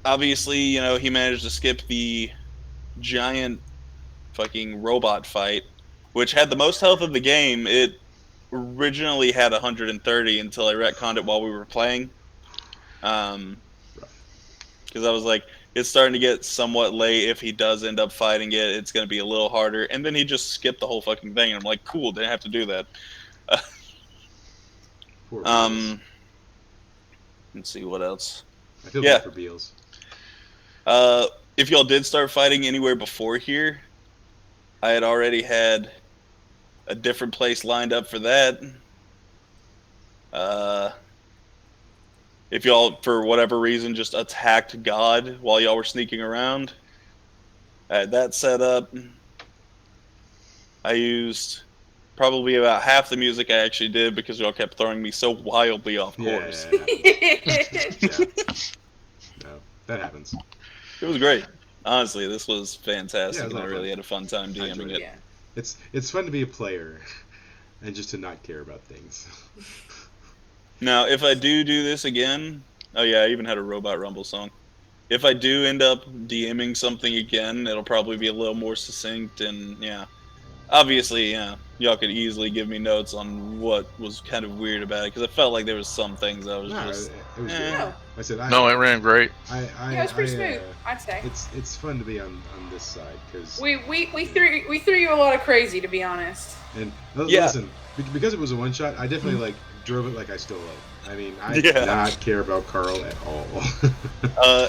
Obviously, he managed to skip the giant fucking robot fight which had the most health of the game. It originally had 130 until I retconned it while we were playing. Because I was like, it's starting to get somewhat late. If he does end up fighting it, it's going to be a little harder. And then he just skipped the whole fucking thing. And I'm like, cool, didn't have to do that. Poor Beals. Let's see what else. I feel bad for Beals. If y'all did start fighting anywhere before here, I had already had a different place lined up for that. If y'all, for whatever reason, just attacked God while y'all were sneaking around, I had that set up. I used probably about half the music I actually did because y'all kept throwing me so wildly off course. Yeah. No, that happens. It was great. Honestly, this was fantastic, Yeah, and I really had a fun time I DMing enjoyed it. Yeah. It's fun to be a player and just to not care about things. Now, if I do this again, oh yeah, I even had a Robot Rumble song. If I do end up DMing something again, it'll probably be a little more succinct, and yeah. Obviously, yeah, y'all could easily give me notes on what was kind of weird about it, because I felt like there was some things I was No, just... it was eh. good. I said, No, it ran great. Yeah, it was pretty smooth, I'd say. It's fun to be on this side because We threw you a lot of crazy, to be honest. and Yeah. listen, because it was a one shot, I definitely like drove it like I stole it. I mean, I Yeah. did not care about Carl at all.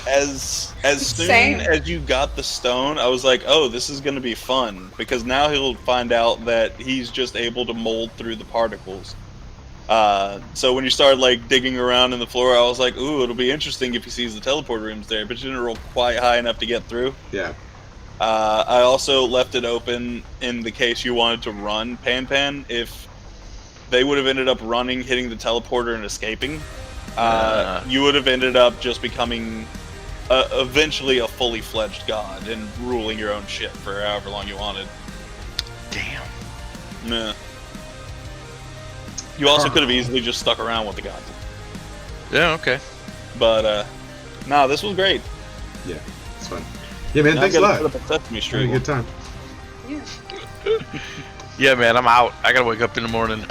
As soon Same. as you got the stone, I was like, oh, this is going to be fun, because now he'll find out that he's just able to mold through the particles. So when you started like digging around in the floor, I was like, ooh, it'll be interesting if he sees the teleport rooms there, but you didn't roll quite high enough to get through. Yeah. I also left it open in the case you wanted to run Pan. If they would have ended up running, hitting the teleporter, and escaping, you would have ended up just becoming eventually a fully fledged god and ruling your own shit for however long you wanted. Damn. Nah. You also could have easily just stuck around with the gods. Yeah, okay. But, nah, this was great. Yeah, it's fun. Yeah, man, Now thanks I a gotta lot. put up a Sesame Had Street a one. good time. Yeah. Yeah, man, I'm out. I gotta wake up in the morning.